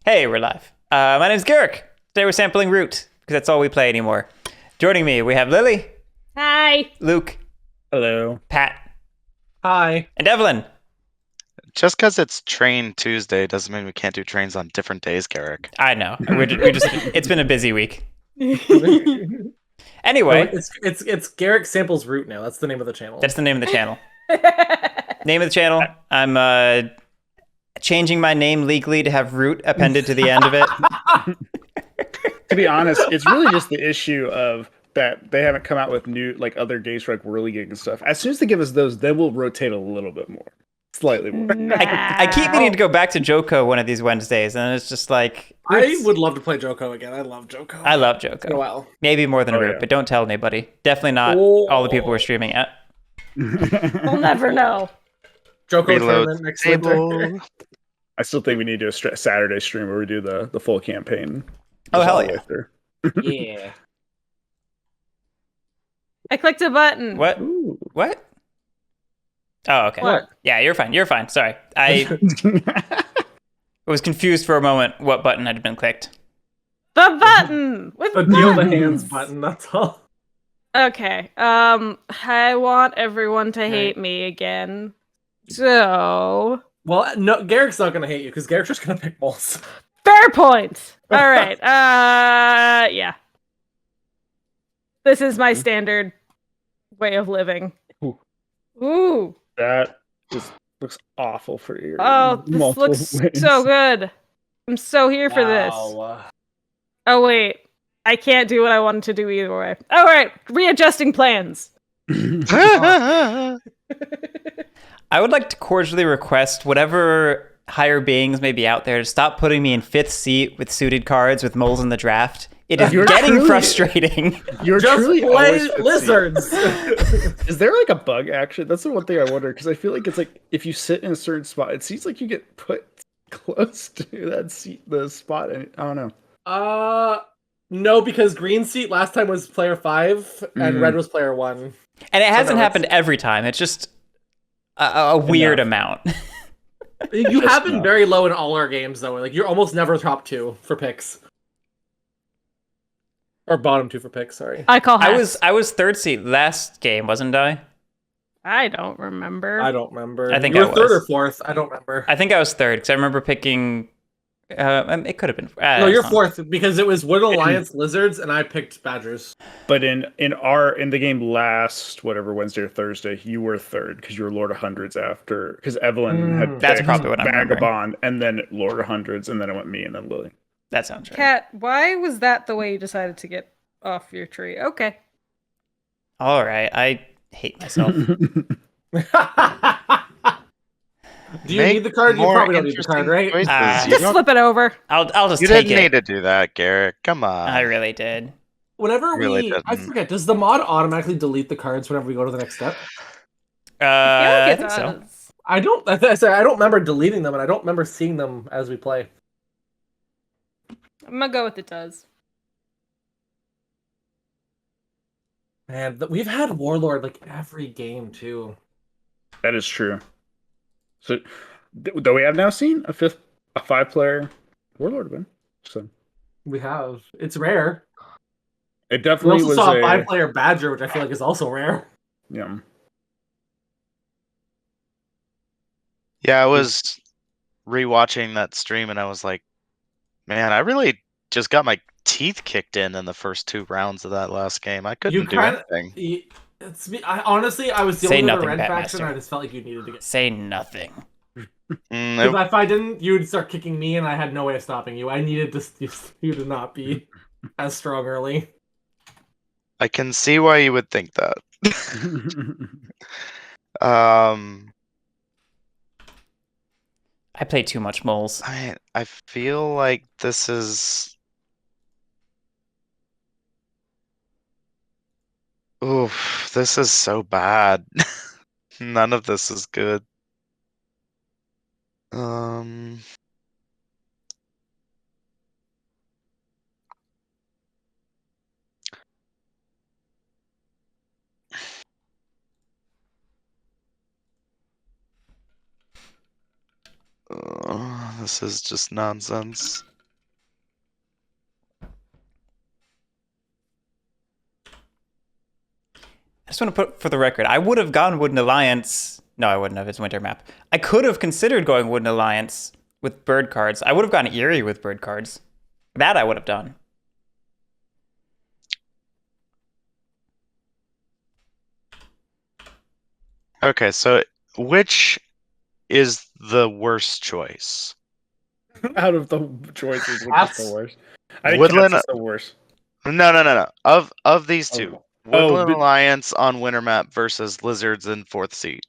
Hey, we're live. My name's Garrick. Today we're sampling Root, because that's all we play anymore. Joining me, we have Lily, Hi. Luke, Hello. Pat, Hi. and Evelyn. Just because it's Train Tuesday doesn't mean we can't do trains on different days, Garrick. I know. It's been a busy week. Oh, Anyway, it's Garrick Samples Root now. That's the name of the channel. that's the name of the channel. Name of the channel. I'm changing my name legally to have Root appended to the end of it. To be honest, it's really just the issue of that they haven't come out with new, like, other games for like Whirly Gig and stuff. As soon as they give us those, then we'll rotate a little bit more, slightly more. I keep meaning to go back to Joko one of these Wednesdays, and it's just like I would love to play Joko again. I love Joko. I love It's been a Joko. while. Maybe more than Oh, Root, yeah. but don't tell anybody. Definitely not all the people we're streaming at. We'll never know. Joko Reload tournament next winter. table. I still think we need to do a Saturday stream where we do the full campaign. Oh, Just hell all the yeah. way through. Yeah. I clicked a button. What? Ooh. What? Oh, okay. What? Yeah, you're fine. You're fine. Sorry. I was confused for a moment what button had been clicked. The button with The deal the buttons. hands button. That's all. Okay. I want everyone to hate me again. So Well, no, Garrick's not gonna hate you because Garrick's just gonna pick moles. fair point. All right. Yeah. This is my standard way of living. Ooh. Ooh. That just looks awful for your Oh, this multiple looks ways. so good. I'm so here for this. Oh wait, I can't do what I wanted to do either way. All right, readjusting plans. I would like to cordially request whatever higher beings may be out there to stop putting me in fifth seat with suited cards with moles in the draft. It is You're getting truly- frustrating. You're Just truly play always fifth seat. lizards. Is there like a bug actually? That's the one thing I wonder, because I feel like it's like if you sit in a certain spot, it seems like you get put close to that seat, the spot, and I don't know. No, because green seat last time was player 5 and red was player 1. And it hasn't no, happened every time. It's just a weird amount. You Just have been enough. very low in all our games though. Like you're almost never top 2 for picks. Or bottom 2 for picks, sorry. I call I hacks. was third seat last game, wasn't I? I don't remember. I don't remember. I think you I were third was. or fourth. I don't remember. I think I was third because I remember picking. It could have been. No, it's you're not. fourth because it was Wood Alliance Lizards and I picked Badgers. But in the game last Wednesday or Thursday, you were third because you were Lord of Hundreds after, because Evelyn had That's picked probably what I'm remembering. Vagabond and then Lord of Hundreds, and then it went me and then Lily. That sounds right. Kat, why was that the way you decided to get off your tree? Okay. All right, I hate myself. Do you need the card? You more probably don't need the card, right? choices. You Just don't- flip it over. I'll just you take didn't it. need to do that, Garrick. Come on. I really did. Whenever Really I didn't. forget, does the mod automatically delete the cards whenever we go to the next step? I I think so. does. I don't. I say I don't remember deleting them, and I don't remember seeing them as we play. I'm gonna go with it does. Man, we've had Warlord like every game too. That is true. So, though we have now seen a 5-player Warlord win, so We have. It's rare. it We definitely also was saw a a 5-player Badger, which I feel like is also rare. yeah. Yeah, I was rewatching that stream and I was like, man, I really just got my teeth kicked in the first 2 rounds of that last game. I couldn't do kinda- anything. It's me. Honestly, I was Say dealing with the nothing, red Bat faction. Master. I just felt like you needed to get. Say nothing. Because if I didn't, you would start kicking me, and I had no way of stopping you. I needed you to not be as strong early. I can see why you would think that. Um, I play too much moles. I feel like this is. Oof, this is so bad. None of this is good. Um, this is just nonsense. just want to put for the record, I would have gone Wooden Alliance. No, I wouldn't have. It's winter map. I could have considered going Wooden Alliance with bird cards. I would have gone Eerie with bird cards. That I would have done. Okay, so which is the worst choice? Out of the choices, which is the worst? I think Woodland Cats is the worst. No. Of these two, Oh, Woodland Alliance on winter map versus Lizards in 4th seat.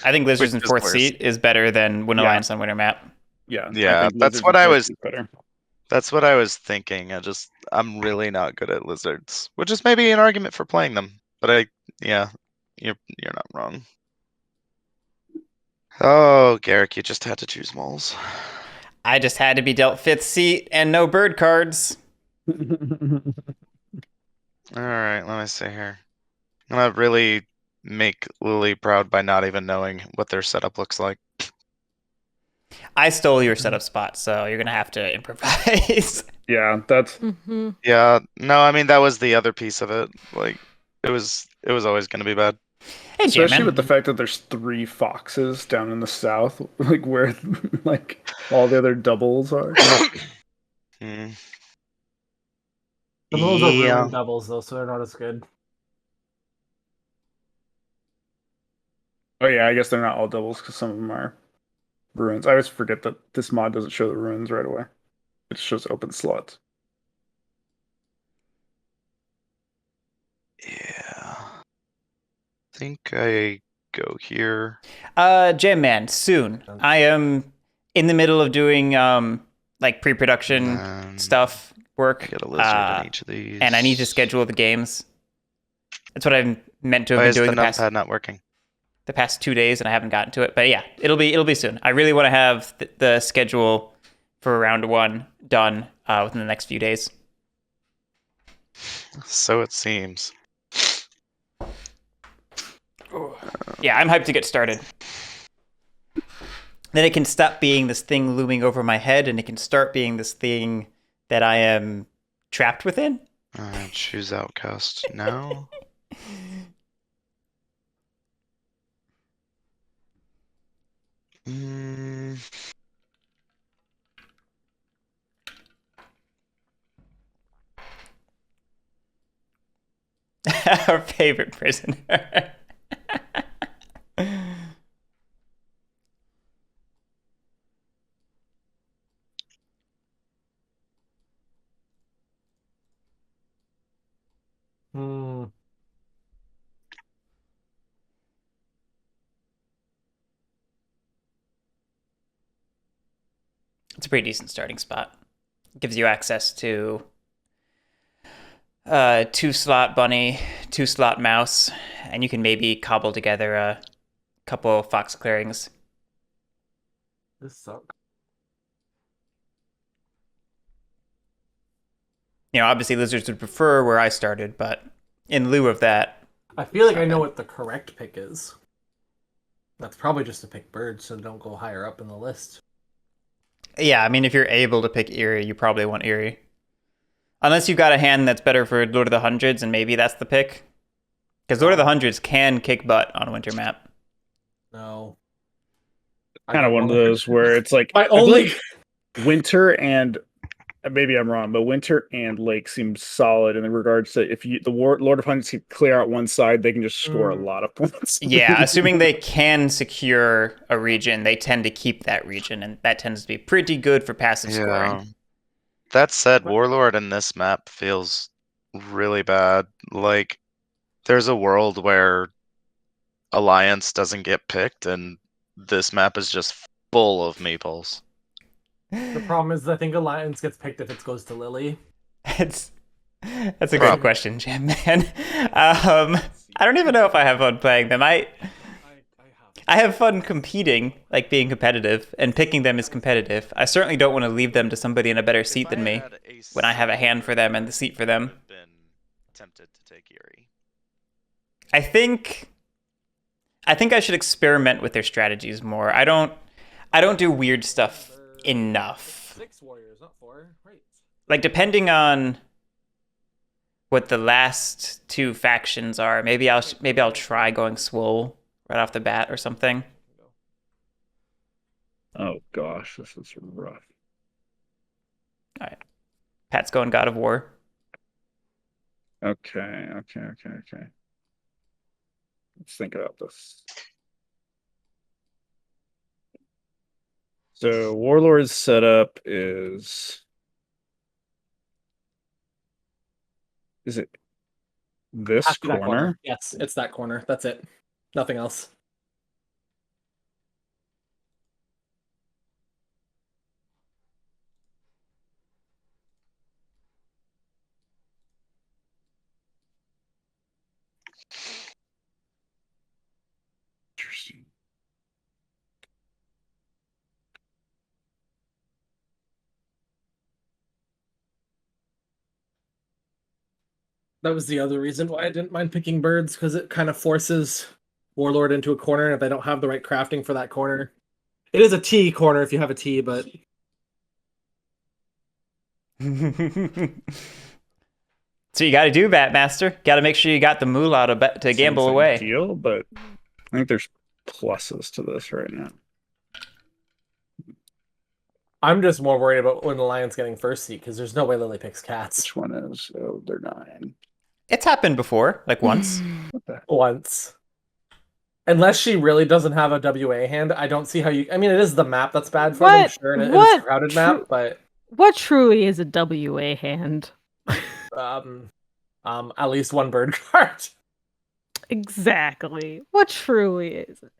I think Lizards in Which is 4th worse? seat is better than Wooden Yeah. Alliance on winter map. Yeah, Yeah, think that's Lizards what and I Force was- is better. That's what I was thinking. I'm really not good at Lizards, which is maybe an argument for playing them. But you're not wrong. Oh, Garrick, you just had to choose moles. I just had to be dealt 5th seat and no bird cards. All right, let me see here. I'm gonna really make Lily proud by not even knowing what their setup looks like. I stole your setup spot, so you're gonna have to improvise. Yeah, that's Mm-hmm. Yeah, no, I mean that was the other piece of it. Like, it was always gonna be bad. Hey, Jam, especially man. with the fact that there's 3 foxes down in the south, like where like all the other doubles are. Hmm. Some of those are Yeah. ruined doubles though, so they're not as good. Oh yeah, I guess they're not all doubles because some of them are ruins. I always forget that this mod doesn't show the ruins right away. It shows open slots. Yeah. I think I go here. Jam Man, soon. I am in the middle of doing like pre-production And stuff work. I get a lizard in each of these. And I need to schedule the games. That's what I'm meant to have Why been is doing the numpad not working? the past 2 days, and I haven't gotten to it. But yeah, it'll be soon. I really want to have the schedule for round 1 done within the next few days. So it seems. Yeah, I'm hyped to get started. Then it can stop being this thing looming over my head, and it can start being this thing that I am trapped within. Choose outcast now. Mm, Our favorite prisoner. Hmm. It's a pretty decent starting spot. Gives you access to 2-slot bunny, 2-slot mouse, and you can maybe cobble together a couple fox clearings. This sucks. You know, obviously lizards would prefer where I started, but in lieu of that, I feel like I know what the correct pick is. That's probably just to pick birds, so don't go higher up in the list. yeah, I mean, if you're able to pick Eerie, you probably want Eerie. Unless you've got a hand that's better for Lord of the Hundreds, and maybe that's the pick. Because Lord of the Hundreds can kick butt on a winter map. No. Kind of one of those where it's like My I only believe winter and maybe I'm wrong, but winter and lake seem solid in regards to if you Lord of Hundreds can clear out one side, they can just score a lot of points. Yeah, assuming they can secure a region, they tend to keep that region, and that tends to be pretty good for passive scoring. That said, Warlord in this map feels really bad. Like, there's a world where Alliance doesn't get picked, and this map is just full of meeples. The problem is I think Alliance gets picked if it goes to Lily. That's a great question, Jam Man. I don't even know if I have fun playing them. I have fun competing, like being competitive, and picking them is competitive. I certainly don't want to leave them to somebody in a better seat than me when I have a hand for them and the seat for them. I've been tempted to take Eerie. I think I should experiment with their strategies more. I don't do weird stuff enough. 6 warriors, not 4. Right. Like depending on what the last two factions are. Maybe I'll try going swole right off the bat or something. Oh gosh, this is rough. All right. Pat's going God of War. Okay. Let's think about this. So Warlord's setup is it this After that corner? Yes, it's that corner. That's it. Nothing else. Interesting. That was the other reason why I didn't mind picking birds, because it kind of forces Warlord into a corner if they don't have the right crafting for that corner. It is a T corner if you have a T, but So you got to do Batmaster. Got to make sure you got the moolah to gamble Same away. deal, but I think there's pluses to this right now. I'm just more worried about when the Lion's getting first seat, because there's no way Lily picks cats. Which one is? Oh, they're 9. It's happened before, like once. Once. Unless she really doesn't have a WA hand, I don't see how you... I mean, it is the map that's bad for them, sure, and it is a crowded map, but... What truly is a WA hand? At least one bird card. Exactly. What truly is it?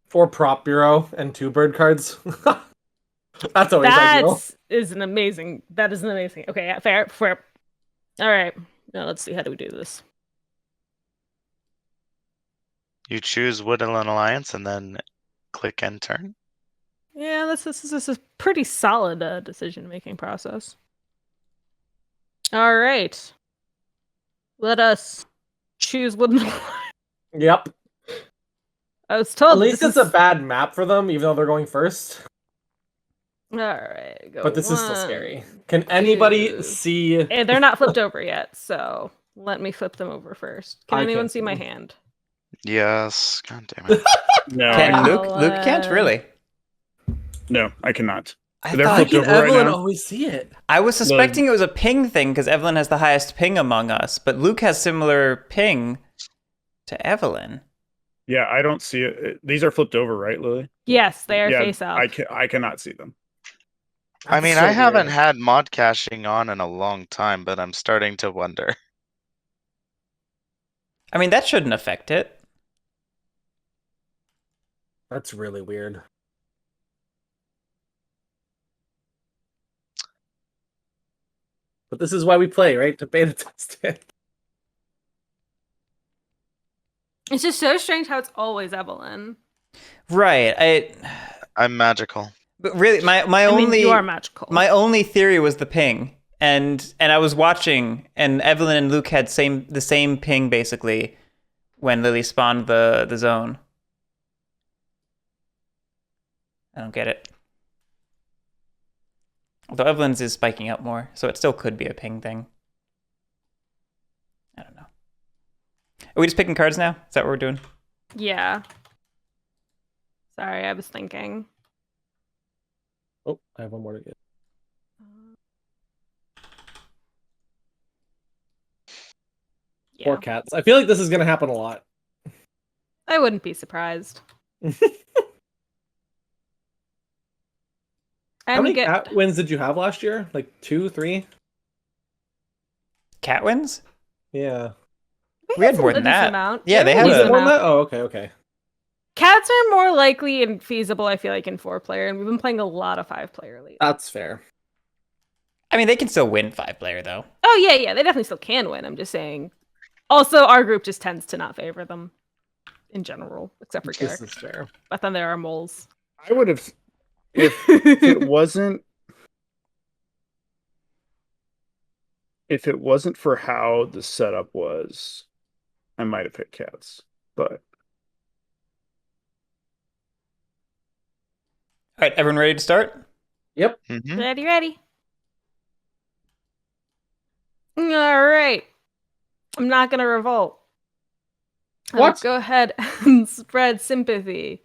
4 prop bureau and 2 bird cards. That's always ideal. That is an amazing. Okay, yeah, fair. All right. Now let's see. How do we do this? You choose Woodland Alliance and then click end turn. Yeah, this is a pretty solid decision-making process. All right. Let us choose Woodland. Yep. I was told. At least it's a bad map for them, even though they're going first. All right. But this is still scary. Can anybody see? Hey, they're not flipped over yet, so let me flip them over first. Can anyone see my hand? Yes. God damn it. No, Can Luke can't really. no, I cannot. I They're thought flipped over right Evelyn now. always see it. I was suspecting it was a ping thing because Evelyn has the highest ping among us, but Luke has similar ping to Evelyn. Yeah, I don't see it. These are flipped over, right, Lily? Yes, they are Yeah, face up. I cannot see them. I mean, so I haven't weird. had mod caching on in a long time, but I'm starting to wonder. I mean, that shouldn't affect it. That's really weird. But this is why we play, right? To beta test it. It's just so strange how it's always Evelyn. Right. I'm magical. But really, my only you are magical. My only theory was the ping, and I was watching, and Evelyn and Luke had the same ping basically when Lily spawned the zone. I don't get it. Although Evelyn's is spiking up more, so it still could be a ping thing. I don't know. Are we just picking cards now? Is that what we're doing? Yeah. Sorry, I was thinking. Oh, I have one more to get. Yeah. Poor cats. I feel like this is going to happen a lot. I wouldn't be surprised. How many cat wins did you have last year? Like 2, 3? Cat wins? Yeah. We had more than that. Amount. Yeah, they had Was a... it more than that? Oh, okay. Cats are more likely and feasible, I feel like, in 4-player, and we've been playing a lot of 5-player lately. That's fair. I mean, they can still win 5-player, though. Oh, yeah, they definitely still can win. I'm just saying. Also, our group just tends to not favor them in general, except for Garrick. This is fair. But then there are moles. I would have, if it wasn't for how the setup was, I might have picked cats. But All right, everyone ready to start? Yep. Mm-hmm. Ready. All right. I'm not gonna revolt. What? Go ahead and spread sympathy.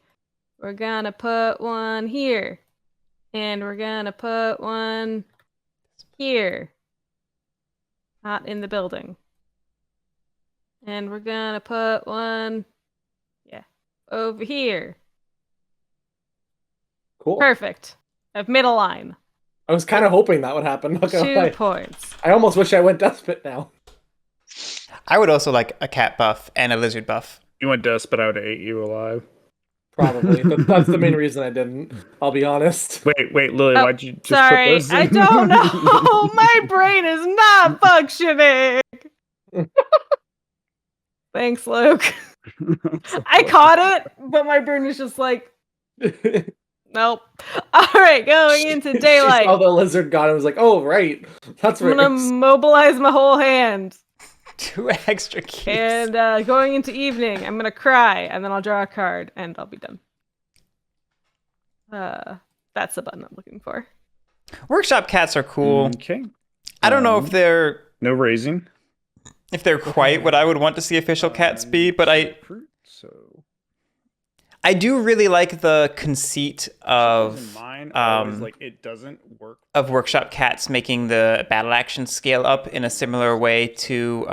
We're gonna put one here. And we're gonna put one here. Not in the building. And we're gonna put one, over here. Cool. Perfect. I've made a line. I was kind of hoping that would happen. Not gonna 2 lie. points. I almost wish I went Despot now. I would also like a cat buff and a lizard buff. You went dust, but I would have ate you alive. Probably. That's the main reason I didn't. I'll be honest. Wait, Lily, Oh, why'd you just sorry, put this? I don't know. My brain is not functioning. Thanks, Luke. I caught it, but my brain was just like, nope. All right, going into She daylight. saw the lizard god and was like, "Oh, right, that's I'm right." gonna mobilize my whole hand. 2 extra keys. And going into evening, I'm gonna cry, and then I'll draw a card, and I'll be done. That's the button I'm looking for. Workshop cats are cool. Okay. I don't know if they're No raising. quite what I would want to see official cats be, but I do really like the conceit of mine always, like, it doesn't work of workshop cats making the battle action scale up in a similar way to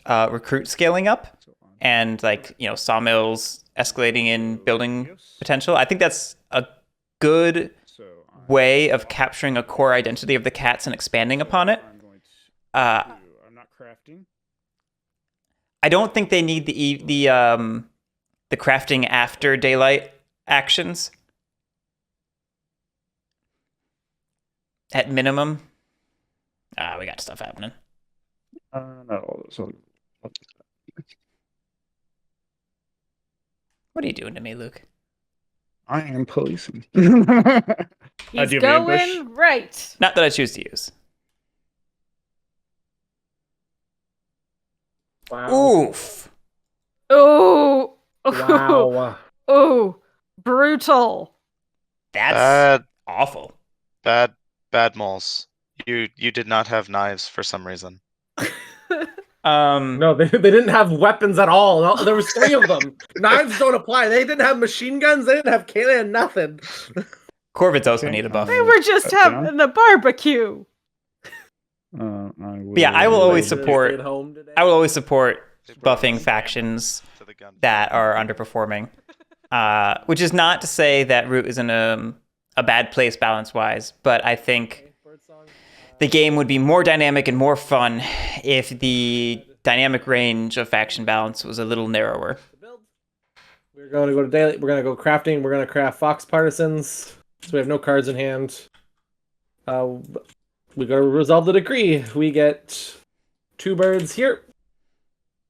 recruit scaling up, and like, you know, sawmills escalating in building potential. I think that's a good way of capturing a core identity of the cats and expanding upon it. I'm not crafting. I don't think they need the crafting after daylight actions. At minimum. We got stuff happening. No, so What are you doing to me, Luke? I am policing. He's do you have an ambush? going right. Not that I choose to use. Wow. Oof. Oh. Wow. Oh. Brutal. That's Bad, awful. bad moles. You did not have knives for some reason. No, they didn't have weapons at all. No, there was 3 of them. Knives don't apply. They didn't have machine guns. They didn't have cannon. Nothing. Corvids also Okay, need a buff. They were just down. having the barbecue. Yeah, I will always Stayed support. home today. I will always support They brought buffing us factions to the gun. that are underperforming. Which is not to say that Root is in a bad place balance-wise, but I think the game would be more dynamic and more fun if the dynamic range of faction balance was a little narrower. We're going to go to daily. We're going to go crafting. We're going to craft Fox Partisans. So we have no cards in hand. We got to resolve the decree. We get 2 birds here.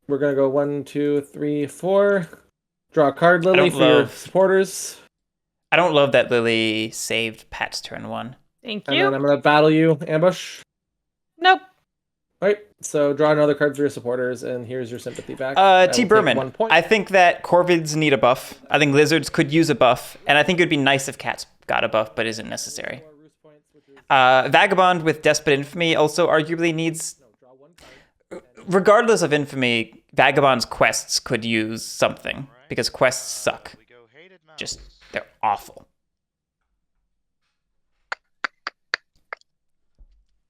We're going to go 1, 2, 3, 4. Draw a card, Lily, for your supporters. I don't love that Lily saved Pat's turn 1. Thank And you. then I'm going to battle you, ambush. Nope. All right, so draw another card for your supporters, and here's your sympathy back. I will T. take Berman, 1 point. I think that Corvids need a buff. I think Lizards could use a buff, and I think it would be nice if Cats got a buff, but isn't necessary. Vagabond with Despot Infamy also arguably needs... Regardless of Infamy, Vagabond's quests could use something, because quests suck. Just, they're awful.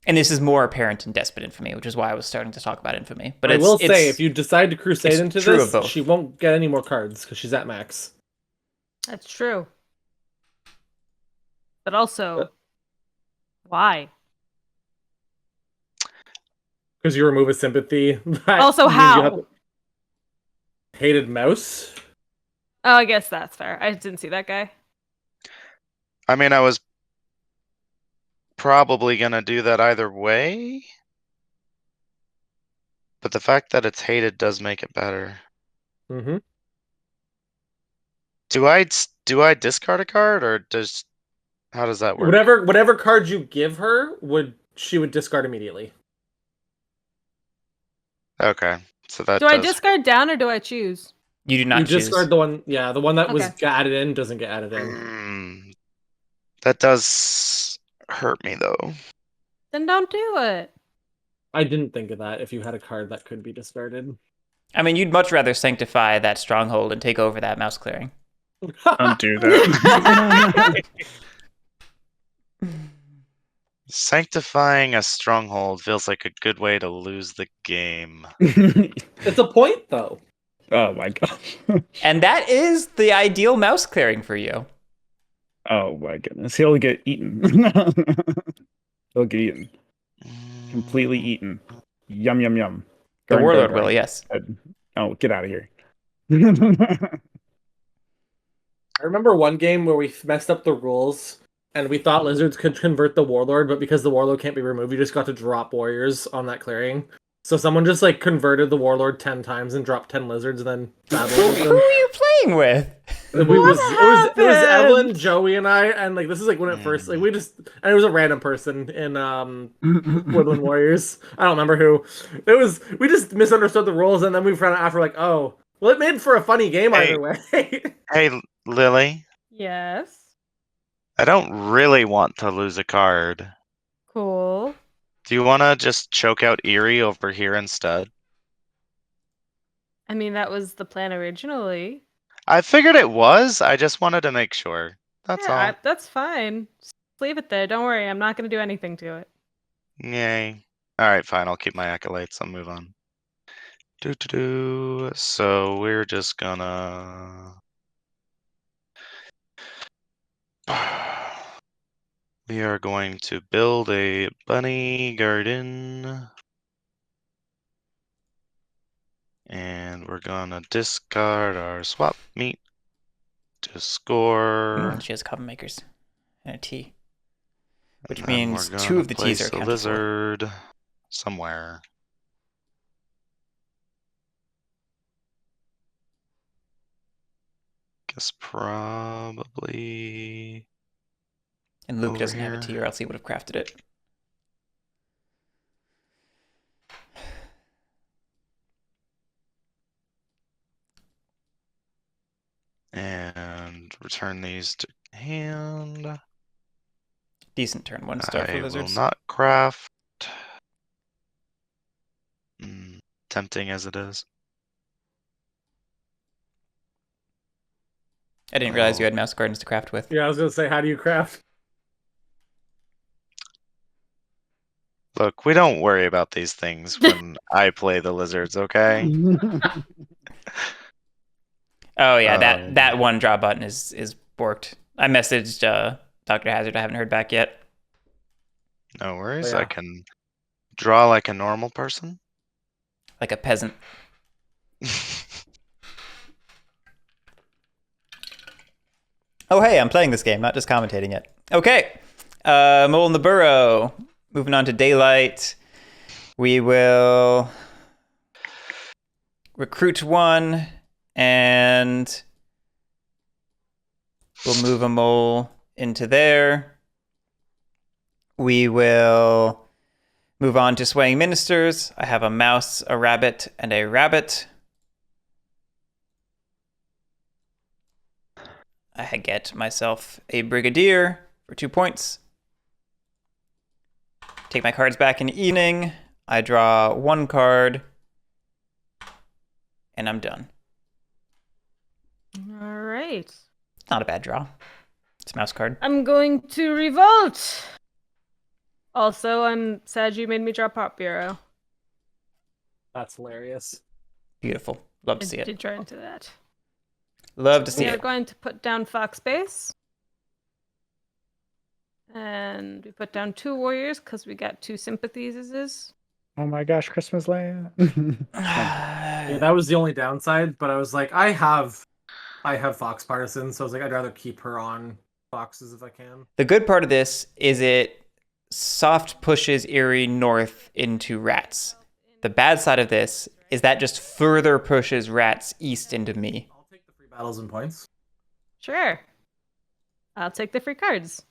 And this is more apparent in Despot Infamy, which is why I was starting to talk about Infamy. But I it's, will it's, say, if you decide to crusade it's into true this, of both. she won't get any more cards because she's at max. That's true. But also, why? Because you remove a sympathy. that Also, means you how? have- Hated mouse. Oh, I guess that's fair. I didn't see that guy. I mean, I was probably gonna do that either way, but the fact that it's hated does make it better. Mm-hmm. Do I discard a card, or how does that work? Whatever card you give her, she would discard immediately. Okay, so that Do I discard down or do I choose? You do not You choose. discard the one, the one that was Okay. added in doesn't get added in. That does hurt me though. Then don't do it. I didn't think of that if you had a card that could be discarded. I mean, you'd much rather sanctify that stronghold and take over that mouse clearing. Don't do that. Sanctifying a stronghold feels like a good way to lose the game. It's a point, though. Oh my gosh. And that is the ideal mouse clearing for you. Oh my goodness. He'll get eaten. He'll get eaten. Completely eaten. Yum, yum, yum. The Garn, warlord garn, will, garn. yes. Oh, get out of here. I remember one game where we messed up the rules and we thought lizards could convert the warlord, but because the warlord can't be removed, you just got to drop warriors on that clearing. So someone just like converted the warlord 10 times and dropped 10 lizards and then battled with Who them. are you playing with? It was happened? Evelyn, Joey, and I, and like this is like when it first like we just and it was a random person in Woodland Warriors. I don't remember who. It was we just misunderstood the rules and then we found out after like, oh, well, it made for a funny game Hey. either way. Hey, Lily, Yes. I don't really want to lose a card. Cool. Do you want to just choke out Eerie over here instead? I mean, that was the plan originally. I figured it was. I just wanted to make sure. That's all. Yeah, that's fine. Just leave it there. Don't worry. I'm not going to do anything to it. Yay. Alright, fine. I'll keep my acolytes. I'll move on. So we're just gonna. We are going to build a bunny garden. And we're gonna discard our swap meat to score. She has coven makers and a T. Which And then means we're 2 gonna of the T's place are a accounted for. lizard somewhere. Guess probably. And Luke over doesn't have a here. T, or else he would have crafted it. And return these to hand. Decent turn 1 start for I will lizards. not craft. Tempting as it is. I didn't realize you had mouse gardens to craft with. Yeah, I was gonna say, how do you craft? Look, we don't worry about these things when I play the lizards, okay? Oh yeah, that one draw button is borked. I messaged Dr. Hazard. I haven't heard back yet. No worries. Oh, yeah. I can draw like a normal person. Like a peasant. Oh hey, I'm playing this game, not just commentating it. Okay. Mole in the Burrow. Moving on to daylight. We will recruit 1 and we'll move a mole into there. We will move on to swaying ministers. I have a mouse, a rabbit, and a rabbit. I get myself a brigadier for 2 points. Take my cards back in the evening. I draw 1 card. And I'm done. All right. Not a bad draw. It's a mouse card. I'm going to revolt. Also, I'm sad you made me draw Pop Bureau. That's hilarious. Beautiful. Love to see I it. did draw into that. Love to see We are it. going to put down Fox Base. And we put down 2 warriors because we got 2 sympathies. Oh my gosh, Christmas land. Yeah, that was the only downside, but I was like, I have Fox Partisan, so I was like, I'd rather keep her on Foxes if I can. The good part of this is it soft pushes Erie north into rats. The bad side of this is that just further pushes rats east into me. I'll take the free battles and points. Sure. I'll take the free cards.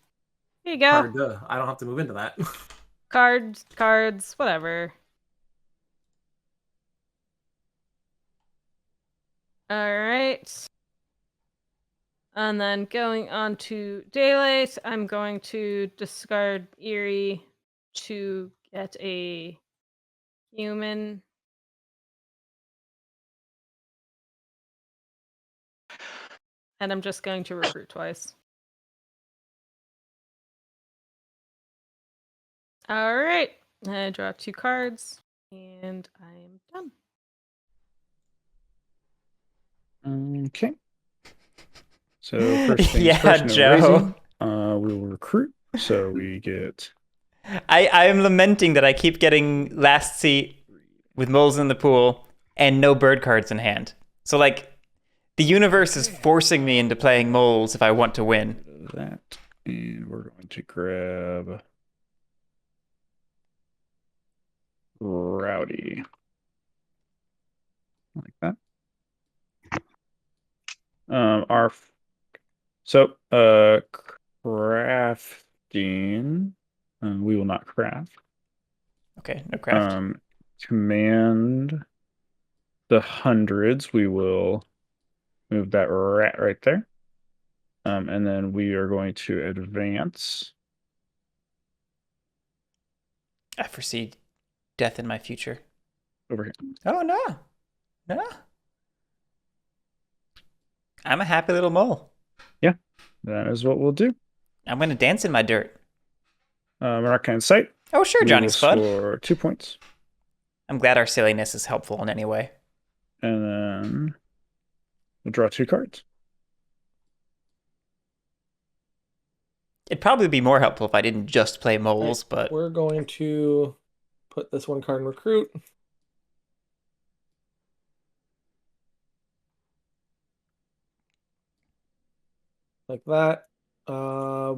Here you go. Hard to, I don't have to move into that. Cards, whatever. Alright. And then going on to daylight, I'm going to discard Eerie to get a Human. And I'm just going to recruit twice. All right. I draw 2 cards, and I'm done. Okay. So first things Yeah, first, no Joe. raising. We will recruit. So we get I am lamenting that I keep getting last seat with moles in the pool and no bird cards in hand. So, like, the universe is forcing me into playing moles if I want to win. that. And we're going to grab Rowdy. Like that. Crafting. We will not craft. Okay, no craft. Command the hundreds. We will move that rat right there. And then we are going to advance. I foresee death in my future. Over here. Oh, no. No. I'm a happy little mole. Yeah, that is what we'll do. I'm going to dance in my dirt. Arcane Sight. Oh, sure, Johnny Spud. Score 2 points. I'm glad our silliness is helpful in any way. And then we'll draw 2 cards. It'd probably be more helpful if I didn't just play moles, but We're going to put this 1 card in recruit. Like that.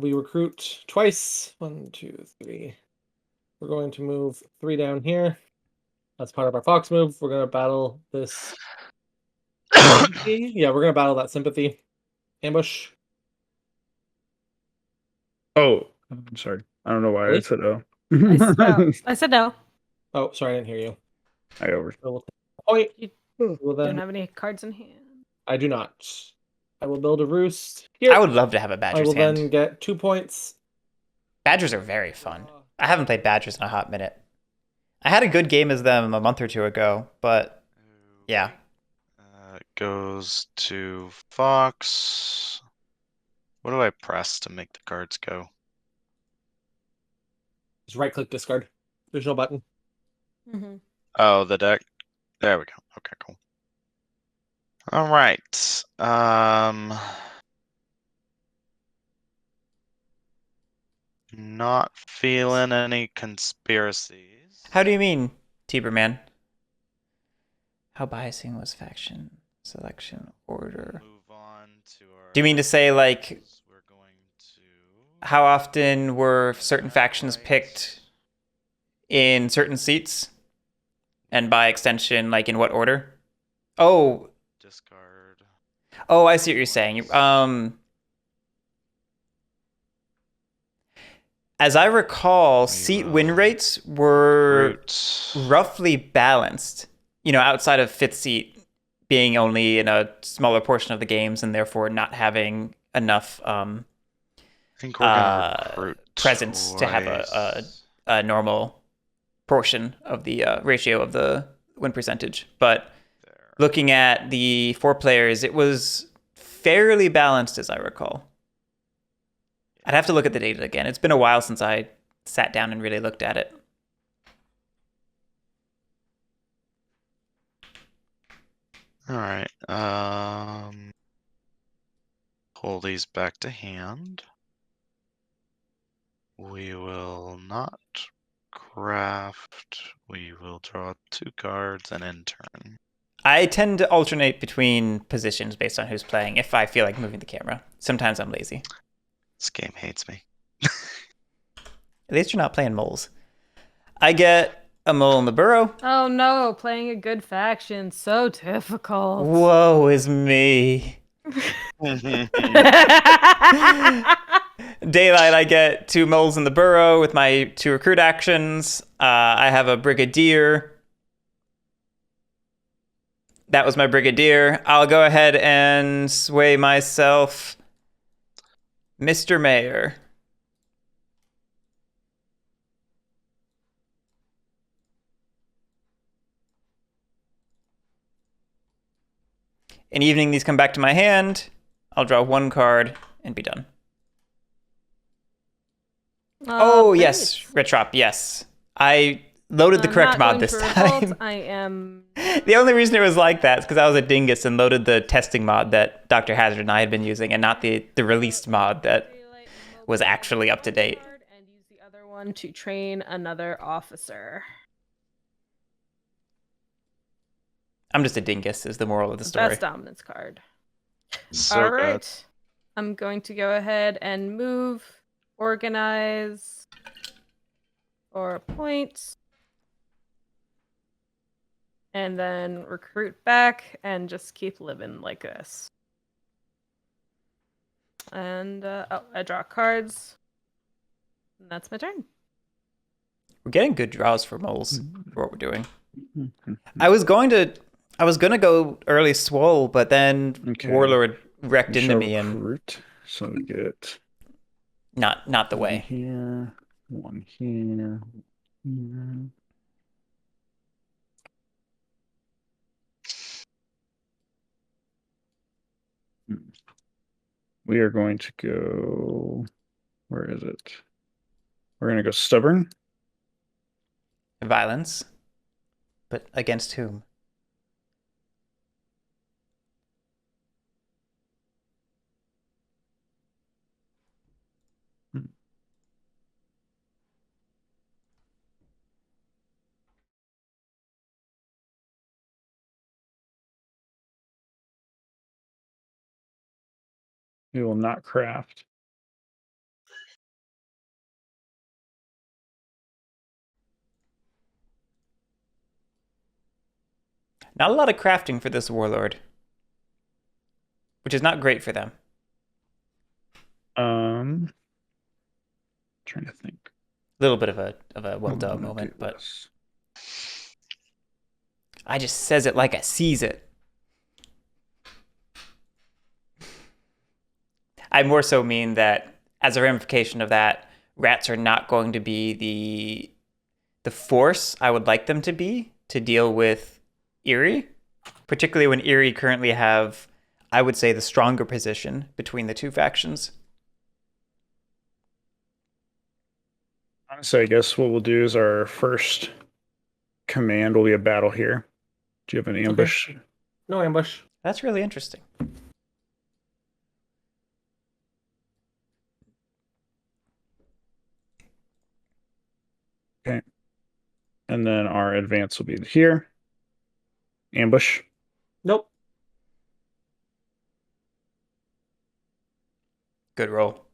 We recruit twice. 1, 2, 3. We're going to move 3 down here. That's part of our fox move. We're going to battle this sympathy. Yeah, we're going to battle that sympathy. Ambush. Oh, I'm sorry. I don't know why Really? I said oh. I said no. Oh, sorry, I didn't hear you. I over. So we'll take a point. You We'll don't then, have any cards in hand. I do not. I will build a roost here. I would love to have a I badger's will hand. then get 2 points. Badgers are very fun. I haven't played badgers in a hot minute. I had a good game as them a month or 2 ago, but yeah. Goes to Fox. What do I press to make the cards go? Just right click discard. There's no button. Mm-hmm. Oh, the deck. There we go. Okay, cool. All right. Not feeling any conspiracies. How do you mean, Tiberman? How biasing was faction selection order? Move on to our Do you mean to say, like, we're going to how often were certain factions picked in certain seats? And by extension, like, in what order? Oh, discard? oh, I see what you're saying. As I recall, seat win rates were roughly balanced. You know, outside of 5th seat being only in a smaller portion of the games and therefore not having enough I think we're gonna recruit presence to have a normal portion of the ratio of the win percentage. But looking at the 4 players, it was fairly balanced, as I recall. I'd have to look at the data again. It's been a while since I sat down and really looked at it. All right. Pull these back to hand. We will not craft. We will draw 2 cards and end turn. I tend to alternate between positions based on who's playing if I feel like moving the camera. Sometimes I'm lazy. This game hates me. At least you're not playing moles. I get a mole in the burrow. Oh no, playing a good faction, so difficult. Woe is me. Daylight, I get 2 moles in the burrow with my 2 recruit actions. I have a brigadier. That was my brigadier. I'll go ahead and sway myself. Mr. Mayor. In evening, these come back to my hand. I'll draw 1 card and be done. Oh, yes, Retrop, yes. I loaded the correct mod this time. I am... The only reason it was like that is because I was a dingus and loaded the testing mod that Dr. Hazard and I had been using, and not the released mod that was actually up to date. And use the other one to train another officer. I'm just a dingus, is the moral of the story. Best dominance card. So All good. right. I'm going to go ahead and move, organize, or point, and then recruit back and just keep living like this. And I draw cards. And that's my turn. We're getting good draws for moles for what we're doing. I was gonna go early swole, but then Warlord wrecked into me and recruit. So we get not the way. here, 1 here, here. We are going to go. Where is it? We're going to go stubborn. Violence. But against whom? We will not craft. Not a lot of crafting for this Warlord. Which is not great for them. Trying to think. A little bit of a well I'm done gonna moment, do but this. I just says it like I sees it. I more so mean that as a ramification of that, rats are not going to be the force I would like them to be to deal with Erie, particularly when Erie currently have, I would say, the stronger position between the two factions. Honestly, I guess what we'll do is our first command will be a battle here. Do you have an ambush? Okay. No ambush. That's really interesting. Okay. And then our advance will be here. Ambush. Nope. Good roll.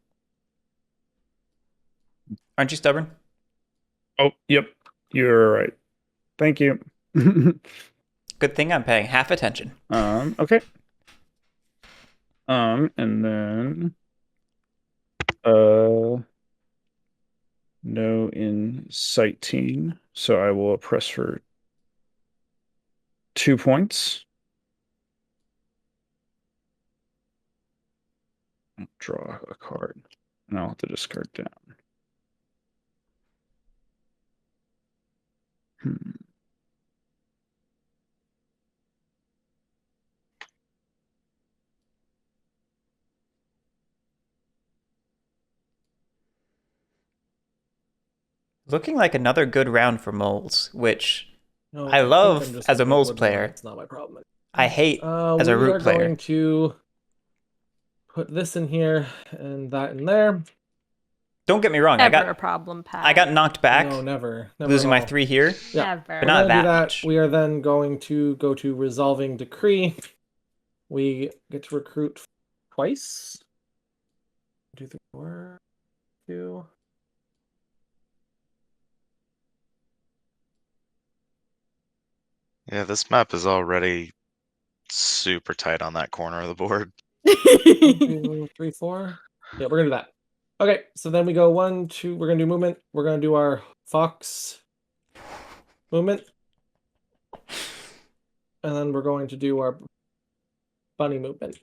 Aren't you stubborn? Oh, yep. You're right. Thank you. Good thing I'm paying half attention. Okay. And then no inciting. So I will press for 2 points. Draw a card. And I'll have to discard down. Looking like another good round for moles, which No, I think love I'm just as a gonna moles wood player. mod. It's not my problem. I hate as a We root are player. going to put this in here and that in there. Don't get me wrong, Never a problem, Pat. I got knocked back, No, never. losing at my all. 3 here. Yeah. Never. But We're not gonna that do that. much. We are then going to go to resolving decree. We get to recruit twice. 2, 3, 4, 2. Yeah, this map is already super tight on that corner of the board. 1, 2, 3, 4. Yeah, we're gonna do that. Okay, so then we go 1, 2. We're gonna do movement. We're gonna do our fox movement, and then we're going to do our bunny movement.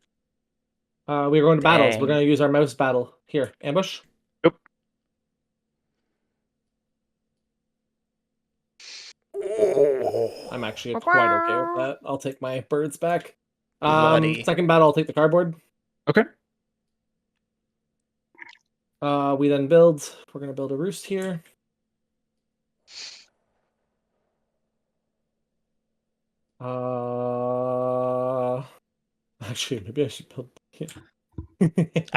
We're going to battles. We're Dang. gonna use our mouse battle here. Ambush. Yep. I'm actually quite okay with that. I'll take my birds back. Bloody. Second battle, I'll take the cardboard. Okay. We then build. We're gonna build a roost here. Actually, maybe I should build. I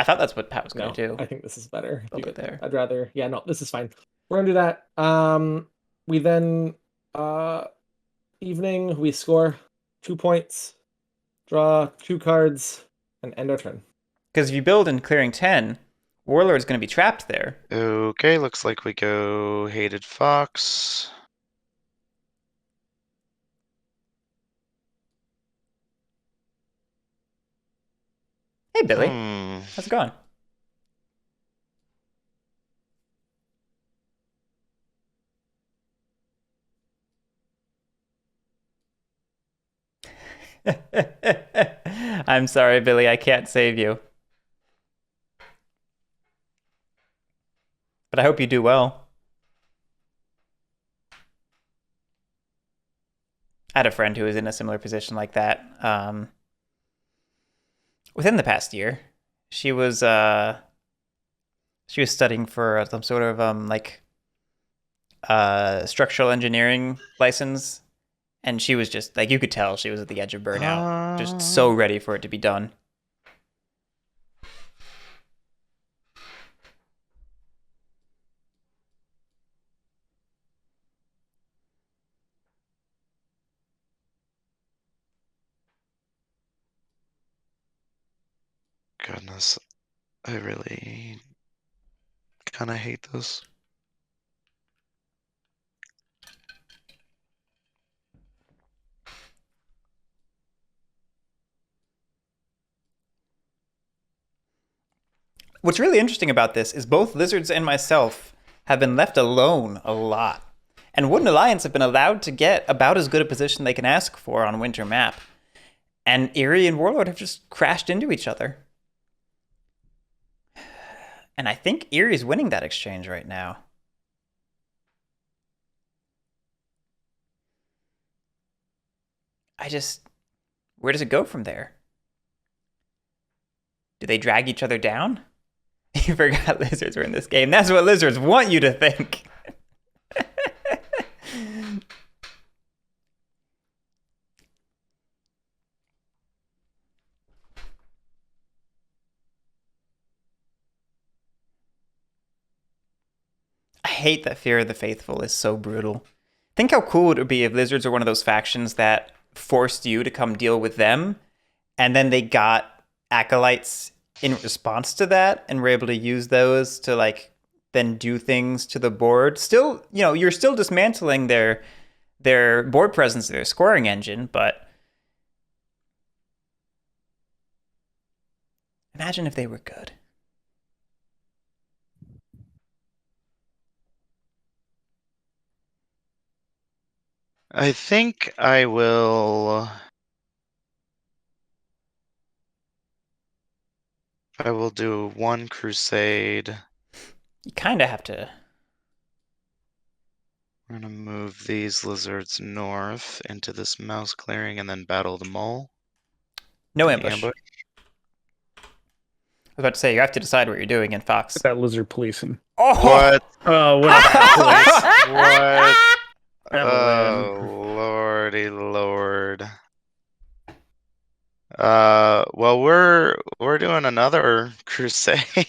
thought that's what Pat was going No, to do. I think this is better. Build it there. I'd rather. Yeah, no, this is fine. We're gonna do that. We then evening. We score 2 points, draw 2 cards, and end our turn. Because if you build in clearing 10, Warlord's going to be trapped there. Okay, looks like we go Hated Fox. Hey, Billy. Hmm. How's it going? I'm sorry, Billy. I can't save you. But I hope you do well. I had a friend who was in a similar position like that. Within the past year, she was studying for some sort of structural engineering license, and she was just like, you could tell she was at the edge of burnout, just so ready for it to be done. Goodness, I really kind of hate this. What's really interesting about this is both Lizards and myself have been left alone a lot. And Wooden Alliance have been allowed to get about as good a position they can ask for on Winter Map. And Eerie and Warlord have just crashed into each other. And I think Eerie's winning that exchange right now. Where does it go from there? Do they drag each other down? You forgot Lizards were in this game. That's what Lizards want you to think. I hate that Fear of the Faithful is so brutal. Think how cool it would be if Lizards are one of those factions that forced you to come deal with them, and then they got acolytes in response to that and were able to use those to like then do things to the board. Still, you're still dismantling their board presence, their scoring engine, but imagine if they were good. I think I will do 1 crusade. You kind of have to. We're gonna move these lizards north into this mouse clearing and then battle the mole. No ambush. I was about to say, you have to decide what you're doing in Fox. That lizard policing. Oh! What? Oh, what a bad What? Evelyn. Oh, lordy lord. Well, we're doing another crusade.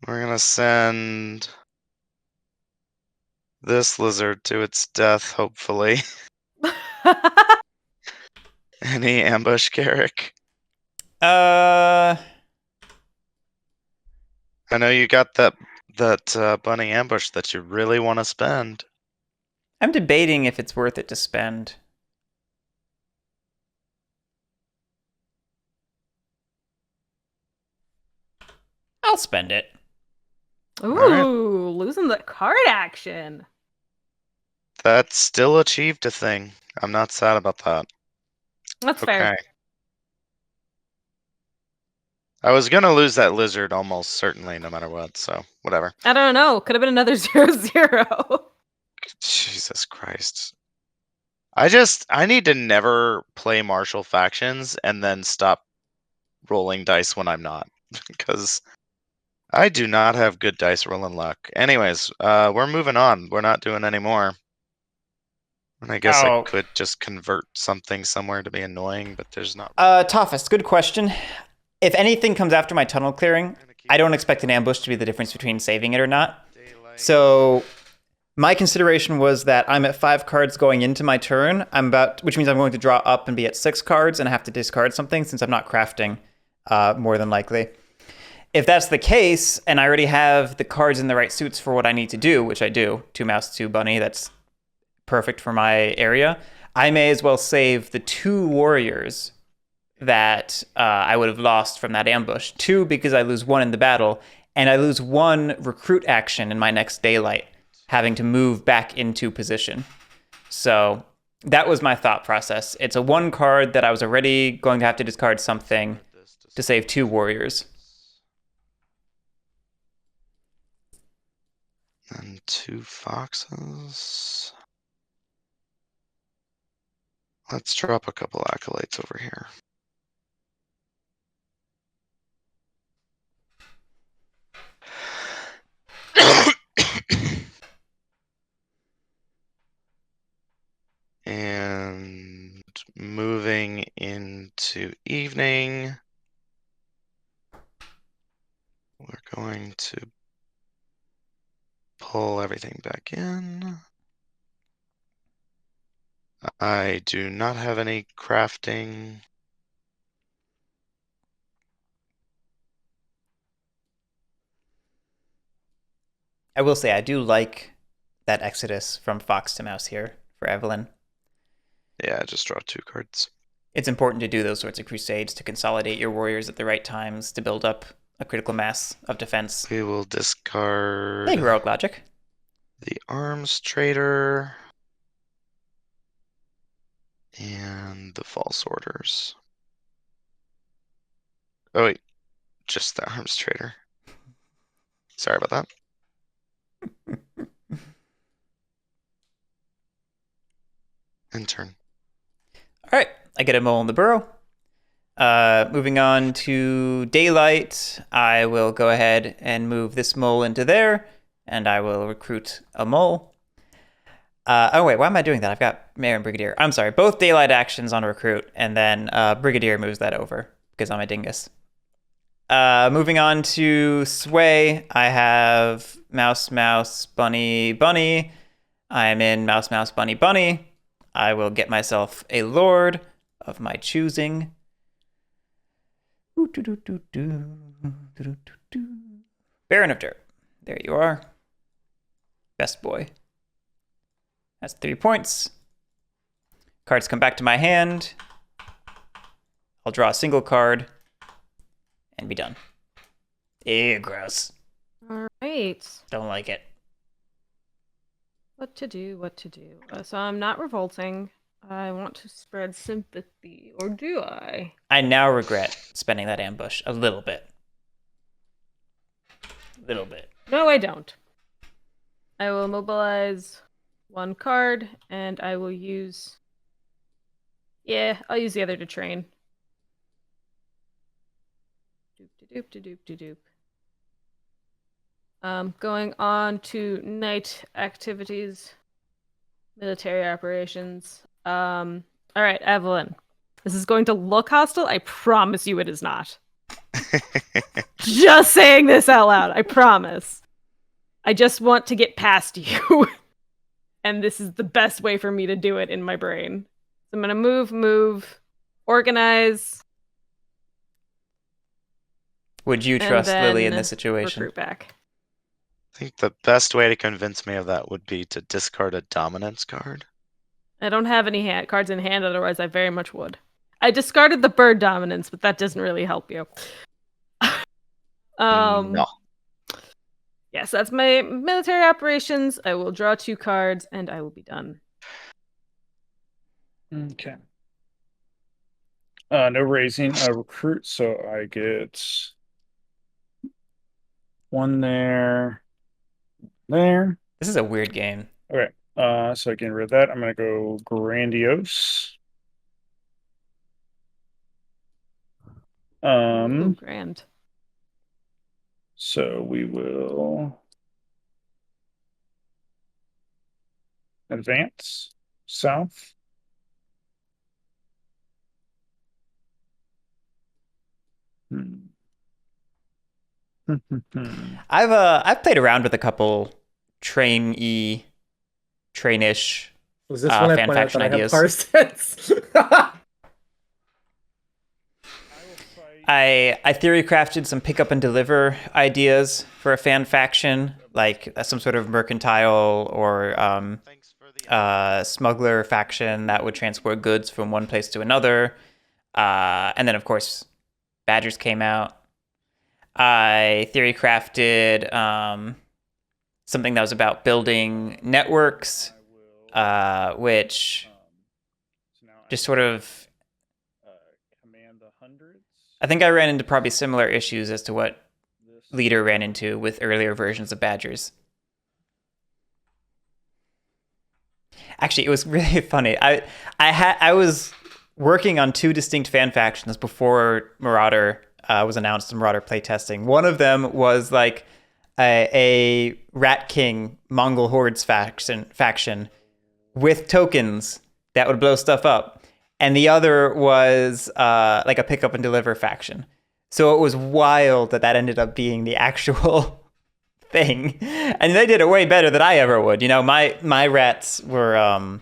We're gonna send this lizard to its death, hopefully. Any ambush, Garrick? I know you got that bunny ambush that you really want to spend. I'm debating if it's worth it to spend. I'll spend it. Ooh, right. losing the card action. That still achieved a thing. I'm not sad about that. That's Okay. fair. I was gonna lose that lizard almost certainly, no matter what. So whatever. I don't know. Could have been another 0-0. Jesus Christ. I need to never play martial factions and then stop rolling dice when I'm not, because I do not have good dice rolling luck. Anyways, we're moving on. We're not doing any more. And I guess I Oh. could just convert something somewhere to be annoying, but there's not. Tophus, good question. If anything comes after my tunnel clearing, I don't expect an ambush to be the difference between saving it or not. So my consideration was that I'm at 5 cards going into my turn, which means I'm going to draw up and be at 6 cards and have to discard something since I'm not crafting, more than likely. If that's the case, and I already have the cards in the right suits for what I need to do, which I do, 2 mouse, 2 bunny, that's perfect for my area, I may as well save the 2 warriors that I would have lost from that ambush. 2 because I lose 1 in the battle, and I lose 1 recruit action in my next daylight, having to move back into position. So that was my thought process. It's a 1 card that I was already going to have to discard something to save 2 warriors. And 2 foxes. Let's drop a couple acolytes over here. And moving into evening, we're going to pull everything back in. I do not have any crafting. I will say I do like that exodus from fox to mouse here for Evelyn. Yeah, just draw 2 cards. It's important to do those sorts of crusades to consolidate your warriors at the right times to build up a critical mass of defense. We will discard Hey, heroic logic. the arms trader and the false orders. Oh wait, just the arms trader. Sorry about that. And turn. All right, I get a mole in the burrow. Moving on to daylight, I will go ahead and move this mole into there, and I will recruit a mole. Oh wait, why am I doing that? I've got Mayor and Brigadier. I'm sorry, both daylight actions on recruit, and then Brigadier moves that over because I'm a dingus. Moving on to sway, I have mouse, mouse, bunny, bunny. I am in mouse, mouse, bunny, bunny. I will get myself a lord of my choosing. Baron of Dirt. There you are. Best boy. That's 3 points. Cards come back to my hand. I'll draw a single card and be done. Ew, gross. All right. Don't like it. What to do, what to do. So I'm not revolting. I want to spread sympathy, or do I? I now regret spending that ambush a little bit. Little bit. No, I don't. I will mobilize 1 card, and I will use... Yeah, I'll use the other to train. Doop-de-doop-de-doop-de-doop. Going on to night activities, military operations. All right, Evelyn. This is going to look hostile. I promise you it is not. Just saying this out loud. I promise. I just want to get past you. And this is the best way for me to do it in my brain. So I'm going to move, organize. Would you trust Lily in this situation? Recruit back. I think the best way to convince me of that would be to discard a dominance card. I don't have any cards in hand, otherwise I very much would. I discarded the bird dominance, but that doesn't really help you. No. Yes, that's my military operations. I will draw 2 cards, and I will be done. Okay. No raising. Recruit, so I get 1 there. There. This is a weird game. Okay. So getting rid of that, I'm gonna go grandiose. Ooh, grand. So we will advance south. Hmm. I've played around with a couple trainish Was this when I fan pointed out faction that I have ideas. parsteds? I theory crafted some pick up and deliver ideas for a fan faction, like some sort of mercantile or smuggler faction that would transport goods from one place to another. And then, of course, Badgers came out. I theory crafted something that was about building networks, which just sort of. Command the hundreds. I think I ran into probably similar issues as to what Leader ran into with earlier versions of Badgers. Actually, it was really funny. I was working on 2 distinct fan factions before Marauder was announced in Marauder playtesting. One of them was like a Rat King Mongol Hordes faction with tokens that would blow stuff up. And the other was like a pick up and deliver faction. So it was wild that ended up being the actual thing. And they did it way better than I ever would. You know, my rats were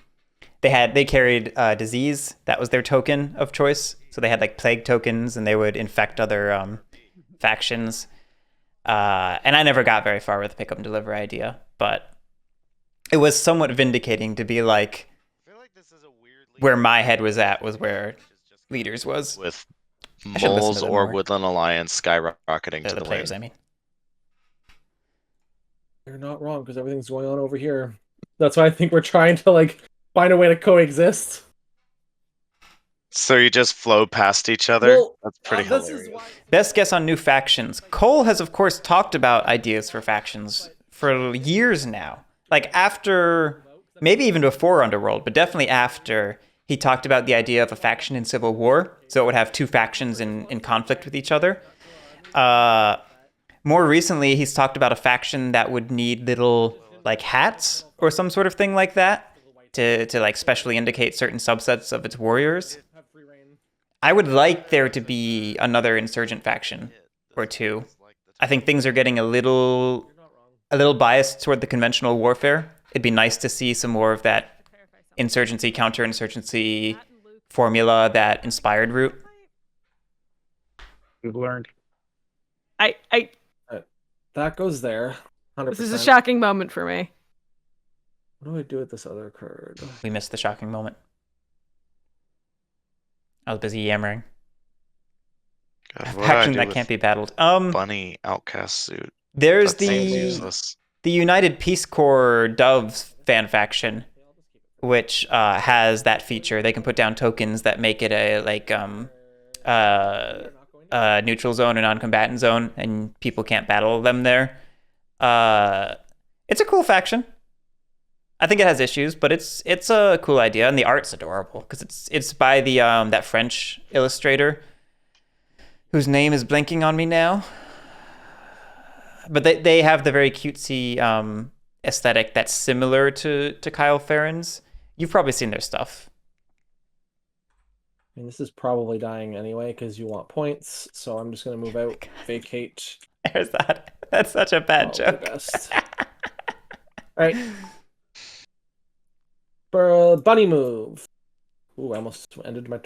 they carried disease. That was their token of choice. So they had like plague tokens and they would infect other factions. And I never got very far with the pick up and deliver idea, but it was somewhat vindicating to be like, where my head was at was where Leaders was. With I should listen Moles to them or more. Woodland Alliance skyrocketing to The the players, lane. I mean. You're not wrong, because everything's going on over here. That's why I think we're trying to like find a way to coexist. So you just flow past each other? Well, That's pretty this is hilarious. why- Best guess on new factions. Cole has, of course, talked about ideas for factions for years now. Like after, maybe even before Underworld, but definitely after, he talked about the idea of a faction in Civil War. So it would have 2 factions in conflict with each other. More recently, he's talked about a faction that would need little like hats or some sort of thing like that to like specially indicate certain subsets of its warriors. I would like there to be another insurgent faction or 2. I think things are getting a little biased toward the conventional warfare. It'd be nice to see some more of that insurgency, counterinsurgency formula that inspired Root. We've learned. That goes there. 100%. This is a shocking moment for me. What do I do with this other card? We missed the shocking moment. I was busy yammering. God, A what do I faction do that with can't be battled. Bunny outcast suit. There's That seems the useless. United Peace Corps Doves fan faction, which has that feature. They can put down tokens that make it a like neutral zone or non-combatant zone, and people can't battle them there. It's a cool faction. I think it has issues, but it's a cool idea, and the art's adorable because it's by the that French illustrator whose name is blanking on me now. But they have the very cutesy aesthetic that's similar to Kyle Farron's. You've probably seen their stuff. I mean, this is probably dying anyway because you want points, so I'm just gonna move out, vacate. There's that. That's such a bad Probably joke. best. All right. For a bunny move. Ooh, I almost ended my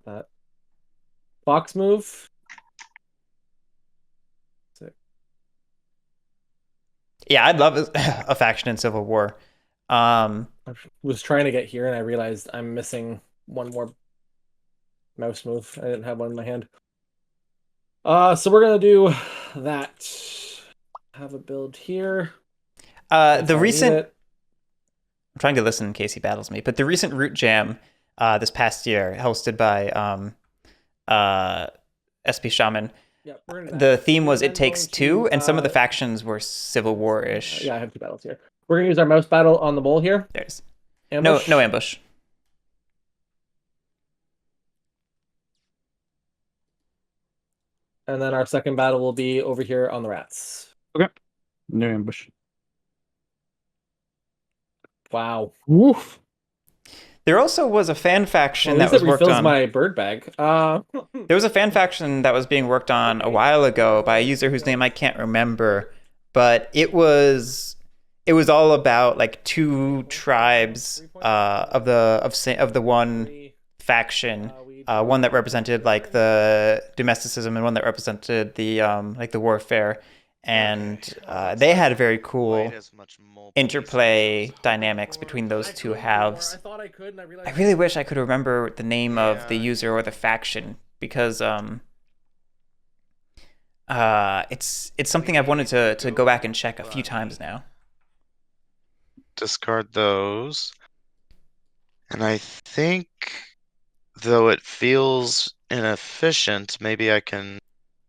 that fox move. Yeah, I'd love a faction in Civil War. I was trying to get here and I realized I'm missing one more mouse move. I didn't have one in my hand. So we're gonna do that. Have a build here. The recent. It. I'm trying to listen in case he battles me, but the recent Root Jam this past year, hosted by SP Shaman, Yeah, we're the theme was It Takes Two, and some of the factions were Civil War-ish. Yeah, I have 2 battles here. We're gonna use our mouse battle on the mole here. There's Ambush. no ambush. And then our second battle will be over here on the rats. No ambush. Wow. Woof. There also was a fan Well, faction at that least was it worked refills on. my bird bag. There was a fan faction that was being worked on a while ago by a user whose name I can't remember, but it was all about like two tribes of the one faction, one that represented like the domesticism and one that represented the like the warfare, and they had very cool interplay dynamics between those two halves. I really wish I could remember the name of the user or the faction, because it's something I've wanted to go back and check a few times now. Discard those. And I think, though it feels inefficient, maybe I can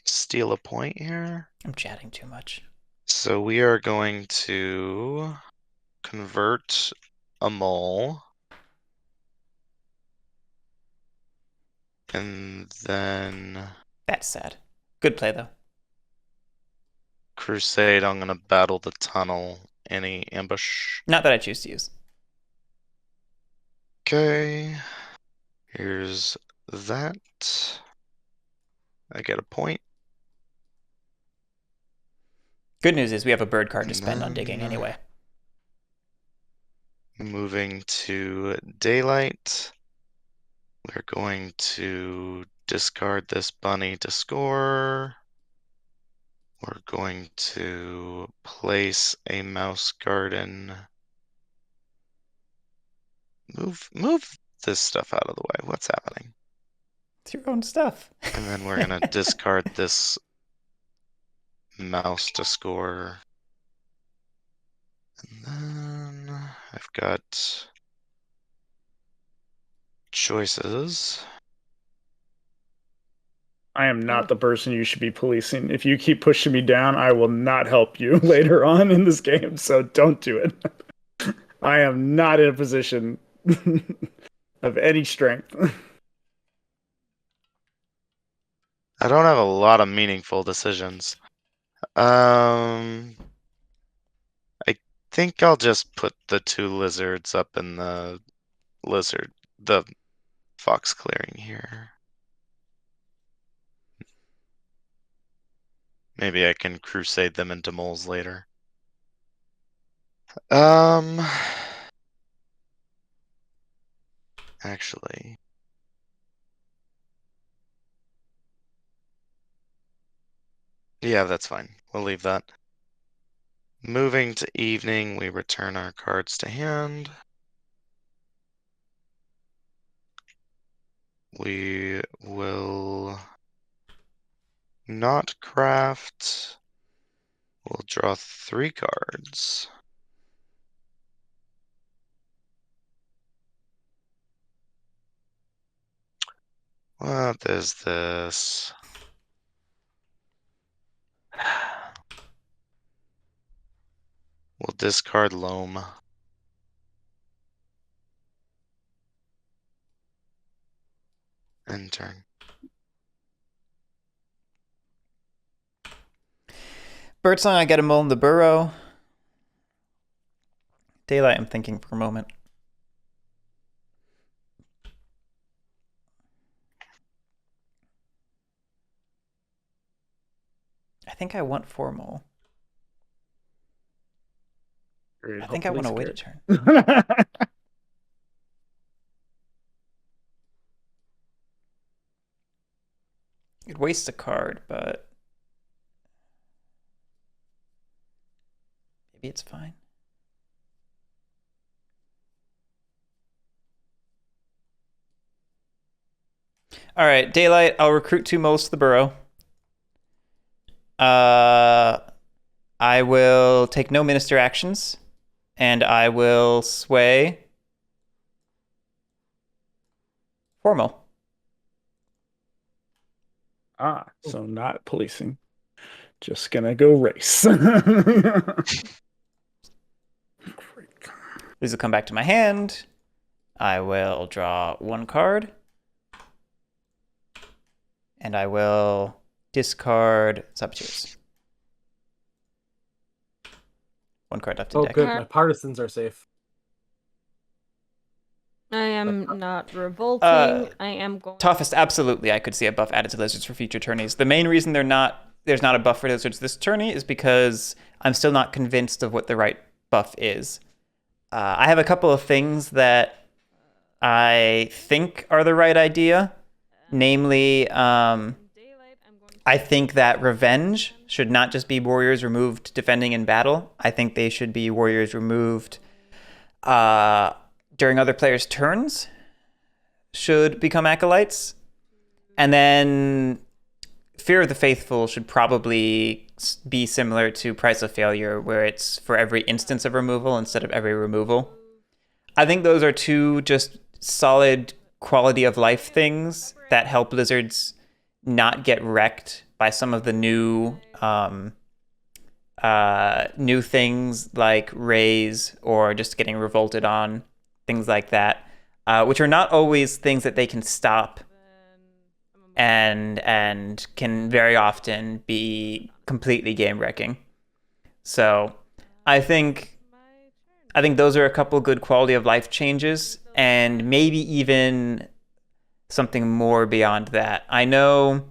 steal a point here. I'm chatting too much. So we are going to convert a mole. And then That's sad. Good play though. Crusade, I'm gonna battle the tunnel. Any ambush? Not that I choose to use. Okay. Here's that. I get a point. Good news is we have a bird card to And spend on then- digging anyway. Moving to daylight. We're going to discard this bunny to score. We're going to place a mouse garden. Move this stuff out of the way. What's happening? It's your own stuff. And then we're gonna discard this mouse to score. And then I've got choices. I am not the person you should be policing. If you keep pushing me down, I will not help you later on in this game, so don't do it. I am not in a position of any strength. I don't have a lot of meaningful decisions. I think I'll just put the two lizards up in the fox clearing here. Maybe I can crusade them into moles later. Actually, yeah, that's fine. We'll leave that. Moving to evening, we return our cards to hand. We will not craft. We'll draw 3 cards. What is this? We'll discard loam. End turn. Birdsong, I get a mole in the burrow. Daylight, I'm thinking for a moment. I think I want 4 mole. I think I want to wait a turn. It wastes a card, but maybe it's fine. All right, Daylight, I'll recruit 2 moles to the burrow. I will take no minister actions, and I will sway 4 mole. So not policing. Just gonna go race. These will come back to my hand. I will draw 1 card. And I will discard Saboteurs. 1 card left in Oh, deck. good. My partisans are safe. I am not revolting. I am going. Toughest, absolutely. I could see a buff added to lizards for future tourneys. The main reason there's not a buff for lizards this tourney is because I'm still not convinced of what the right buff is. I have a couple of things that I think are the right idea. Namely, I think that revenge should not just be warriors removed defending in battle. I think they should be warriors removed during other players' turns should become acolytes. And then Fear of the Faithful should probably be similar to Price of Failure, where it's for every instance of removal instead of every removal. I think those are 2 just solid quality of life things that help lizards not get wrecked by some of the new things like raise or just getting revolted on, things like that, which are not always things that they can stop and can very often be completely game wrecking. So I think those are a couple good quality of life changes, and maybe even something more beyond that. I know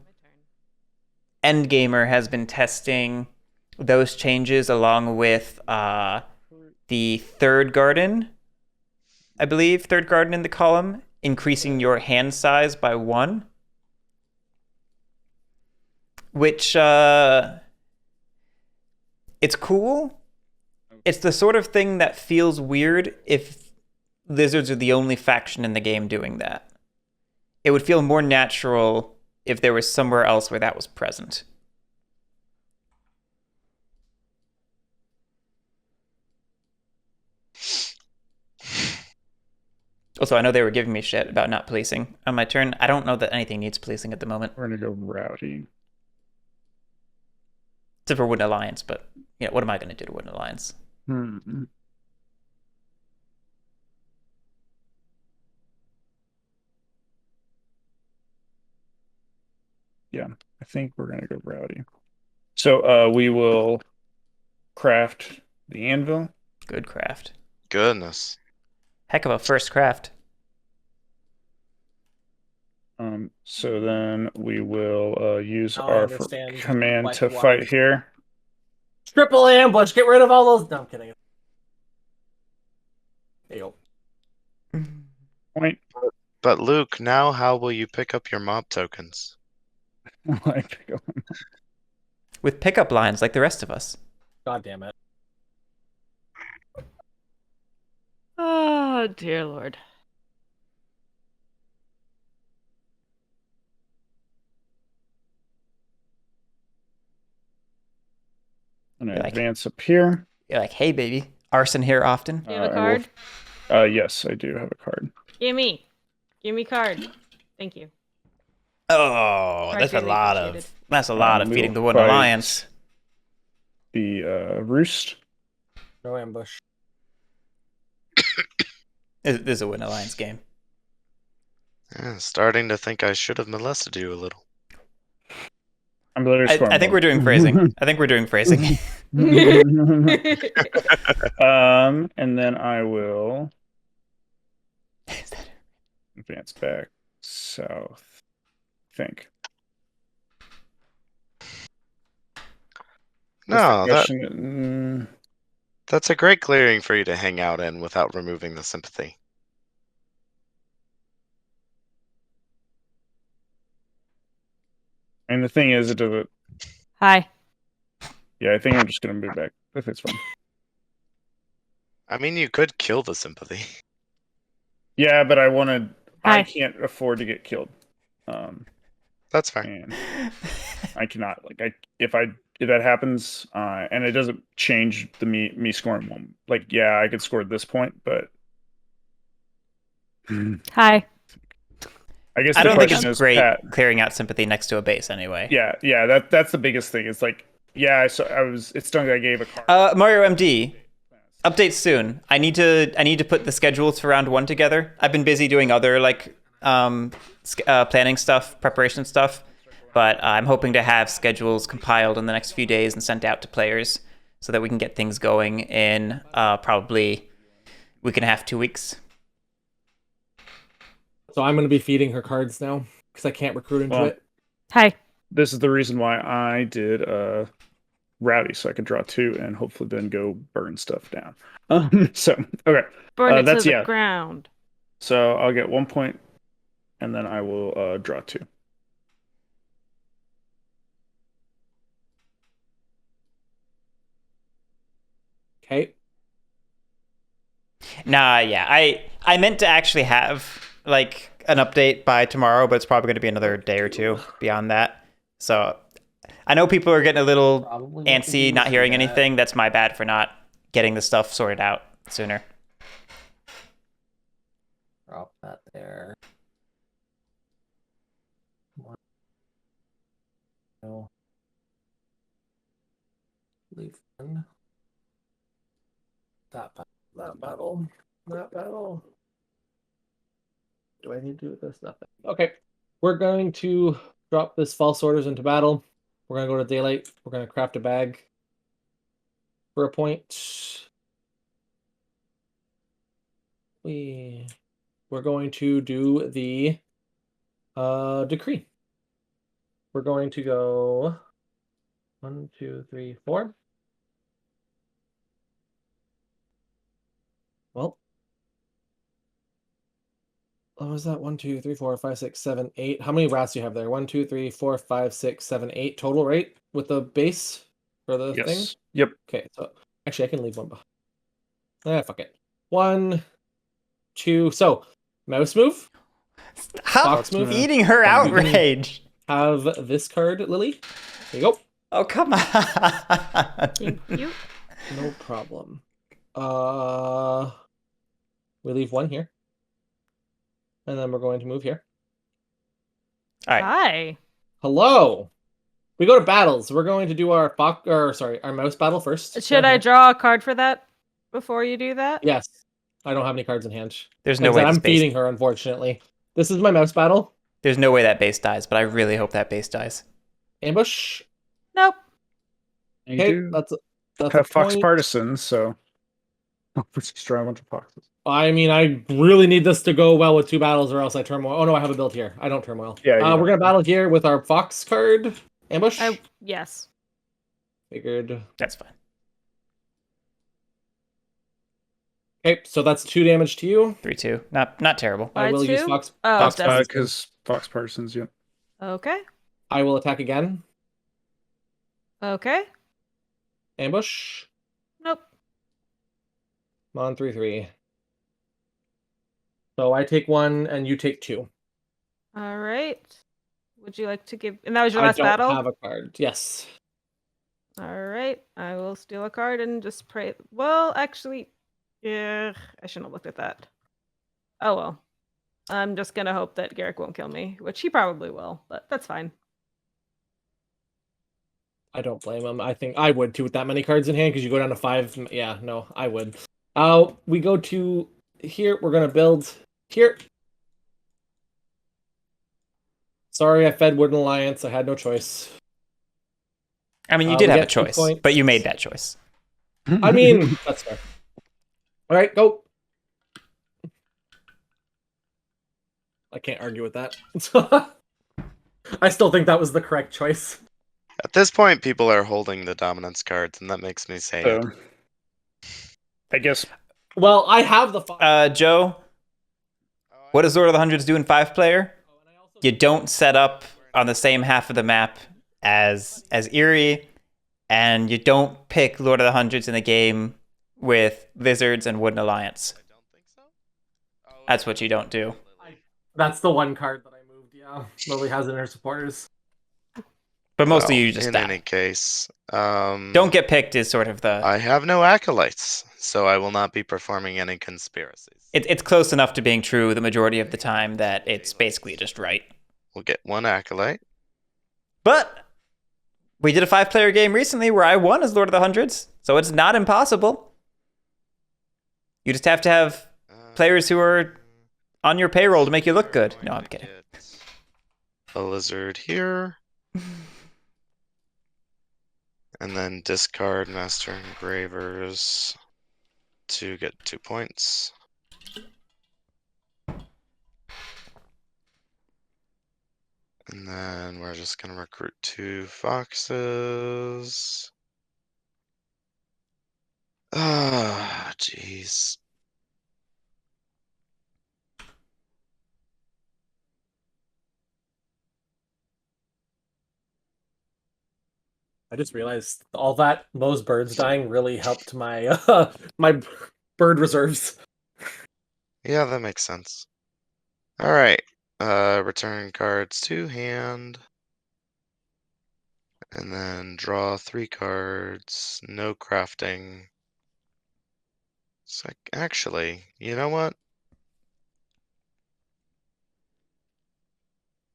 Endgamer has been testing those changes along with the 3rd garden, I believe, 3rd garden in the column, increasing your hand size by 1, which it's cool. It's the sort of thing that feels weird if lizards are the only faction in the game doing that. It would feel more natural if there was somewhere else where that was present. Also, I know they were giving me shit about not policing on my turn. I don't know that anything needs policing at the moment. We're going to go Rowdy. Except for Wooden Alliance, but what am I going to do to Wooden Alliance? Yeah, I think we're going to go Rowdy. So we will craft the anvil. Good craft. Goodness. Heck of a first craft. So then we will use Now I our understand, command like, to why. fight here. Triple ambush. Get rid of all those. No, I'm kidding. There you go. Point. But Luke, now how will you pick up your mob tokens? With pickup lines like the rest of us. God damn it. Oh, dear Lord. I'm going to Like- advance up here. You're like, hey, baby. Arson here often. Do you have a I will- card? Yes, I do have a card. Gimme card. Thank you. Oh, that's a Greatly lot appreciated. of we feeding will the Wooden fight Alliance. The roost. No ambush. This is a Wooden Alliance game. Yeah, starting to think I should have molested you a little. I'm literally scoring I think one. we're doing phrasing. I think we're doing phrasing. And then I will advance back south. I think. No, Question- that's a great clearing for you to hang out in without removing the sympathy. And the thing is, it doesn't. Hi. Yeah, I think I'm just gonna move back. I think it's fine. I mean, you could kill the sympathy. Yeah, but I wanted. Hi. I can't afford to get killed. That's fine. And I cannot if that happens, and it doesn't change the me scoring one. Like, yeah, I could score at this point, but Hi. I guess I the don't think question it's is, great Pat, clearing out sympathy next to a base anyway. that's the biggest thing. It's like, yeah, it's stung that I gave a card. Mario MD, Updates soon. I need to put the schedules for round 1 together. I've been busy doing other like planning stuff, preparation stuff, but I'm hoping to have schedules compiled in the next few days and sent out to players so that we can get things going in probably week and a half, 2 weeks. So I'm going to be feeding her cards now because I can't recruit into Well, it. Hi. This is the reason why I did Rowdy, so I could draw 2 and hopefully then go burn stuff down. So, okay. Burn it that's to the yeah. ground. So I'll get 1 point, and then I will draw 2. Okay. Nah, yeah. I meant to actually have like an update by tomorrow, but it's probably going to be another day or two beyond that. So I know people are getting a little antsy not hearing anything. That's my bad for not getting the stuff sorted out sooner. Drop that there. No. Leave one. That battle. Do I need to do this? Nothing. Okay. We're going to drop this false orders into battle. We're going to go to daylight. We're going to craft a bag for a point. We're going to do the decree. We're going to go 1, 2, 3, 4. Well, what was that? 1, 2, 3, 4, 5, 6, 7, 8. How many rats do you have there? 1, 2, 3, 4, 5, 6, 7, 8 total, right? With the base for the thing? Yes. Yep. Okay, so actually I can leave one behind. Fuck it. 1, 2. So, mouse move. How Fox move. feeding her outrage? Have this card, Lily. There you go. Oh, come on. Thank you. No problem. We leave one here. And then we're going to move here. All right. Hi. Hello. We go to battles. We're going to do our our mouse battle first. Should I draw a card for that before you do that? Yes. I don't have any cards in hand. There's no Like I way said, this I'm base, feeding her, unfortunately. This is my mouse battle. there's no way that base dies, but I really hope that base dies. Ambush. Nope. You Okay, do that's have a fox point. partisans, so destroy a bunch of foxes. I mean, I really need this to go well with 2 battles, or else I turmoil. Oh no, I have a build here. I don't turmoil. Yeah, we're gonna battle here with our fox card. Ambush. Yes. Figured. That's fine. Okay, so that's 2 damage to you. 3-2. Not terrible. I By will use 2? fox. Oh, fox that's Because fox partisans, yeah. okay. I will attack again. Okay. Ambush. Nope. Come on, 3-3. So I take 1 and you take 2. All right. Would you like to give? And that was your I last don't battle. have a card. Yes. All right. I will steal a card and just pray. Well, actually, yeah, I shouldn't have looked at that. Oh well. I'm just gonna hope that Garrick won't kill me, which he probably will, but that's fine. I don't blame him. I think I would too with that many cards in hand because you go down to 5. Yeah, no, I would. We go to here. We're gonna build here. Sorry, I fed Wooden Alliance. I had no choice. I mean, you did we have a get 2 choice, points. but you made that choice. I mean, that's fair. All right, go. I can't argue with that. I still think that was the correct choice. At this point, people are holding the dominance cards, and that makes me sad. So, I guess Well, I have the 5. Joe, what does Lord of the Hundreds do in 5-player? You don't set up on the same half of the map as Eerie, and you don't pick Lord of the Hundreds in the game with Lizards and Wooden Alliance. That's what you don't do. That's the one card that I moved. Yeah, Lily has in her supporters. But mostly you just in die. any case, Don't get picked is sort of the... I have no acolytes, so I will not be performing any conspiracies. It's close enough to being true the majority of the time that it's basically just right. We'll get 1 acolyte. But we did a 5-player game recently where I won as Lord of the Hundreds, so it's not impossible. You just have to have players who are on your payroll to make you look good. No, I'm kidding. A lizard here. And then discard Master Engravers to get 2 points. And then we're just gonna recruit 2 foxes. Ah, jeez. I just realized all that Mo's birds dying really helped my my bird reserves. Yeah, that makes sense. All right. Return cards to hand. And then draw 3 cards. No crafting. Actually, you know what?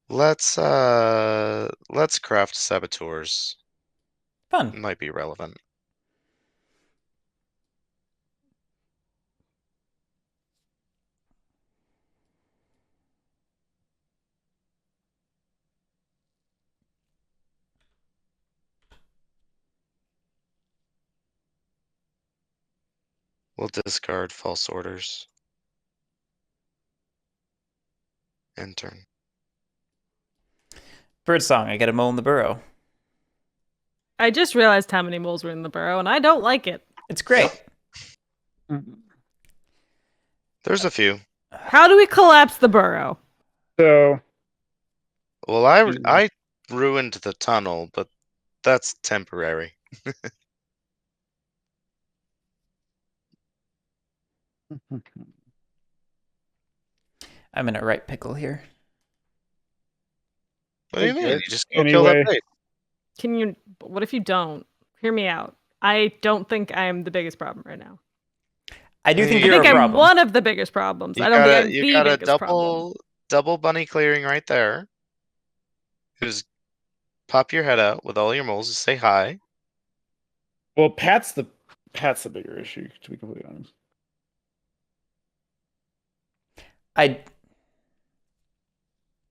Let's craft saboteurs. Fun. Might be relevant. We'll discard false orders. End turn. Birdsong, I get a mole in the burrow. I just realized how many moles were in the burrow, and I don't like it. It's great. There's a few. How do we collapse the burrow? So Well, I ruined the tunnel, but that's temporary. I'm in a right pickle here. What do you mean? You Garrett. just go kill that Anyway. bait. Can you? What if you don't? Hear me out. I don't think I am the biggest problem right now. I do think I you're I think a I'm problem. one of the biggest problems. I don't think I'm You the got a biggest problem. double bunny clearing right there. Just pop your head out with all your moles and say hi. well, Pat's the bigger issue, to be completely honest. I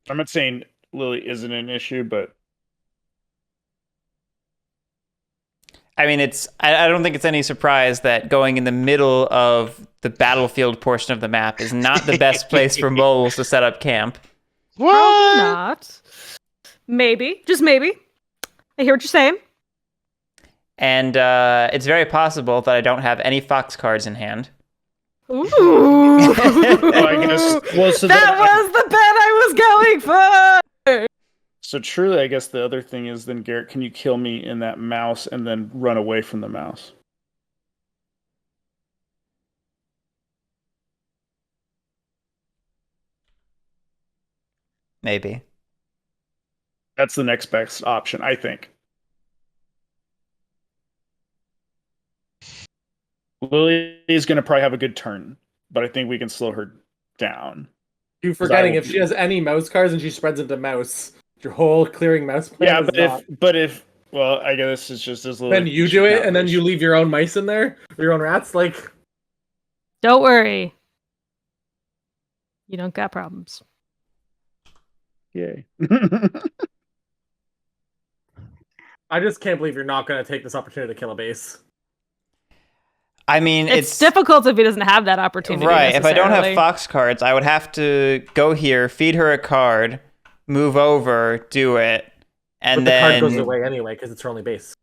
I'm not saying Lily isn't an issue, but mean, I don't think it's any surprise that going in the middle of the battlefield portion of the map is not the best place for moles to set up camp. Probably not. Maybe, just maybe. I hear what you're saying. And it's very possible that I don't have any fox cards in hand. Ooh. I guess. Well, so that was the bet I was going for. So truly, I guess the other thing is then, Garrett, can you kill me in that mouse and then run away from the mouse? Maybe. That's the next best option, I think. Lily's going to probably have a good turn, but I think we can slow her down. You're forgetting if she has any mouse cards and she spreads into mouse, your whole clearing mouse plan Yeah, is but if well, I guess it's just as Lily. then you do it and then you leave your own mice in there, or your own rats. Like, Don't worry. You don't got problems. Yay. I just can't believe you're not going to take this opportunity to kill a base. I mean, It's difficult if he doesn't have that opportunity. Right. If I don't have necessarily. fox cards, I would have to go here, feed her a card, move over, do it, and But the then card goes away anyway because it's her only base.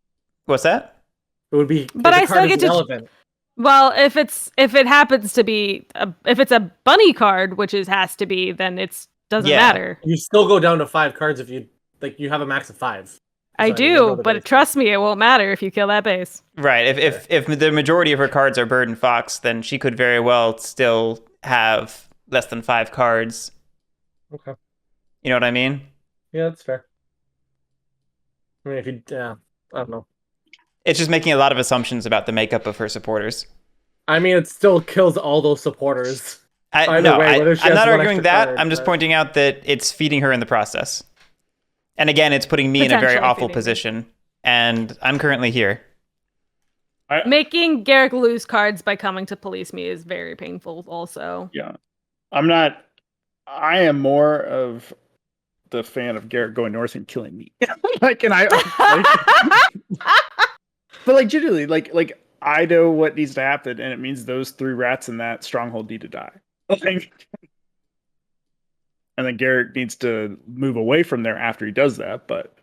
What's that? It would be, But the I card still is get to- relevant. Well, if it happens to be if it's a bunny card, which has to be, then it doesn't Yeah. matter. You still go down to 5 cards if you you have a max of 5. I So you do, know the but base. trust me, it won't matter if you kill that base. Right. If the majority of her cards are bird and fox, then she could very well still have less than 5 cards. Okay. You know what I mean? Yeah, that's fair. I mean, if you, I don't know. It's just making a lot of assumptions about the makeup of her supporters. I mean, it still kills all those supporters. Either I'm way, whether she has not one arguing extra that. card, I'm just but- pointing out that it's feeding her in the process. And again, it's putting me in a very Potentially awful feeding her. position. And I'm currently here. Making Garrick lose cards by coming to police me is very painful also. Yeah. I am more of the fan of Garrett going north and killing me. Like, and but like genuinely, like I know what needs to happen, and it means those 3 rats in that stronghold need to die. Like, and then Garrett needs to move away from there after he does that, but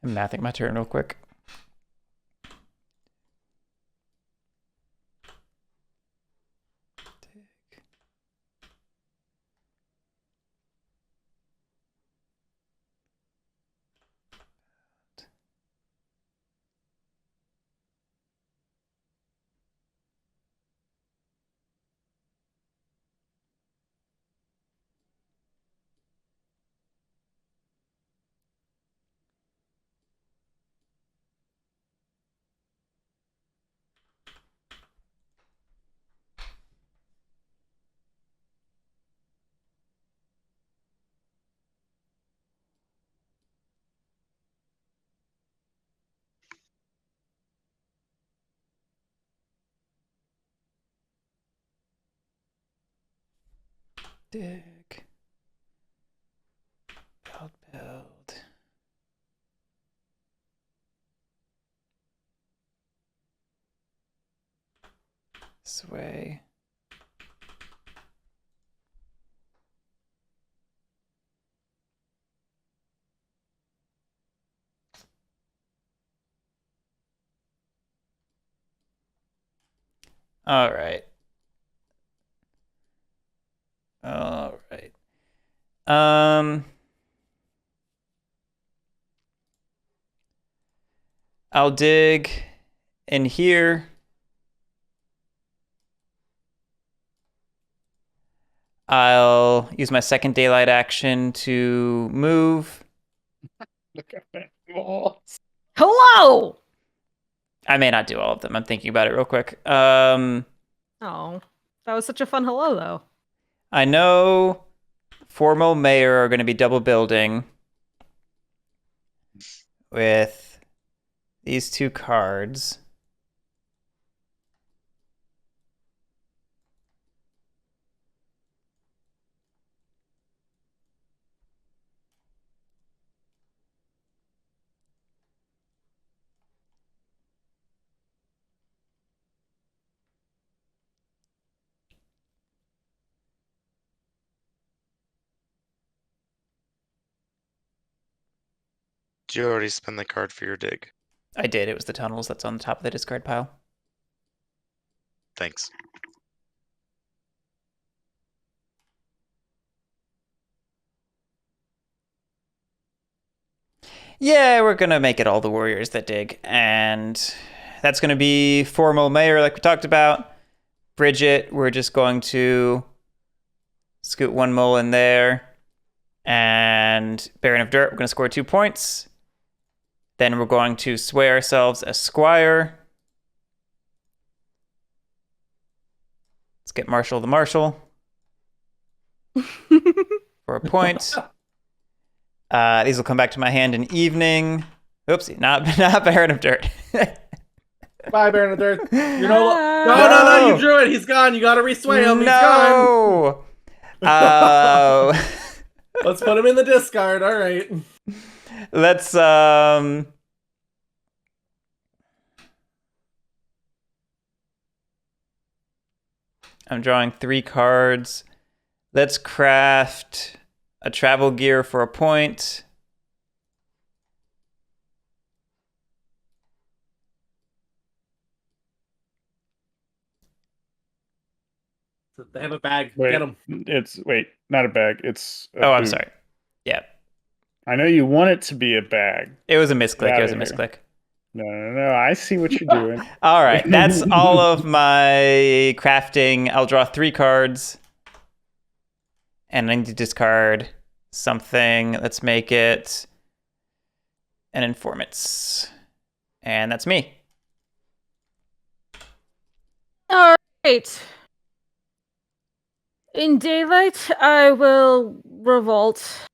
I'm mathing my turn real quick. Dig. Build. Sway. All right. All right. I'll dig in here. I'll use my second daylight action to move. look at that walls. Hello! I may not do all of them. I'm thinking about it real quick. Oh, that was such a fun hello, though. I know formal mayor are going to be double building with these 2 cards. Did you already spend the card for your dig? I did. It was the tunnels that's on the top of the discard pile. Thanks. Yeah, we're going to make it all the warriors that dig. And that's going to be formal mayor like we talked about. Bridget, we're just going to scoot 1 mole in there. And Baron of Dirt, we're going to score 2 points. Then we're going to sway ourselves a squire. Let's get Marshall the Marshal for a point. These will come back to my hand in evening. Oopsie, not Baron of Dirt. Bye, Baron of Dirt. You're no, you drew it. He's gone. You gotta resway him. He's gone. No. Let's put him in the discard. All right. Let's I'm drawing 3 cards. Let's craft a travel gear for a point. They have a bag. Wait, Get him. Not a bag. It's a I'm boot. sorry. Yeah. I know you want it to be a bag. It was a misclick. Get It was a outta here. misclick. No. I see what you're doing. All right, that's all of my crafting. I'll draw 3 cards. And I need to discard something. Let's make it an informant. And that's me. All right. In daylight, I will revolt.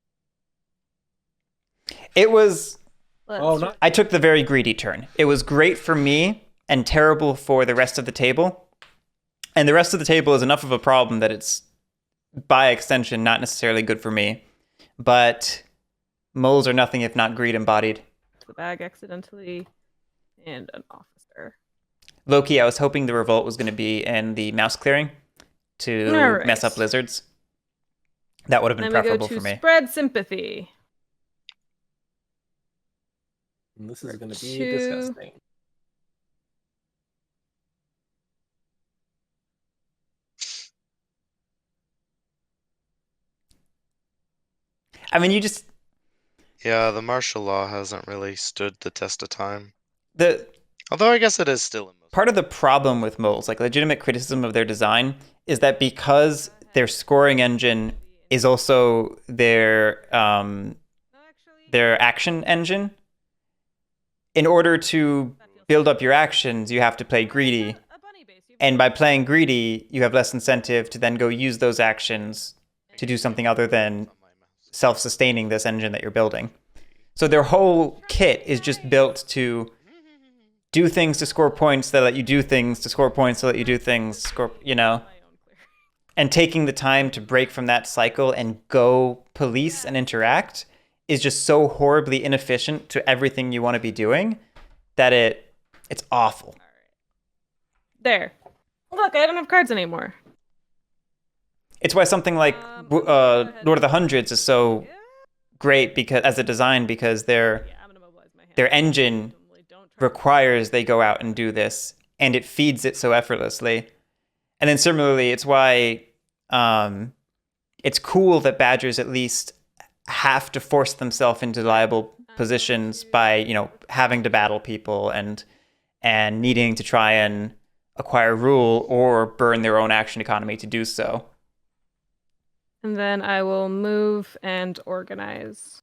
It was... Oh, not I took the very greedy turn. It was great for me and terrible for the rest of the table. And the rest of the table is enough of a problem that it's, by extension, not necessarily good for me. But moles are nothing if not greed embodied. The bag accidentally, and an officer. Loki, I was hoping the revolt was going to be in the mouse clearing to mess up lizards. That would have been Then preferable we go to for me. spread sympathy. This is going to be 2. disgusting. I mean, you just... Yeah, the martial law hasn't really stood the test of time. the Although I guess it is still in most. Part of the problem with moles, like legitimate criticism of their design, is that because their scoring engine is also their action engine, in order to build up your actions, you have to play greedy. And by playing greedy, you have less incentive to then go use those actions to do something other than self-sustaining this engine that you're building. So their whole kit is just built to do things to score points that let you do things to score points that let you do things, score, you know. And taking the time to break from that cycle and go police and interact is just so horribly inefficient to everything you want to be doing that it's awful. There. Look, I don't have cards anymore. It's why something like Lord of the Hundreds is so great because as a design, because their engine requires they go out and do this, and it feeds it so effortlessly. And then similarly, it's why it's cool that badgers at least have to force themselves into liable positions by, you know, having to battle people and needing to try and acquire rule or burn their own action economy to do so. And then I will move and organize.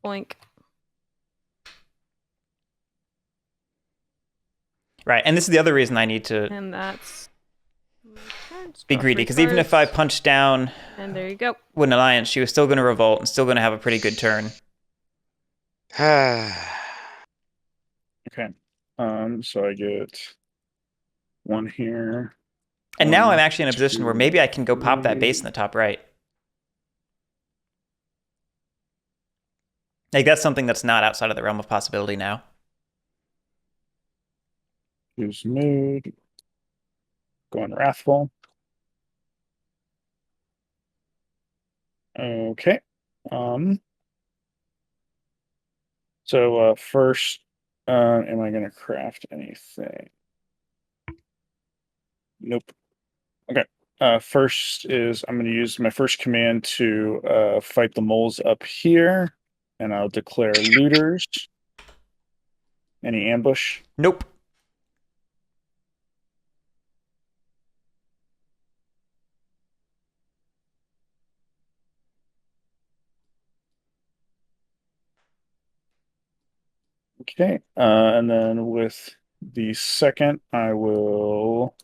Boink. Right, and this is the other reason I need to And that's be greedy, because even if I punch down and there you go. Wooden Alliance, she was still going to revolt and still going to have a pretty good turn. Okay. So I get 1 here. And now I'm actually in a position where maybe I can go pop that base in the top right. Like, that's something that's not outside of the realm of possibility now. Use mood. Going wrathful. Okay. So first, am I going to craft anything? Nope. Okay. First is I'm going to use my first command to fight the moles up here, and I'll declare looters. Any ambush? Nope. Okay. And then with the second, I will.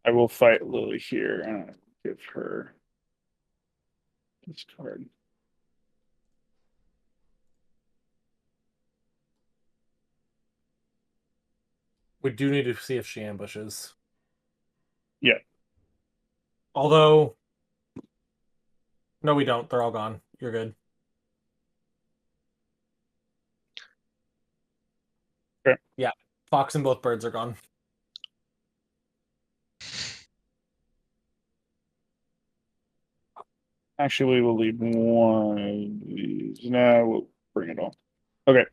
I will fight Lily here and I'll give her this card. We do need to see if she ambushes. Yeah. Although, no, we don't. They're all gone. You're good. Fox and both birds are gone. Actually, we will leave one of these. No, we'll bring it all. Okay.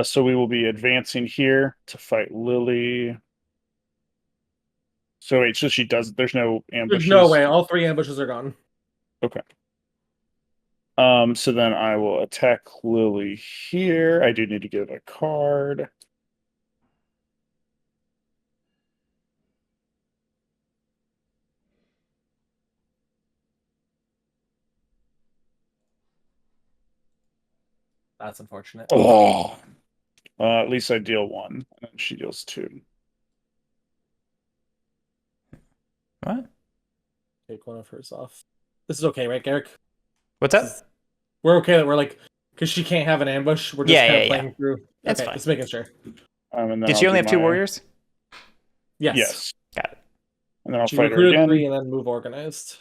So we will be advancing here to fight Lily. So wait, so she does. There's no ambushes. There's no way. All 3 ambushes are gone. Okay. So then I will attack Lily here. I do need to get a card. That's unfortunate. Oh. At least I deal 1, and then she deals 2. What? Take one of hers off. This is okay, right, Garrick? What's up? We're okay that we're like, because she can't have an ambush. We're just Yeah, kind yeah, of playing through. That's okay, fine. just making sure. And then Did I'll she only do have 2 my- warriors? Yes. Yes. Got it. And then I'll She fight her recruited again. 3 and then move organized.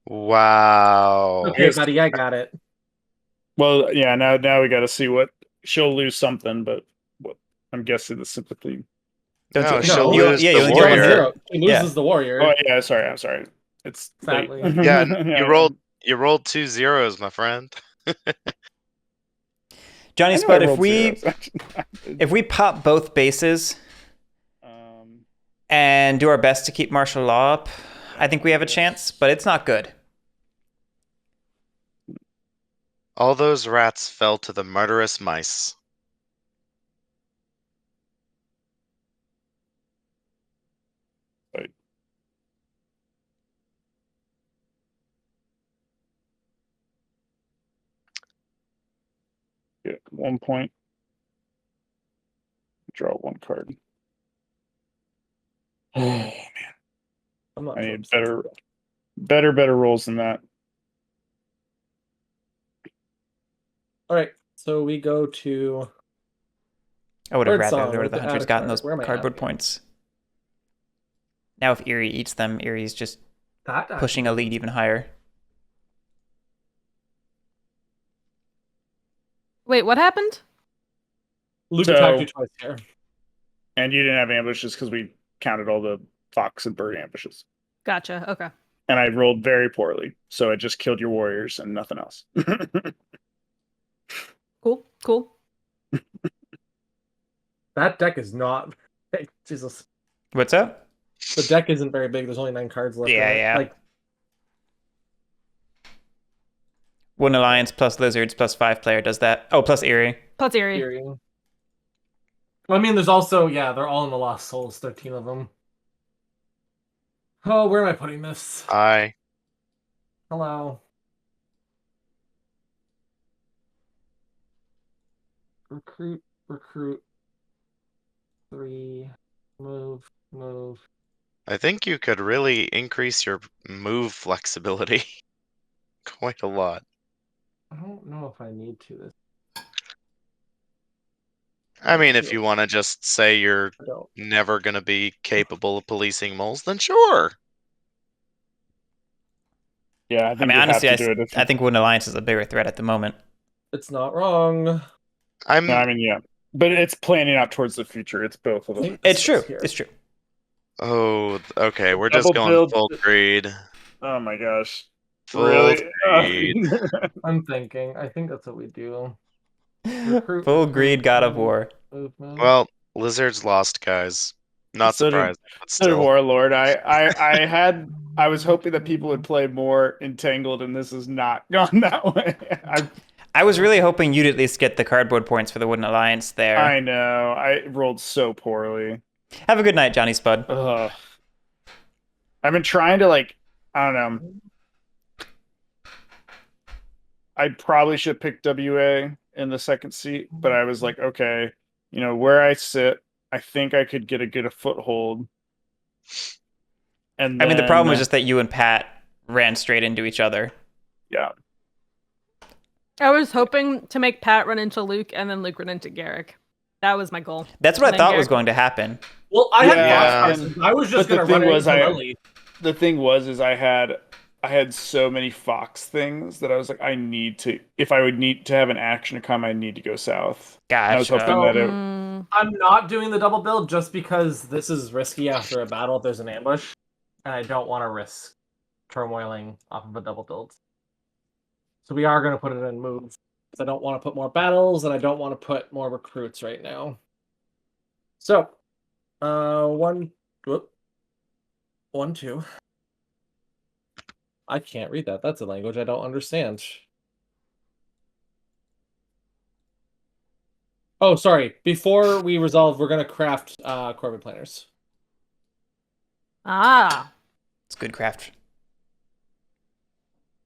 Wow. Okay, buddy, I got it. Well, yeah. Now we got to see what she'll lose something, but what I'm guessing the sympathy. Don't No, you? she'll you, lose yeah, the you only She get got one warrior. zero. 0. She loses the warrior. Oh yeah, sorry. I'm sorry. It's late. Sadly. Yeah, you rolled 2 zeros, my friend. Johnny I know I Spud, rolled zeros. if we pop both bases Um, and do our best to keep martial law up, I think we have a chance, but it's not good. All those rats fell to the murderous mice. get 1 point. Draw 1 card. Oh man, I'm not I sure. need better rolls than that. All right, so we go to. I would have Birdsong rather Lord of the with the Hunters add gotten card. those Where am I at cardboard here? points. Now if Eerie eats them, Eerie's just That pushing a lead even higher. Wait, what happened? Luke So- attacked you twice here. And you didn't have ambushes because we counted all the fox and bird ambushes. Gotcha. Okay. And I rolled very poorly, so I just killed your warriors and nothing else. Cool. That deck is not. Hey, Jesus, What's up? the deck isn't very big. There's only 9 cards left. Yeah, in it. yeah. Like, One Alliance plus Lizards plus 5 player does that. Oh, plus Eerie. Plus Eerie. Eerie. Well, I mean, there's also they're all in the Lost Souls. 13 of them. Oh, where am I putting this? Hello. Recruit. 3. Move. I think you could really increase your move flexibility quite a lot. I don't know if I need to. This. I mean, if you want to just say you're I don't. never going to be capable of policing moles, then sure. Yeah, I I think mean, you honestly, have to do it. I think Wooden Alliance is a bigger threat at the moment. It's not wrong. No, I mean, yeah, but it's planning out towards the future. It's both of them. It's true. Here. It's true. Oh, okay. We're Double just going build- full greed. Oh my gosh! Full Really? greed. I'm thinking. I think that's what we do. Recruit, Full recruit, greed, God of move. War. Move. Well, Lizards lost, guys. Not So did- surprising, but So did still. Warlord. I was hoping that people would play more Entangled, and this has not gone that way. I was really hoping you'd at least get the cardboard points for the Wooden Alliance there. I know. I rolled so poorly. Have a good night, Johnny Spud. Ugh. I've been trying to I don't know. I probably should pick WA in the second seat, but I was like, okay, where I sit, I think I could get a good foothold. And I mean, the then- problem was just that you and Pat ran straight into each other. yeah. I was hoping to make Pat run into Luke and then Luke run into Garrick. That was my goal. That's what I And thought then was Garrick- going to happen. Well, I had Yeah. Fox cards. I was just But the gonna run thing it was, into Lily. The thing was, is I had I had so many fox things that I was like, I need to. If I would need to have an action to come, I need to go south. I was Gotcha. hoping that it. I'm not doing the double build just because this is risky after a battle if there's an ambush, and I don't want to risk turmoiling off of a double build. So we are going to put it in moves. I don't want to put more battles, and I don't want to put more recruits right now. So, 1, 2. I can't read that. That's a language I don't understand. Oh, sorry. Before we resolve, we're going to craft Corbin planners. Ah. It's good craft.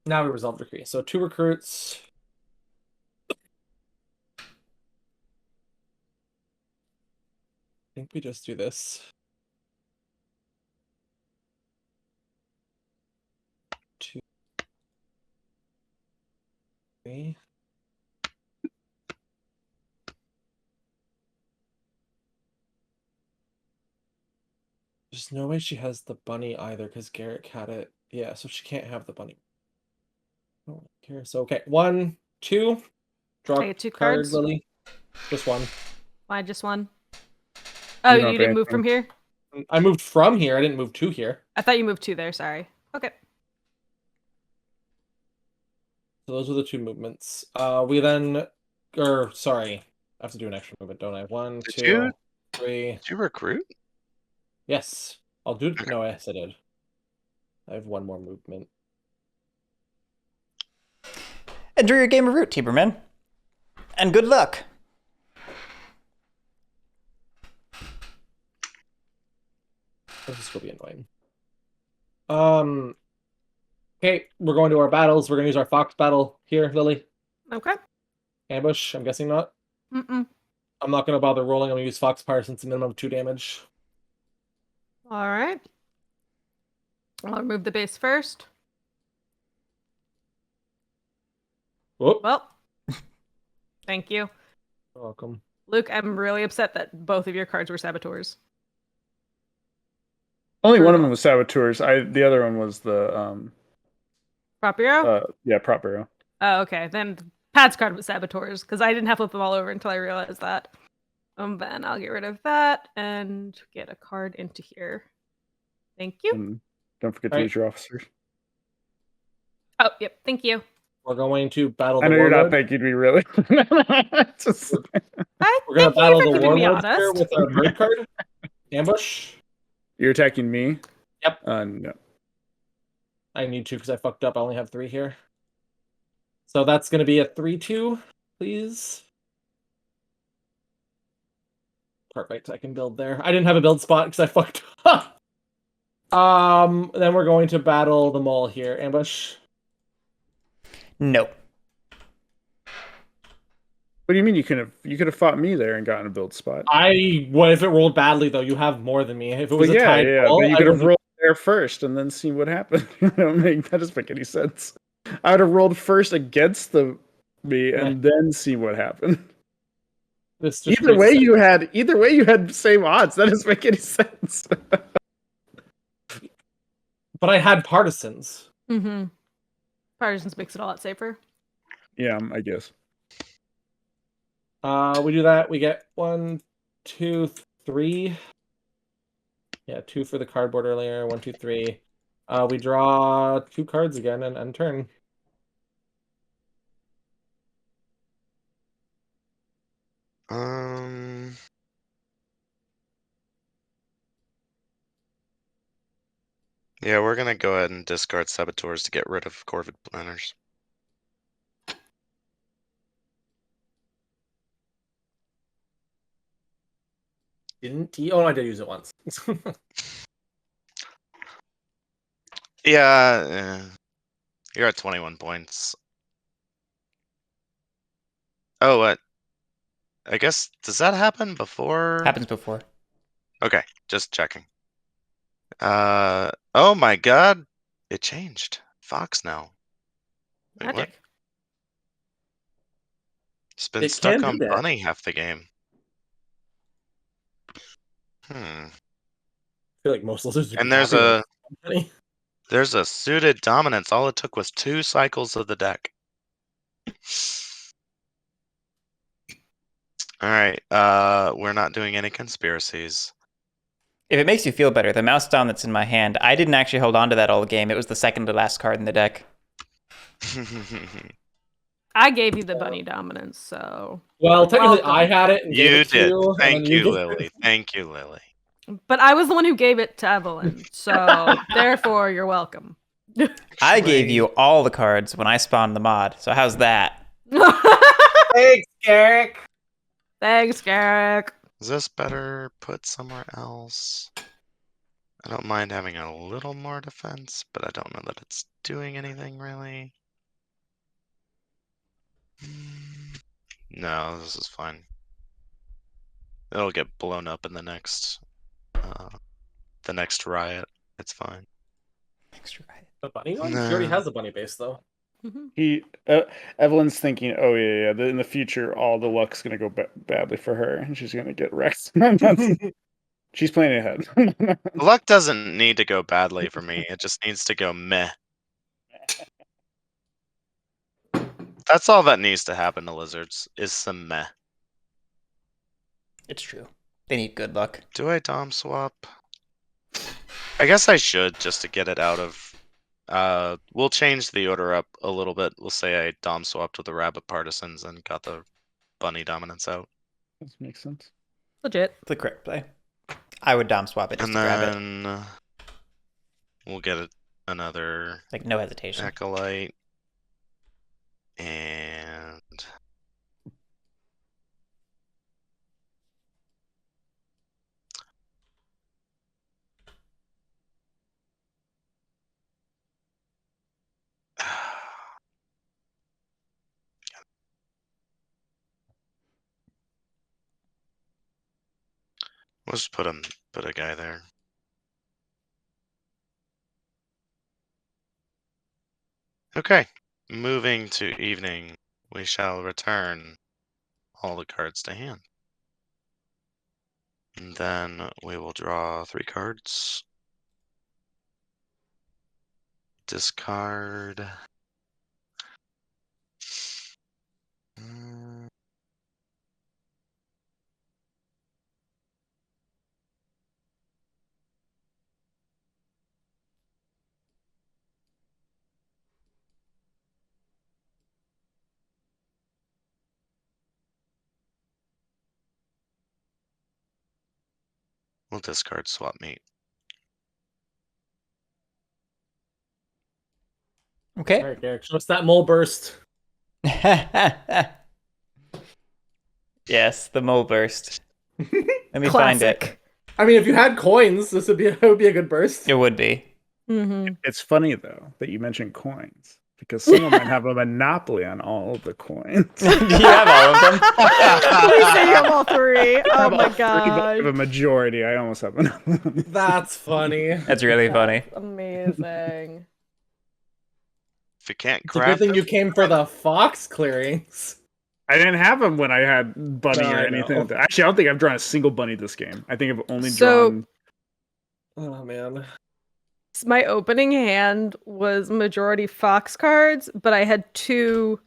Now we resolve decree. So 2 recruits. I think we just do this. 2, 3. There's no way she has the bunny either because Garrick had it. Yeah, so she can't have the bunny. I don't care. So okay, 1, 2. Draw I get 2 card, cards. Lily. Just 1. Why just 1? Oh, You don't you have didn't move from here? I moved from here. I didn't move to here. I thought you moved 2 there. Sorry. Okay. So those are the 2 movements. We then, sorry, I have to do an extra movement, don't I? 1, Did 2, you- 3. Did you recruit? Yes, I'll do it. No, yes, I did. I have 1 more movement. Enjoy your game of Root, Tiberman. And good luck. This is gonna be annoying. Okay, we're going to our battles. We're gonna use our fox battle here, Lily. Okay. Ambush. I'm guessing not. Mm-mm. I'm not gonna bother rolling. I'm gonna use Foxfire since it's a minimum of 2 damage. All right. I'll remove the base first. Whoop. Well, thank you. You're welcome. Luke, I'm really upset that both of your cards were saboteurs. Only one of them was saboteurs. The other one was the Prop hero? prop hero. Oh, okay. Then Pat's card was saboteurs because I didn't have flip them all over until I realized that. Then I'll get rid of that and get a card into here. Thank you. And don't forget to Right. use your officers. Oh, yep. Thank you. We're going to battle the I know you're not warlord. thinking me really. Just- I We're gonna thank you battle for the keeping me warlord here honest. with our bird card. Ambush. You're attacking me? Yep. No. I need to because I fucked up. I only have 3 here. So that's gonna be a 3-2, please. Perfect. I can build there. I didn't have a build spot because I fucked up. Then we're going to battle the mole here. Ambush. No. What do you mean you could have fought me there and gotten a build spot? What if it rolled badly though? You have more than me. If it was Well, a tied roll, but you I could have wouldn't- rolled there first and then see what happened. That doesn't make any sense. I would have rolled first against me and then see what happened. This just Either way, creates you had same odds. That doesn't make any sense. But I had partisans. Mm-hmm. Partisans makes it a lot safer. Yeah, I guess. We do that. We get 1, 2, 3. Yeah, 2 for the cardboard earlier. 1, 2, 3. We draw 2 cards again and end turn. Yeah, we're gonna go ahead and discard saboteurs to get rid of Corvid planners. Didn't he? Oh, I did use it once. Yeah, you're at 21 points. Oh, what? I guess, does that happen before? Happens before. Okay, just checking. Oh my god, it changed. Fox now. Wait, what? Magic. It's been It stuck can do on that. bunny half the game. I feel like most lizards. would And be there's happy a with company. There's a suited dominance. All it took was 2 cycles of the deck. All right. We're not doing any conspiracies. If it makes you feel better, the mouse dom that's in my hand, I didn't actually hold on to that all game. It was the second to last card in the deck. I gave you the bunny dominance, so. Well, technically, Welcome. I had it and gave You it to did. you. and then Thank you, gave Lily. Thank you, Lily. But I was the one who gave it to Evelyn, so therefore you're welcome. I gave you all the cards when I spawned the mod, so how's that? Thanks, Garrick. Thanks, Garrick. Is this better put somewhere else? I don't mind having a little more defense, but I don't know that it's doing anything really. No, this is fine. It'll get blown up in the next riot. It's fine. Extra right. The bunny one? She already has a bunny base, though. Evelyn's thinking, oh yeah, in the future, all the luck's gonna go badly for her, and she's gonna get wrecked. She's planning ahead. The luck doesn't need to go badly for me. It just needs to go meh. That's all that needs to happen to lizards, is some meh. It's true. They need good luck. Do I dom swap? I guess I should, just to get it out of... we'll change the order up a little bit. We'll say I dom swapped with the rabbit partisans and got the bunny dominance out. That makes sense. Legit. The correct play. I would dom swap it just And to grab it. then we'll get another Like, no hesitation. acolyte. And... We'll just put a guy there. Okay, moving to evening, we shall return all the cards to hand. And then we will draw 3 cards. Discard. We'll discard swap meet. Okay. All right, Garrick, show us that mole burst. Yes, the mole burst. Let me find Classic. it. I mean, if you had coins, this would be it would be a good burst. It would be. Mm-hmm. It's funny though that you mentioned coins because someone might have a monopoly on all of the coins. Do you have all of them? Please say you have all 3. Oh my I have god. a majority. I almost have monopoly. That's funny. That's really funny. Amazing. If you can't It's a good craft thing it, you came for the fox clearings. I didn't have them when I had bunny No, or I anything. know. Like that. Actually, I don't think I've drawn a single bunny this game. I think I've only So- drawn. Oh man. My opening hand was majority fox cards, but I had 2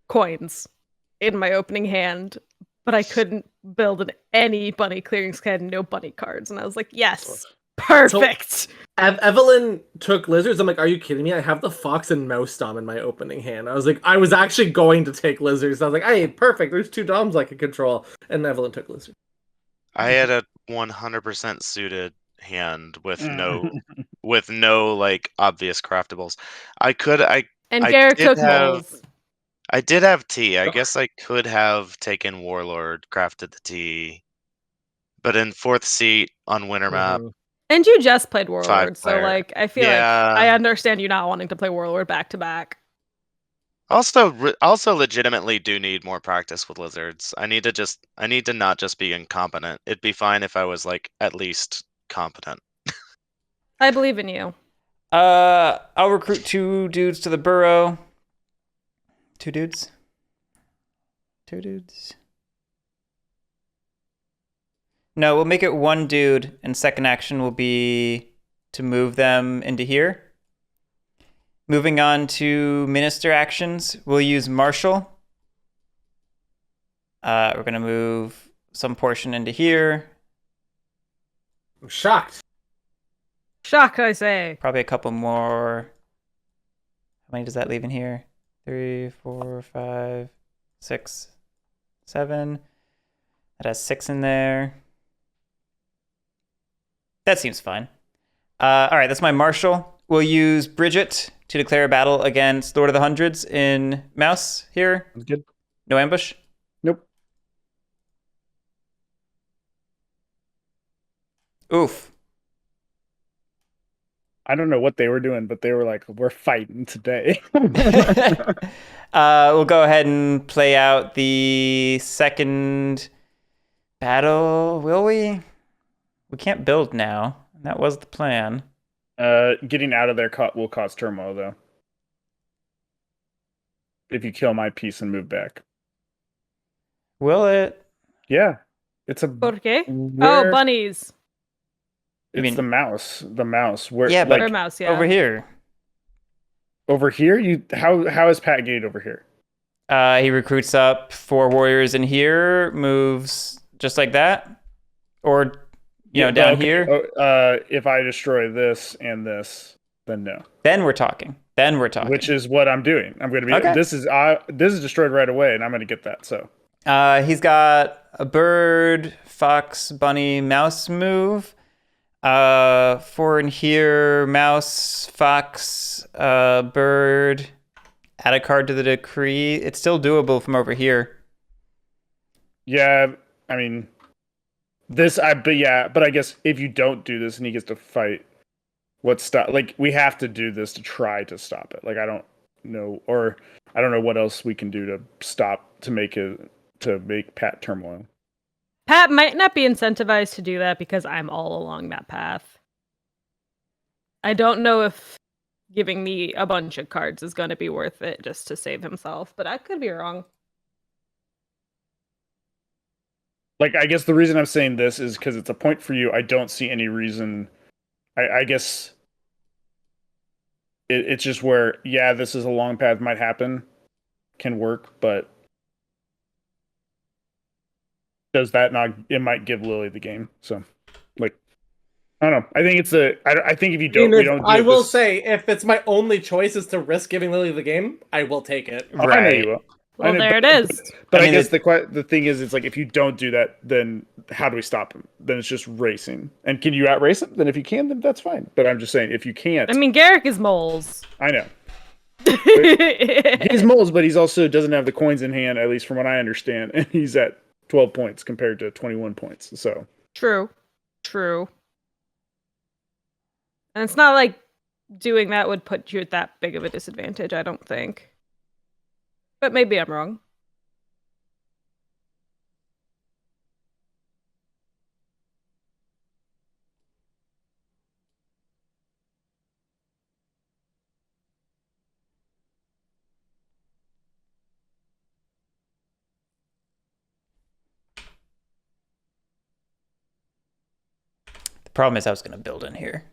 coins in my opening hand, but I couldn't build any bunny clearings because I had no bunny cards. And I was like, yes, perfect. Evelyn took lizards. I'm like, are you kidding me? I have the fox and mouse dom in my opening hand. I was actually going to take lizards. I was like, hey, perfect. There's 2 doms I can control. And Evelyn took lizards. I had a 100% suited hand with no like obvious craftables. And I Garrett did took have- moles. I did have T. I guess I could have taken Warlord, crafted the T. But in 4th seat on winter map, Mhm. And you just played Warlord, so player. like I feel like Yeah. I understand you not wanting to play Warlord back to back. also legitimately do need more practice with lizards. I need to not just be incompetent. It'd be fine if I was like at least competent. I believe in you. I'll recruit 2 dudes to the burrow. 2 dudes. 2 dudes. No, we'll make it 1 dude, and second action will be to move them into here. Moving on to minister actions, we'll use Marshal. We're going to move some portion into here. I'm shocked. Shock, I say. Probably a couple more. How many does that leave in here? 3, 4, 5, 6, 7. That has 6 in there. That seems fine. All right, that's my Marshal. We'll use Bridget to declare a battle against Lord of the Hundreds in Mouse here. Good. No ambush? Nope. Oof. I don't know what they were doing, but they were like, we're fighting today. We'll go ahead and play out the second battle, will we? We can't build now. That was the plan. Getting out of there will cause turmoil, though. If you kill my piece and move back. Will it? Yeah. It's a... ¿Por qué? Where- Oh, bunnies. It's mean- the mouse. The mouse. Where? Yeah, but- Or like, mouse, yeah. Over here. over here? How is Pat Gate over here? He recruits up 4 warriors in here, moves just like that. Or, down okay. here. If I destroy this and this, then no. Then we're talking. Which is what I'm doing. I'm going to be. Okay. This is destroyed right away, and I'm going to get that. So He's got a bird, fox, bunny, mouse move. 4 in here, mouse, fox, bird. Add a card to the decree. It's still doable from over here. yeah, I mean, but I guess if you don't do this and he gets to fight, what's stop? Like we have to do this to try to stop it. Like I don't know what else we can do to make Pat turmoil. Pat might not be incentivized to do that because I'm all along that path. I don't know if giving me a bunch of cards is going to be worth it just to save himself, but I could be wrong. Like I guess the reason I'm saying this is because it's a point for you. I don't see any reason. I guess it's just where this is a long path might happen, can work, but does that not? It might give Lily the game. So, like, I don't know. I think it's I think if you don't, we don't. Do I it will this- say, if it's my only choice is to risk giving Lily the game, I will take it. Oh, I know you will. Well, know, there but- it is. But I I, mean, guess the thing is, it's like if you don't do that, then how do we stop him? Then it's just racing. And can you outrace him? Then if you can, then that's fine. But I'm just saying, if you can't, I mean, Garrick is moles. I know he's moles, but he's also doesn't have the coins in hand, at least from what I understand, and he's at 12 points compared to 21 points. So True. And it's not like doing that would put you at that big of a disadvantage, I don't think. But maybe I'm wrong. The problem is I was going to build in here.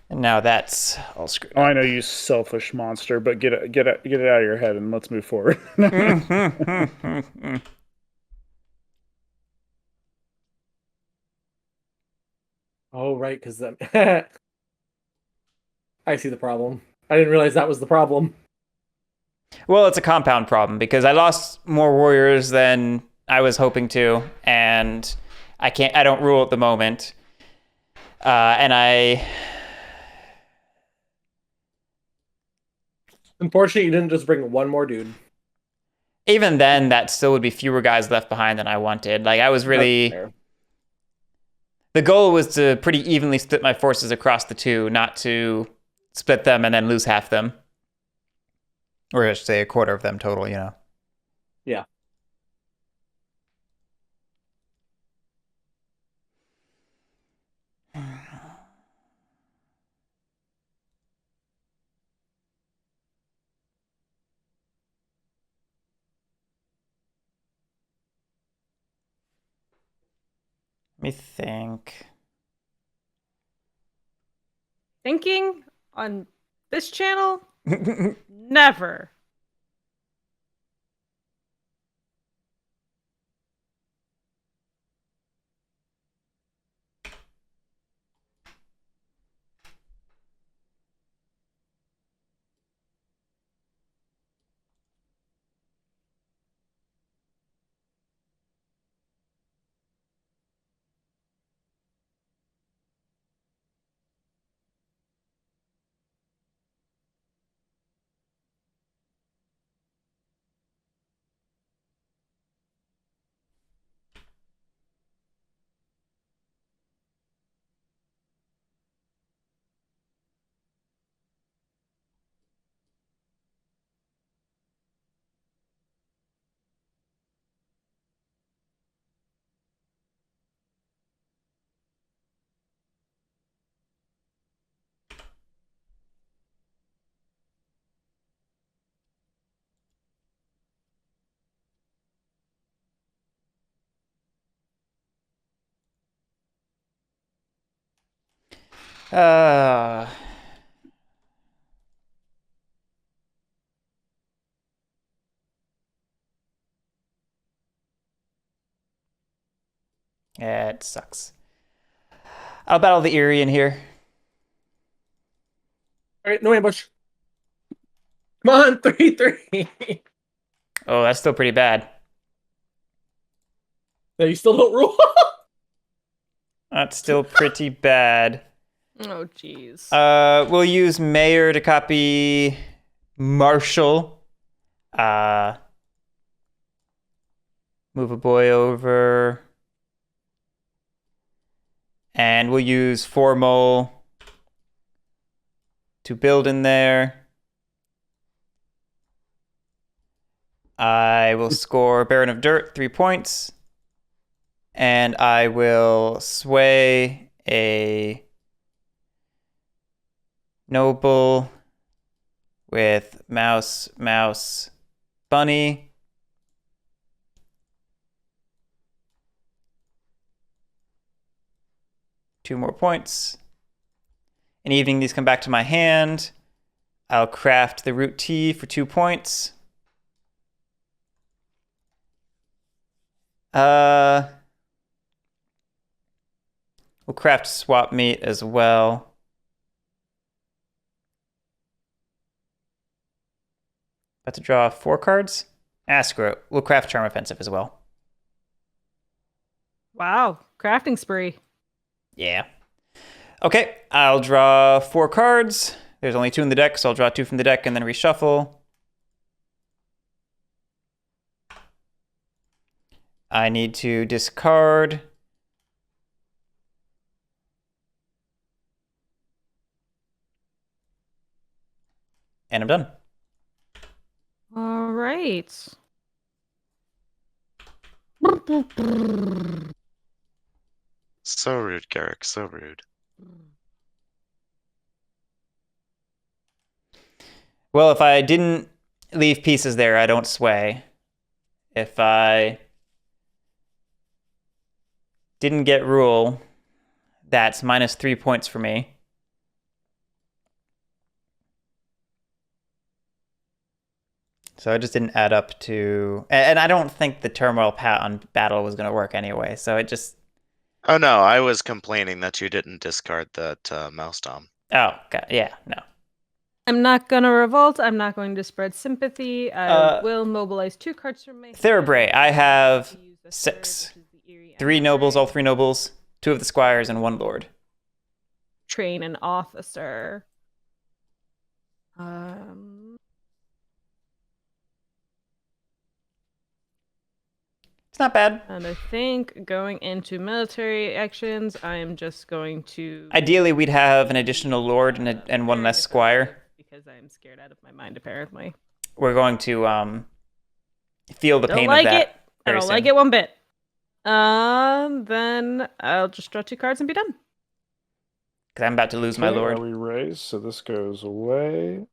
And now that's all screwed oh, up. I know you selfish monster, but get it out of your head and let's move forward. Oh, right, because I see the problem. I didn't realize that was the problem. Well, it's a compound problem because I lost more warriors than I was hoping to, and I don't rule at the moment. Unfortunately, you didn't just bring one more dude. Even then, that still would be fewer guys left behind than I wanted. Like I was really, That's fair. the goal was to pretty evenly split my forces across the two, not to split them and then lose half them. Or I should say a quarter of them total, Yeah. Let me think. Thinking on this channel? Never. Uh, yeah, it sucks. I'll battle the Eerie in here. All right, no ambush. Come on, 3-3. Oh, that's still pretty bad. No, you still don't rule. That's still pretty bad. Oh, jeez. We'll use Mayor to copy Marshall. Move a boy over. And we'll use Formal to build in there. I will score Baron of Dirt, 3 points. And I will sway a noble with mouse, mouse, bunny. Two more points. In evening, these come back to my hand. I'll craft the root tea for 2 points. We'll craft swap meat as well. About to draw 4 cards. Screw it. We'll craft Charm Offensive as well. Wow. Crafting spree. Yeah. Okay, I'll draw 4 cards. There's only 2 in the deck, so I'll draw 2 from the deck and then reshuffle. I need to discard. And I'm done. All right. So rude, Garrick. So rude. Well, if I didn't leave pieces there, I don't sway. If I didn't get rule, that's minus 3 points for me. So it just didn't add up to... And I don't think the turmoil pat on battle was going to work anyway, so it just... Oh no, I was complaining that you didn't discard that mouse dom. Oh, God, yeah, no. I'm not going to revolt. I'm not going to spread sympathy. I will mobilize 2 cards from my hand. Thoroughbray, I have To use a third, 6. which is the Eerie 3 nobles, all Ally. 3 nobles, 2 of the squires, and 1 lord. Train an officer. It's not bad. And I think going into military actions, I am just going to... Ideally, we'd have an additional lord and 1 less squire. Because I am scared out of my mind, apparently. We're going to feel the Don't pain like of that. it. I very don't like soon. it one bit. Then I'll just draw 2 cards and be done. Because I'm about to lose my Okay, lord. We raise, so this goes away.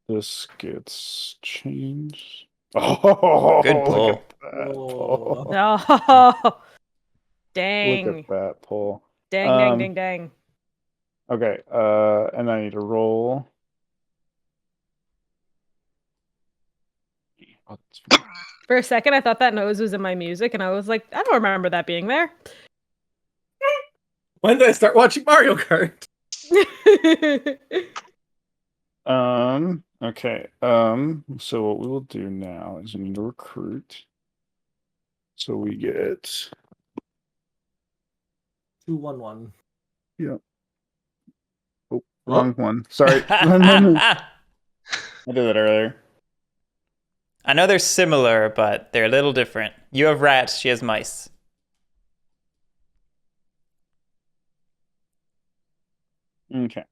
This gets changed. Oh, Good pull. Look at that pull. Oh, dang. Look at that pull. Dang, dang, dang, dang. Okay, and I need to roll. Oh, that's fine. For a second, I thought that nose was in my music, and I was like, I don't remember that being there. When did I start watching Mario Kart? Okay. So what we will do now is we need to recruit. So we get 2-1-1. yeah. Oh, Oh. wrong one. Sorry. I did that earlier. I know they're similar, but they're a little different. You have rats, she has mice. Okay.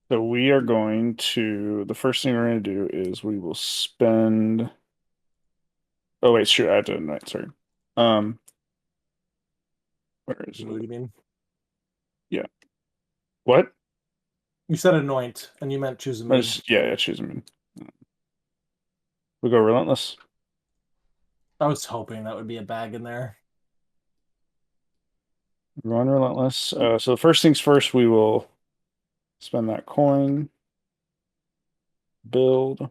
So we are going to, the first thing we're going to do is we will spend. Oh wait, shoot, I have to invite. Sorry. Where is What do it? you mean? What? You said anoint, and you meant choose a mood. Yeah, choose a mood. We go relentless. I was hoping that would be a bag in there. We're going relentless. So the first things first, we will spend that coin. Build.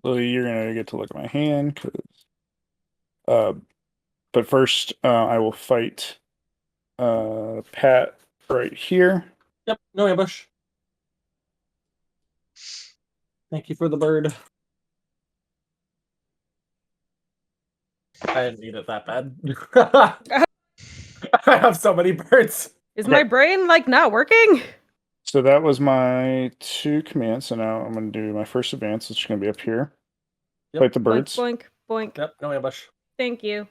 Lily, you're gonna get to look at my hand, but first I will fight Pat right here. Yep, no ambush. Thank you for the bird. I didn't need it that bad. I have so many birds. Is my brain like not working? So that was my 2 commands. So now I'm gonna do my first advance, which is gonna be up here. Yep. Fight the birds. Boink, boink, boink. Yep, no ambush. Thank you.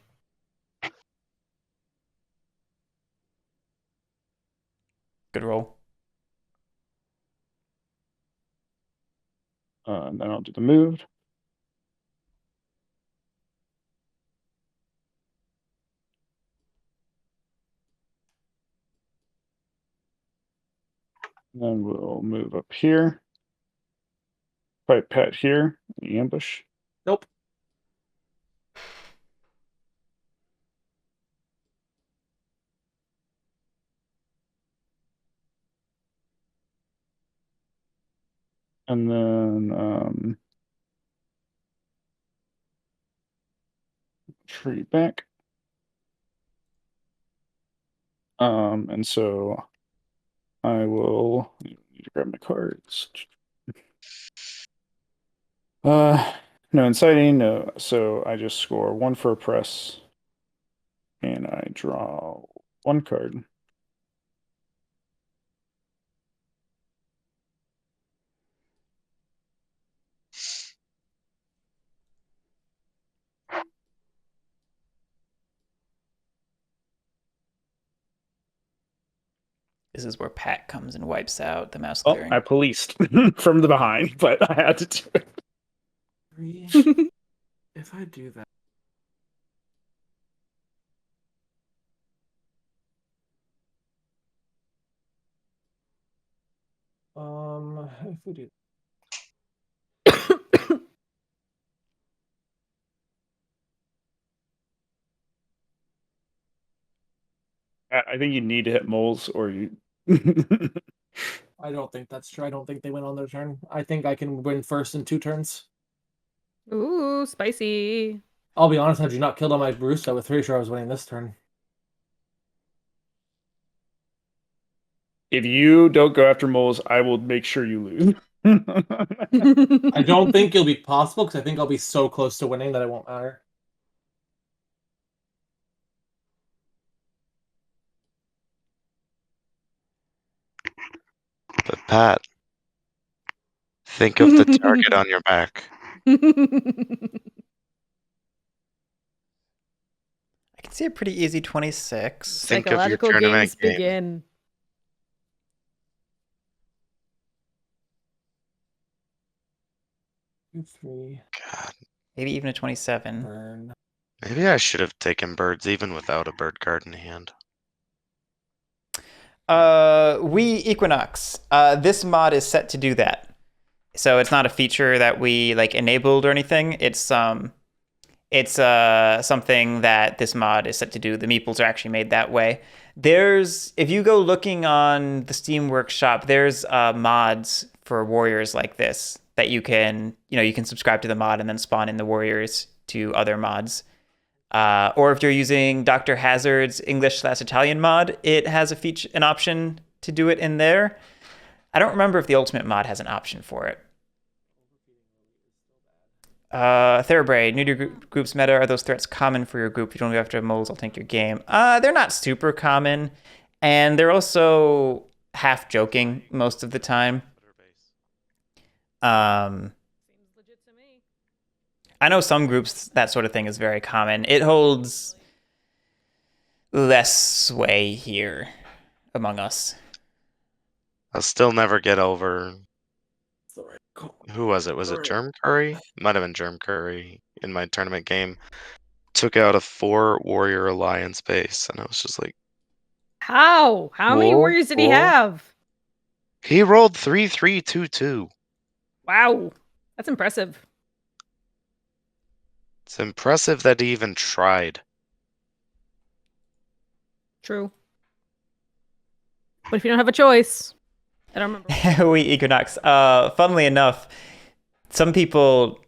Good roll. Then I'll do the move. Then we'll move up here. Fight Pat here. Ambush. Nope. And then retreat back. And so I will need to grab my cards. No inciting, no. So I just score 1 for a press. And I draw 1 card. This is where Pat comes and wipes out the mouse Oh, clearing. I policed from the behind, but I had to do it. 3. If I do that. If we do. I think you need to hit moles or you. I don't think that's true. I don't think they win on their turn. I think I can win first in 2 turns. Ooh, spicy. I'll be honest, had you not killed on my Bruce, I was pretty sure I was winning this turn. If you don't go after moles, I will make sure you lose. I don't think it'll be possible because I think I'll be so close to winning that it won't matter. But Pat, think of the target on your back. I can see a pretty easy 26. Think of your Psychological tournament games game. begin. Two, 3. God, Maybe even a 27. Burn. maybe I should have taken birds even without a bird card in hand. We Equinox. This mod is set to do that. So it's not a feature that we like enabled or anything. It's something that this mod is set to do. The meeples are actually made that way. If you go looking on the Steam Workshop, there's mods for warriors like this that you can subscribe to the mod and then spawn in the warriors to other mods. Or if you're using Dr. Hazard's English/Italian mod, it has an option to do it in there. I don't remember if the Ultimate mod has an option for it. Therabraid, new to your group's meta. Are those threats common for your group? If you don't go after moles, I'll tank your game. They're not super common, and they're also half joking most of the time. Seems legit to me. I know some groups that sort of thing is very common. It holds less sway here among us. I'll still never get over. It's the right call. Who was it? Was it Germ Curry? Might have been Germ Curry in my tournament game. Took out a 4 warrior alliance base, and I was just like, How? How many Whoa, warriors did he whoa. have? he rolled 3-3-2-2. Wow. That's impressive. It's impressive that he even tried. True. But if you don't have a choice, I don't remember. We Equinox. Funnily enough, some people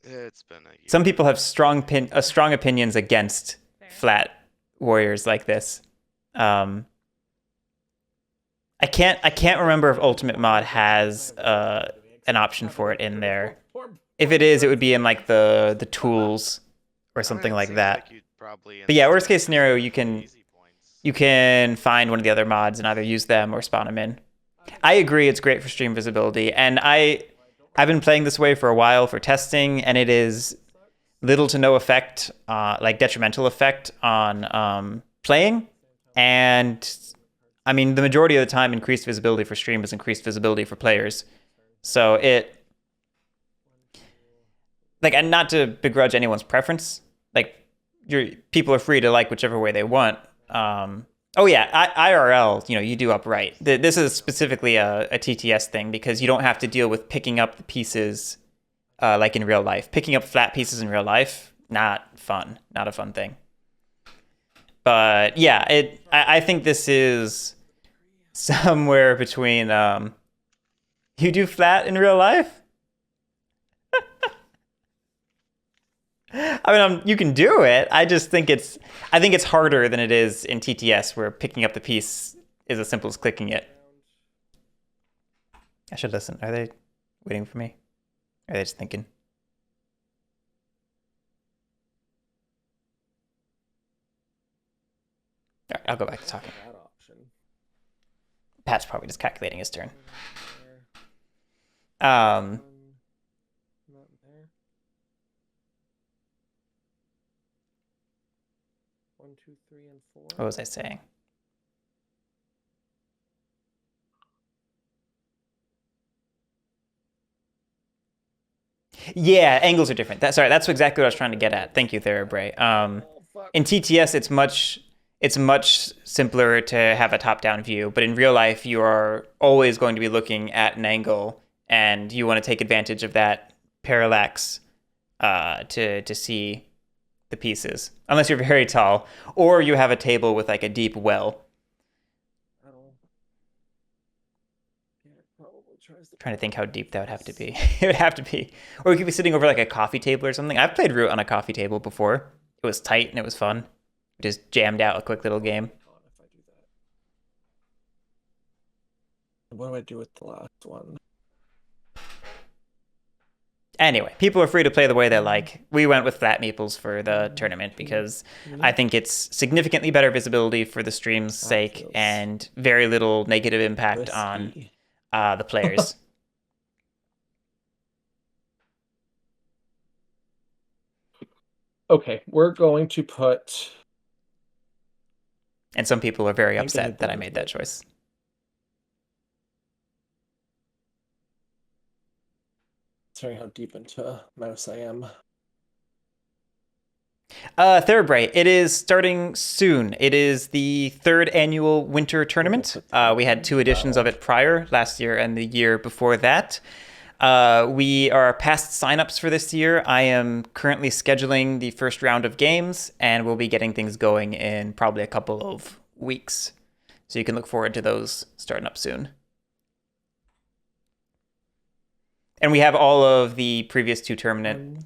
It's been a year. Some people have strong opinions against flat warriors like this. I can't remember if Ultimate Mod has an option for it in there. If it is, it would be in like the tools or something like that. But yeah, worst case scenario, you can find one of the other mods and either use them or spawn them in. I agree, it's great for stream visibility, and I've been playing this way for a while for testing, and it is little to no effect, like detrimental effect on playing. And I mean, the majority of the time, increased visibility for stream is increased visibility for players. So and not to begrudge anyone's preference, like people are free to like whichever way they want. Oh yeah, IRL, you do upright. This is specifically a TTS thing because you don't have to deal with picking up the pieces like in real life. Picking up flat pieces in real life, not a fun thing. But yeah, I think this is somewhere between you do flat in real life? I mean, you can do it. I think it's harder than it is in TTS, where picking up the piece is as simple as clicking it. I should listen. Are they waiting for me? Or are they just thinking? All right, I'll go back to talking. Pat's probably just calculating his turn. What was I saying? Yeah, angles are different. That's exactly what I was trying to get at. Thank you, Therabraid. In TTS, it's much simpler to have a top-down view, but in real life, you are always going to be looking at an angle, and you want to take advantage of that parallax to see the pieces, unless you're very tall, or you have a table with like a deep well. Trying to think how deep that would have to be. It would have to be, or you could be sitting over like a coffee table or something. I've played Root on a coffee table before. It was tight and it was fun. Just jammed out a quick little game. What do I do with the last one? Anyway, people are free to play the way they like. We went with flat meeples for the tournament because I think it's significantly better visibility for the stream's sake and very little negative impact on the players. Okay, we're going to put... And some people are very upset that I made that choice. Sorry how deep into mouse I am. Thoroughbright. It is starting soon. It is the 3rd annual winter tournament. We had 2 editions of it prior, last year and the year before that. We are past signups for this year. I am currently scheduling the first round of games, and we'll be getting things going in probably a couple of weeks. So you can look forward to those starting up soon. And we have all of the previous 2 tournaments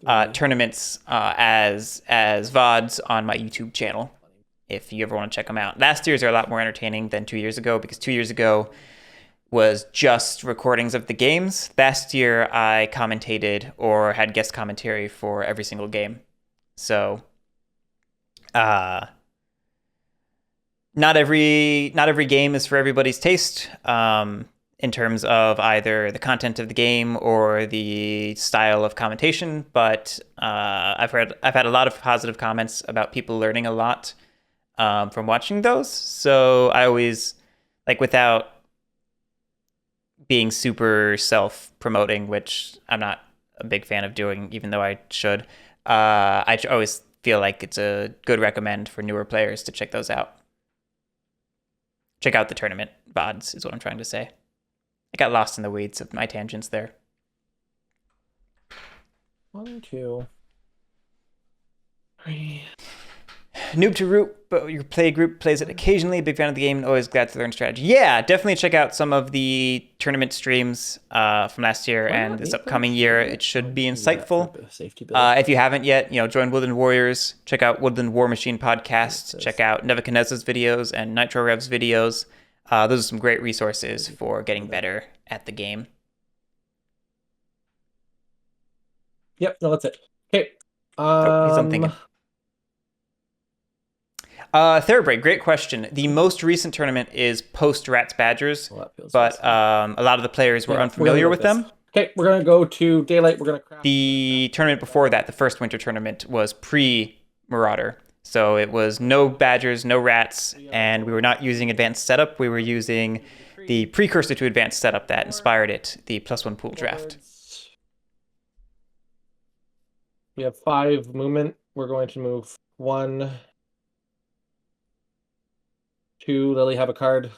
as VODs on my YouTube channel, if you ever want to check them out. Last year's are a lot more entertaining than 2 years ago, because 2 years ago was just recordings of the games. Last year, I commentated or had guest commentary for every single game. So, not every game is for everybody's taste. In terms of either the content of the game or the style of commentation, but I've had a lot of positive comments about people learning a lot from watching those. So I always, like, without being super self-promoting, which I'm not a big fan of doing, even though I should, I always feel like it's a good recommend for newer players to check those out. Check out the tournament VODs is what I'm trying to say. I got lost in the weeds of my tangents there. 1, 2, 3. Noob to root, but your play group plays it occasionally. Big fan of the game and always glad to learn strategy. Yeah, definitely check out some of the tournament streams from last year and this upcoming year. It should be insightful. If you haven't yet, join Woodland Warriors. Check out Woodland War Machine podcast. Check out Nebuchadnezzar's videos and Nitro Rev's videos. Those are some great resources for getting better at the game. Yep, no, that's it. Okay. He's on thinking. Thoroughbred, great question. The most recent tournament is post Rats Badgers, but a lot of the players were unfamiliar with them. Okay, we're going to go to Daylight. We're going to craft. The tournament before that, the first winter tournament, was pre-Marauder. So it was no Badgers, no Rats, and we were not using advanced setup. We were using the precursor to advanced setup that inspired it, the +1 pool draft. We have 5 movement. We're going to move 1, 2. Lily, have a card.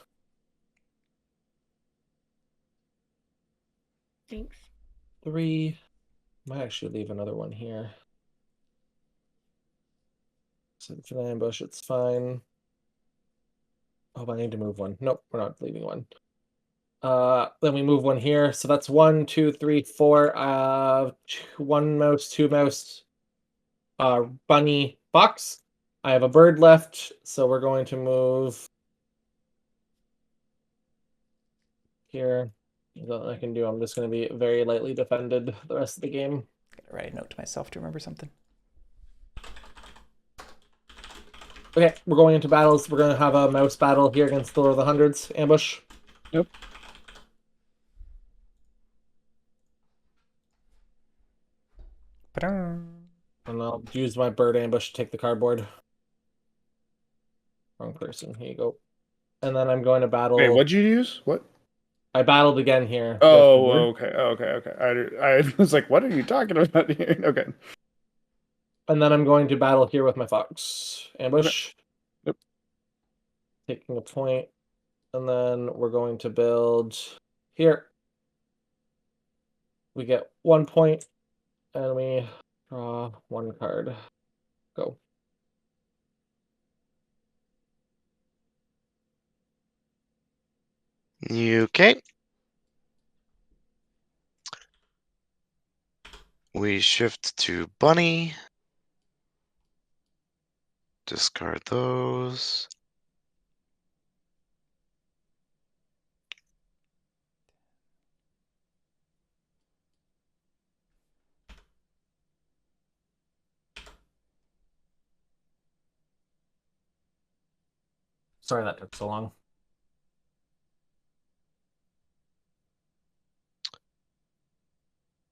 Thanks. 3. Might actually leave another one here. So for the ambush, it's fine. Oh, I need to move 1. Nope, we're not leaving 1. Then we move 1 here. So that's 1, 2, 3, 4. 1 mouse, 2 mouse. Bunny, fox. I have a bird left, so we're going to move here. That's all I can do. I'm just going to be very lightly defended the rest of the game. Gotta write a note to myself to remember something. Okay, we're going into battles. We're going to have a mouse battle here against the Lord of the Hundreds. Ambush. Yep. And I'll use my bird ambush to take the cardboard. Wrong person. Here you go. And then I'm going to battle. Wait, what'd you use? What? I battled again here. Oh, okay. I was like, what are you talking about here? Okay. And then I'm going to battle here with my fox. Ambush. Okay. Yep. Taking a point. And then we're going to build here. We get 1 point. And we draw 1 card. Go. Okay. We shift to Bunny. Discard those. Sorry that took so long.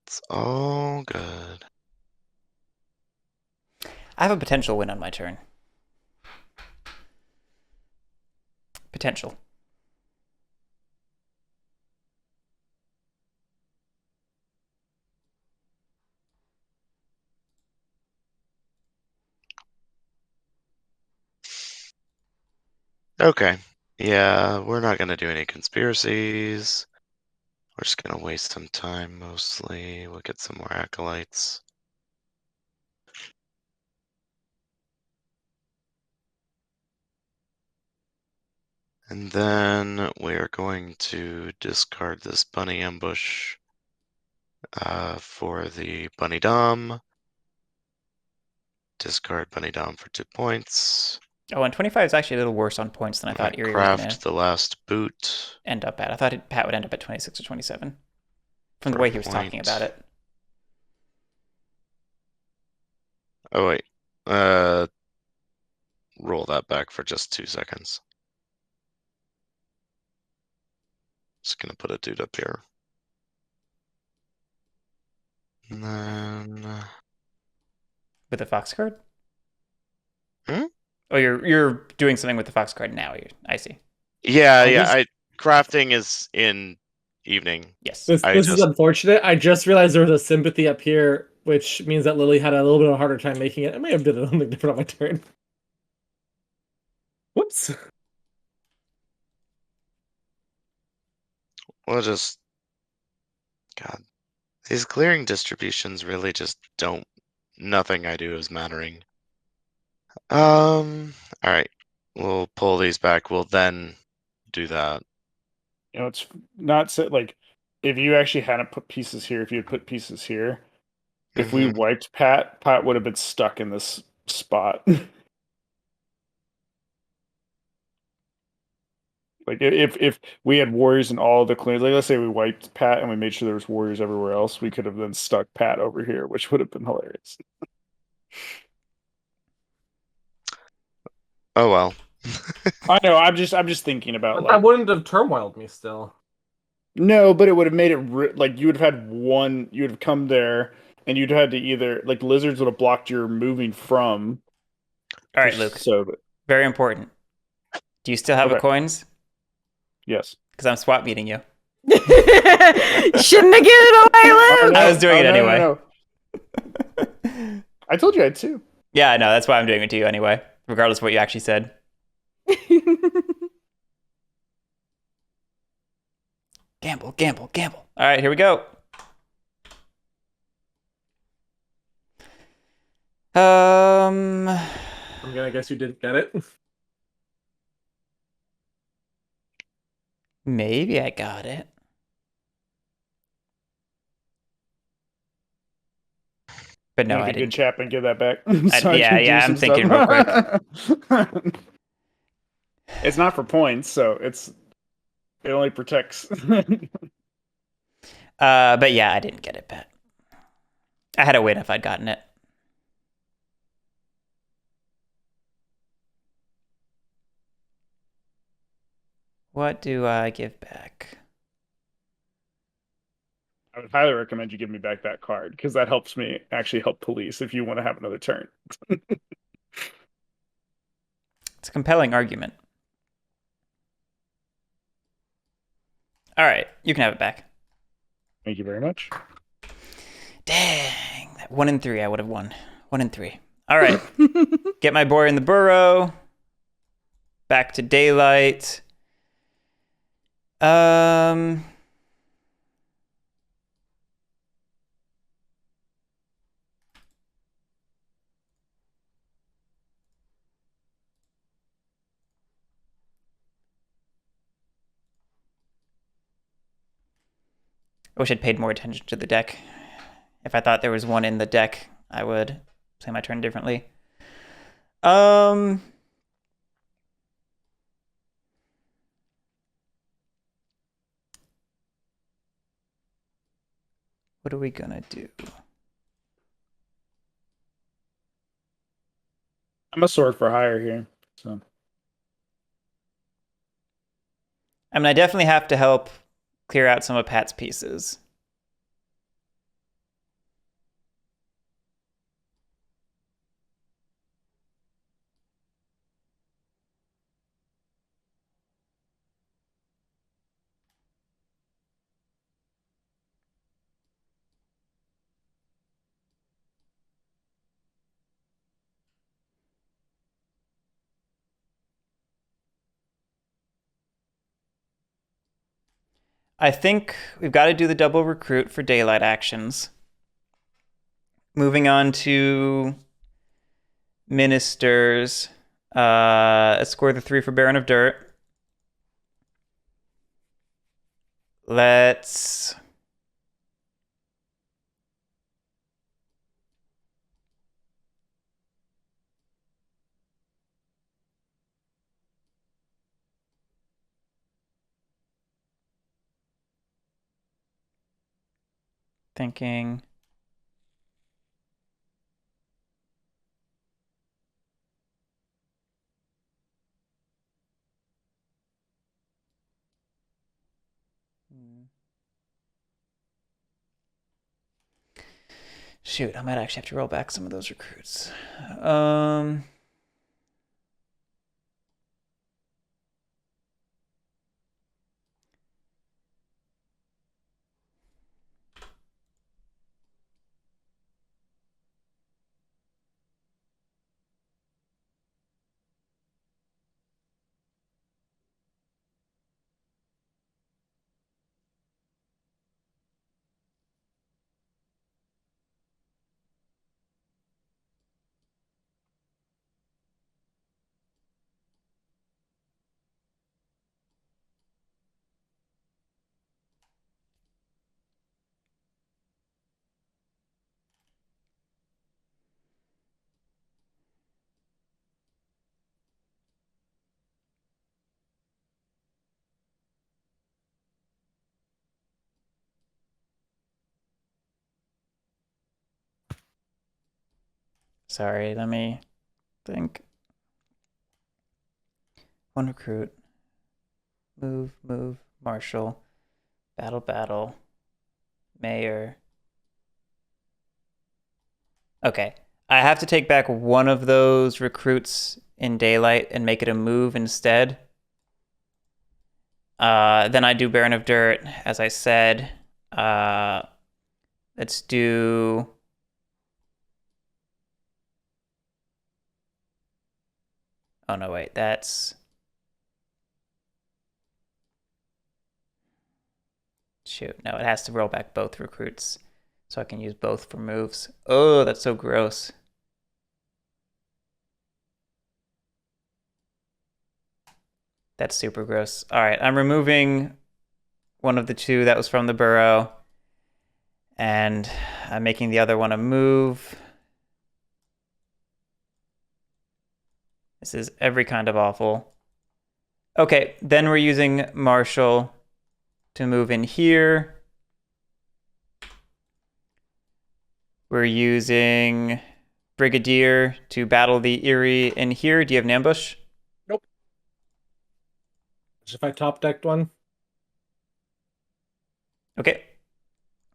It's all good. I have a potential win on my turn. Potential. Okay. Yeah, we're not gonna do any conspiracies. We're just gonna waste some time mostly. We'll get some more acolytes. And then we're going to discard this bunny ambush for the bunny dom. Discard bunny dom for 2 points. Oh, and 25 is actually a little worse on points than I thought Erie was Craft going to the last boot. end up at. I thought Pat would end up at 26 or 27 from the For a way he was talking point. about it. Oh wait. Roll that back for just 2 seconds. Just gonna put a dude up here. And then With the Fox card? Hmm? Oh, you're doing something with the Fox card now. I see. yeah, Oh, yeah. Crafting is in evening. Yes. This is unfortunate. I just realized there was a sympathy up here, which means that Lily had a little bit of a harder time making it. I may have done something different on my turn. Whoops. We'll just God. These clearing distributions really just don't. Nothing I do is mattering. All right. We'll pull these back. We'll then do that. You know, it's not so like if you actually hadn't put pieces here, if you had put pieces here, if we Mhm. wiped Pat would have been stuck in this spot. Like if we had warriors in all the clears, like let's say we wiped Pat and we made sure there was warriors everywhere else, we could have then stuck Pat over here, which would have been hilarious. Oh well. I know. I'm just thinking about That like wouldn't have turmoiled me still. no, but it would have made it like you would have had one. You would have come there and you'd had to either like lizards would have blocked your moving from. All right, Luke. So Very important. Do you still have the Okay. coins? yes. Because I'm swap meeting you. Shouldn't have given it away, Luke. I was doing it anyway. No. I told you I had two. Yeah, I know. That's why I'm doing it to you anyway, regardless of what you actually said. Gamble, gamble, gamble. All right, here we go. I'm gonna guess you didn't get it. Maybe I got it. But no, I Make a good didn't. chap and give that back. Yeah, I'm thinking real quick. It's not for points, so it only protects. But yeah, I didn't get it, Pat. I had to wait if I'd gotten it. What do I give back? I would highly recommend you give me back that card because that helps me actually help police if you want to have another turn. It's a compelling argument. All right, you can have it back. Thank you very much. Dang, that 1 in 3 I would have won. 1 in 3. All right, get my boy in the burrow. Back to daylight. I wish I'd paid more attention to the deck. If I thought there was one in the deck, I would play my turn differently. What are we gonna do? I'm a sword for hire here, so I mean, I definitely have to help clear out some of Pat's pieces. I think we've got to do the double recruit for daylight actions. Moving on to ministers. Let's score the 3 for Baron of Dirt. Let's... Thinking... Shoot, I might actually have to roll back some of those recruits. Sorry, let me think. 1 recruit. Move, marshal. Battle. Mayor. Okay. I have to take back one of those recruits in daylight and make it a move instead. Then I do Baron of Dirt, as I said. Let's do... Oh, no, wait. That's... Shoot. No, it has to roll back both recruits. So I can use both for moves. Oh, that's so gross. That's super gross. All right, I'm removing one of the 2 that was from the burrow. And I'm making the other one a move. This is every kind of awful. Okay, then we're using Marshall to move in here. We're using Brigadier to battle the Eerie in here. Do you have an ambush? Nope. Just if I top decked one. Okay.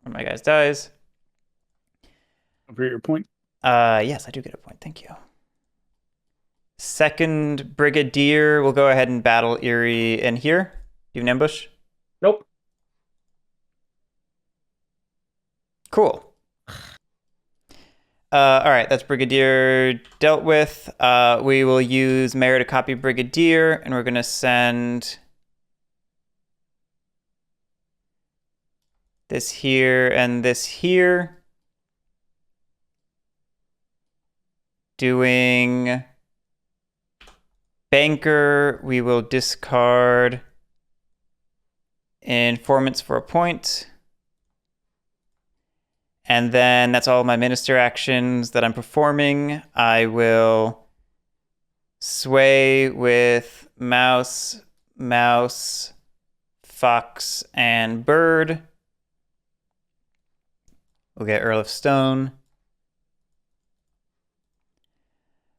One of my guys dies. Over your point. Yes, I do get a point. Thank you. Second Brigadier will go ahead and battle Eerie in here. Do you have an ambush? Nope. Cool. All right, that's Brigadier dealt with. We will use Mayor to copy Brigadier, and we're going to send this here and this here. Doing Banker, we will discard Informants for a point. And then that's all my minister actions that I'm performing. I will sway with mouse, fox, and bird. We'll get Earl of Stone.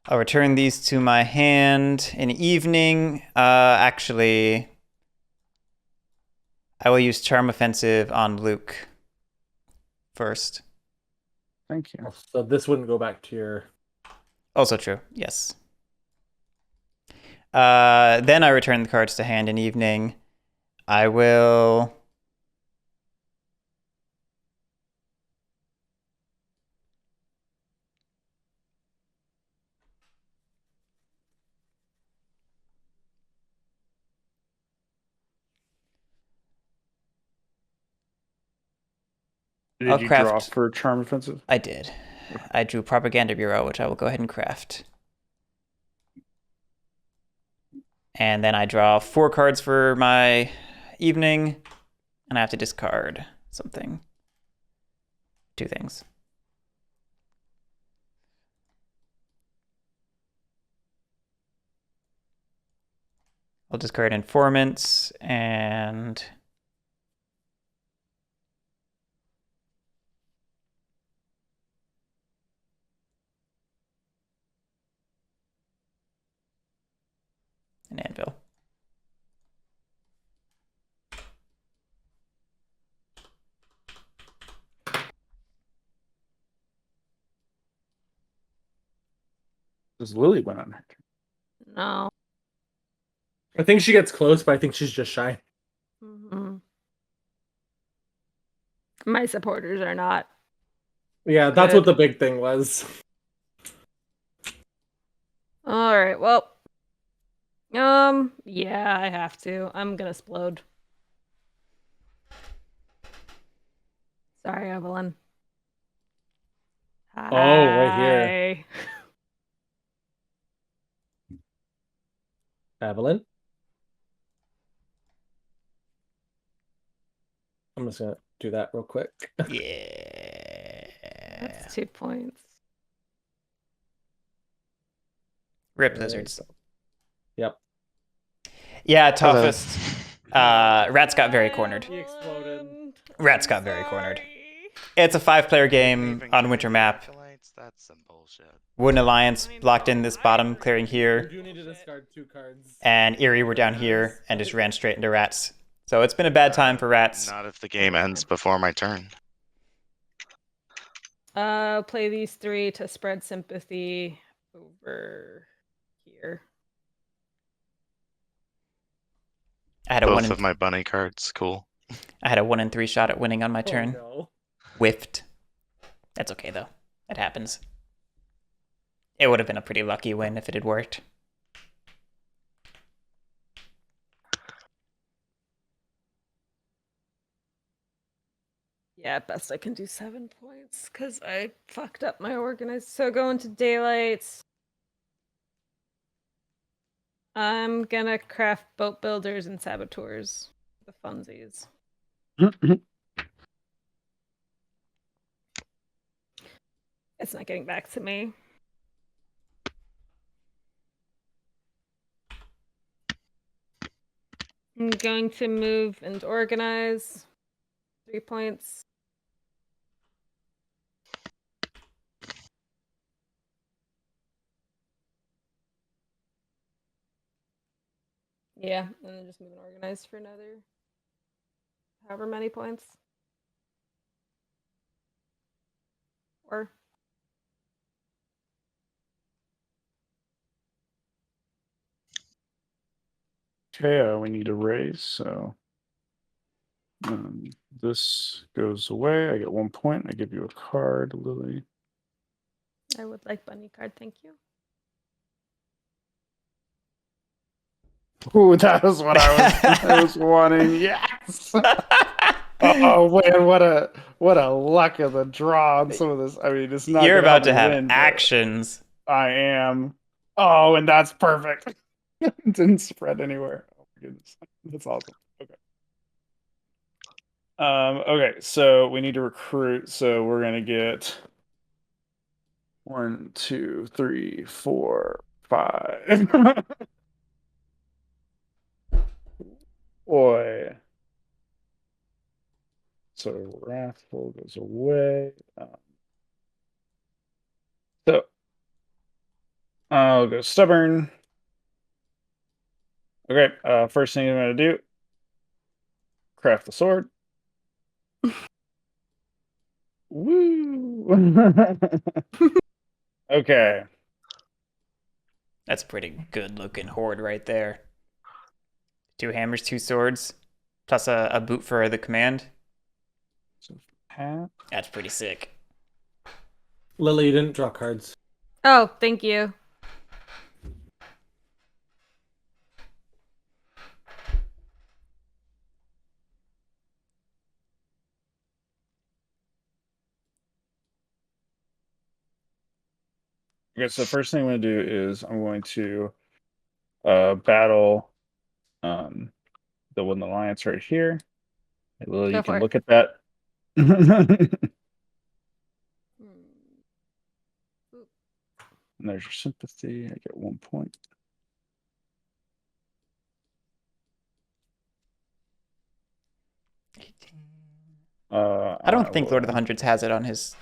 I'll return these to my hand in evening. Actually, I will use Charm Offensive on Luke first. Thank you. So this wouldn't go back to your... Also true, yes. Then I return the cards to hand in evening. I will... Did I'll you draw craft. for Charm Offensive? I did. I drew Propaganda Bureau, which I will go ahead and craft. And then I draw 4 cards for my evening, and I have to discard something. 2 things. I'll discard Informants and an Anvil. Does Lily went on her turn? No. I think she gets close, but I think she's just shy. Mhm. My supporters are not. Yeah, that's Good. what the big thing was. All right. Well. Yeah, I have to. I'm gonna explode. Sorry, Evelyn. Oh, right here. Hi. Evelyn? I'm just gonna do that real quick. Yeah. That's 2 points. Rip Lizards. Yep. Yeah, Hello. toughest. Rats got very cornered. He exploded. Rats got very cornered. It's a 5-player game on Winter Map. That's some bullshit. Wooden Alliance blocked in this bottom clearing You here, do need to discard 2 cards. and Erie were down here and just ran straight into Rats. So it's been a bad time for Rats. Not if the game ends before my turn. Play these 3 to spread sympathy over here. I had a Both of my bunny cards. Cool. I had a 1 in 3 shot at winning on my turn. Oh, no. Whiffed. That's okay though. It happens. It would have been a pretty lucky win if it had worked. Yeah, at best I can do 7 points because I fucked up my organized. So going to daylights. I'm gonna craft boat builders and saboteurs. The funsies. It's not getting back to me. I'm going to move and organize. 3 points. Yeah, and then just move and organize for another however many points. Or Okay, we need a raise, so this goes away. I get 1 point. I give you a card, Lily. I would like bunny card, thank you. Ooh, that was what I was wanting. Yes. Oh man, what a luck of the draw on some of this. I mean, it's not. You're gonna about to help me have win, but actions. I am. Oh, and that's perfect. Didn't spread anywhere. Oh my goodness, that's awesome. Okay. Okay, so we need to recruit. So we're gonna get 1, 2, 3, 4, 5. Boy. So wrathful goes away. So I'll go stubborn. Okay, first thing I'm gonna do, craft the sword. Woo! Okay. That's a pretty good looking horde right there. 2 hammers, 2 swords, plus a boot for the command. So hat. That's pretty sick. Lily, you didn't draw cards. Oh, thank you. Okay, so the first thing I'm going to do is I'm going to battle the Woodland Alliance right here. Hey, Lily, Go you for can it. look at that. And there's your sympathy. I get 1 point. I don't think Lord of the Hundreds has it on this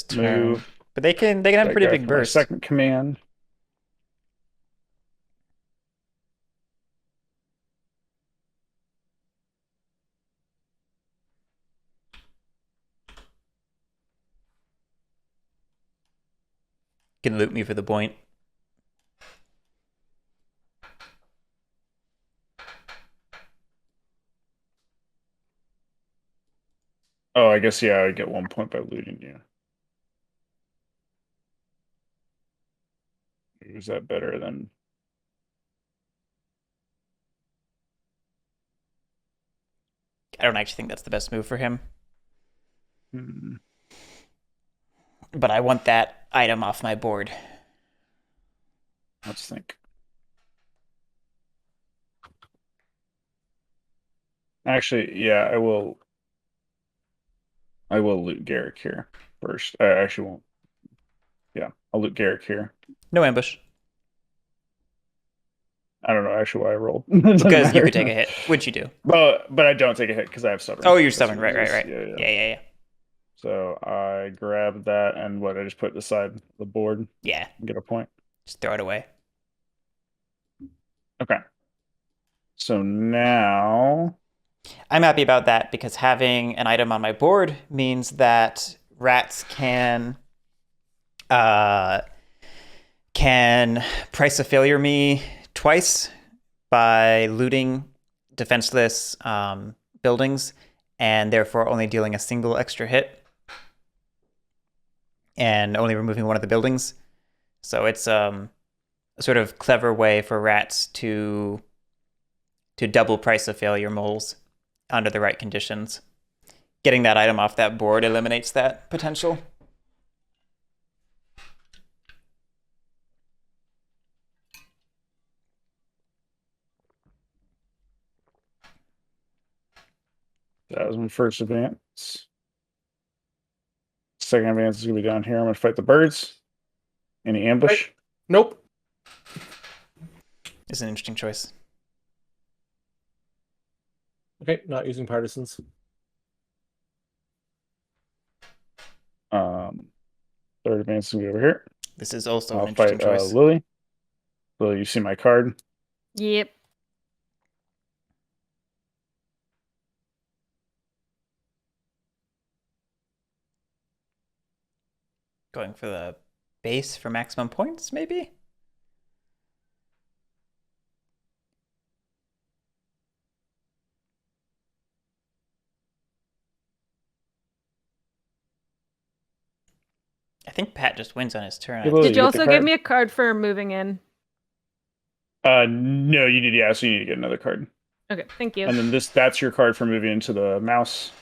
turn, move. but they can have a That pretty guy big for my burst. second command. Can loot me for the point. Oh, I guess yeah, I get 1 point by looting you. Is that better than? I don't actually think that's the best move for him, Hmm. but I want that item off my board. Let's think. Actually, yeah, I will. I will loot Garrick here first. I actually won't. Yeah, I'll loot Garrick here. No ambush. I don't know actually why I rolled. It doesn't Because you matter. could take a hit, which you do. But I don't take a hit because I have stubborn. Oh, you're That's stubborn. what it Right. is. Yeah. Yeah. So I grab that and what I just put it aside the board Yeah. and get a point. Just throw it away. Okay. So now I'm happy about that because having an item on my board means that rats can price of failure me twice by looting defenseless buildings and therefore only dealing a single extra hit and only removing one of the buildings. So it's a sort of clever way for rats to double price of failure moles under the right conditions. Getting that item off that board eliminates that potential. that was my first advance. Second advance is gonna be down here. I'm gonna fight the birds. Any ambush? Nope. It's an interesting choice. Okay, not using partisans. Third advance is gonna be over here. This is also I'll an interesting fight choice. Lily. Lily, you see my card? Yep. Going for the base for maximum points, maybe? I think Pat just wins on his turn. Hey, Lily, Did you get the also give card? me a card for moving in? No, you did. Yeah, so you need to get another card. Okay, thank you. And then that's your card for moving into the mouse.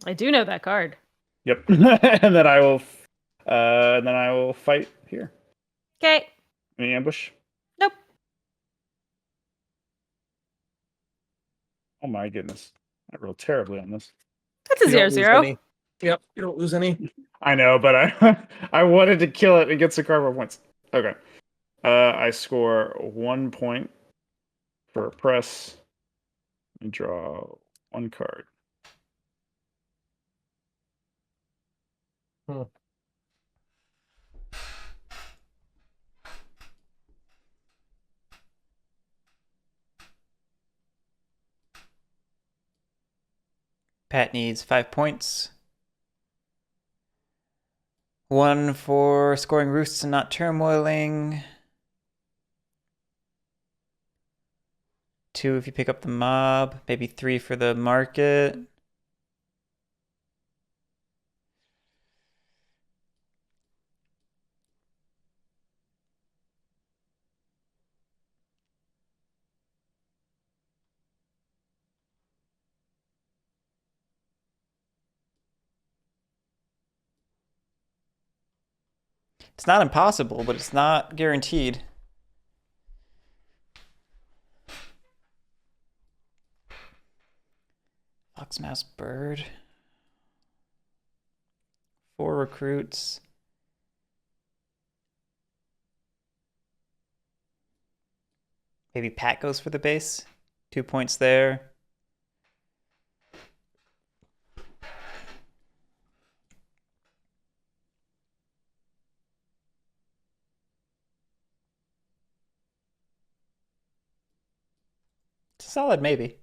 I do know that card. Yep. And then I will fight here. Okay. Any ambush? Nope. Oh my goodness. I rolled terribly on this. That's a You don't 0/0. lose any. Yep, you don't lose any. I know, but I wanted to kill it and get the card for once. Okay. I score 1 point for a press and draw 1 card. Pat needs 5 points. 1 for scoring roosts and not turmoiling. 2 if you pick up the mob. Maybe 3 for the market. It's not impossible, but it's not guaranteed. Fox, mouse, bird. 4 recruits. Maybe Pat goes for the base. 2 points there. It's a solid maybe.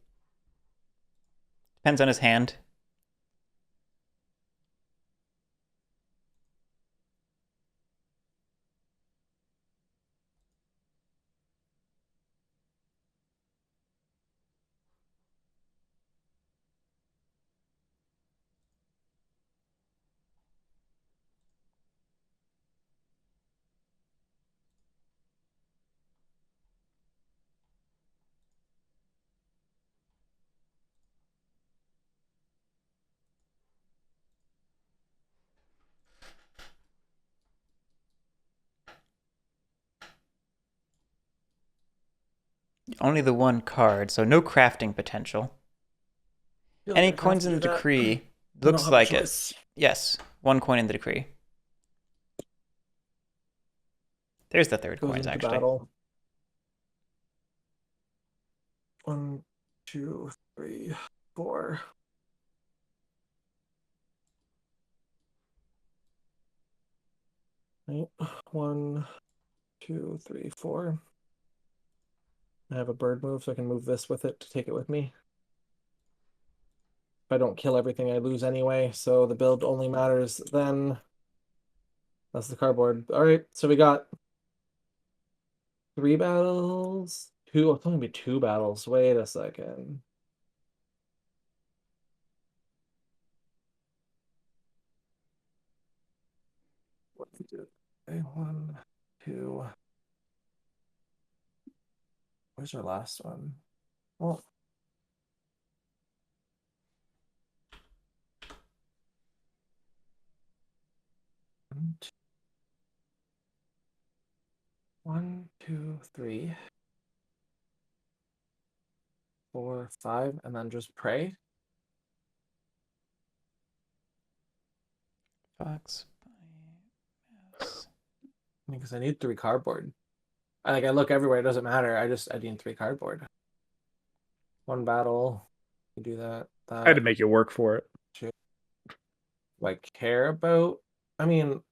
Depends on his hand. Only the 1 card, so no crafting potential. Any coins in the decree? Looks like it. Yes, 1 coin in the decree. There's the 3rd coins, actually. Battle. 1, 2, 3, 4. Right. 1, 2, 3, 4. I have a bird move, so I can move this with it to take it with me. If I don't kill everything, I lose anyway, so the build only matters then. That's the cardboard. Alright, so we got 3 battles. 2, it's only gonna be 2 battles. Wait a second. Let's do it. 1, 2. Where's our last one? Well, one, two, 3, 4, 5, and then just pray. Fox, mouse. Because I need 3 cardboard. I look everywhere, it doesn't matter. I need 3 cardboard. 1 battle. You do that. I had to make it work for it. Care about. I mean,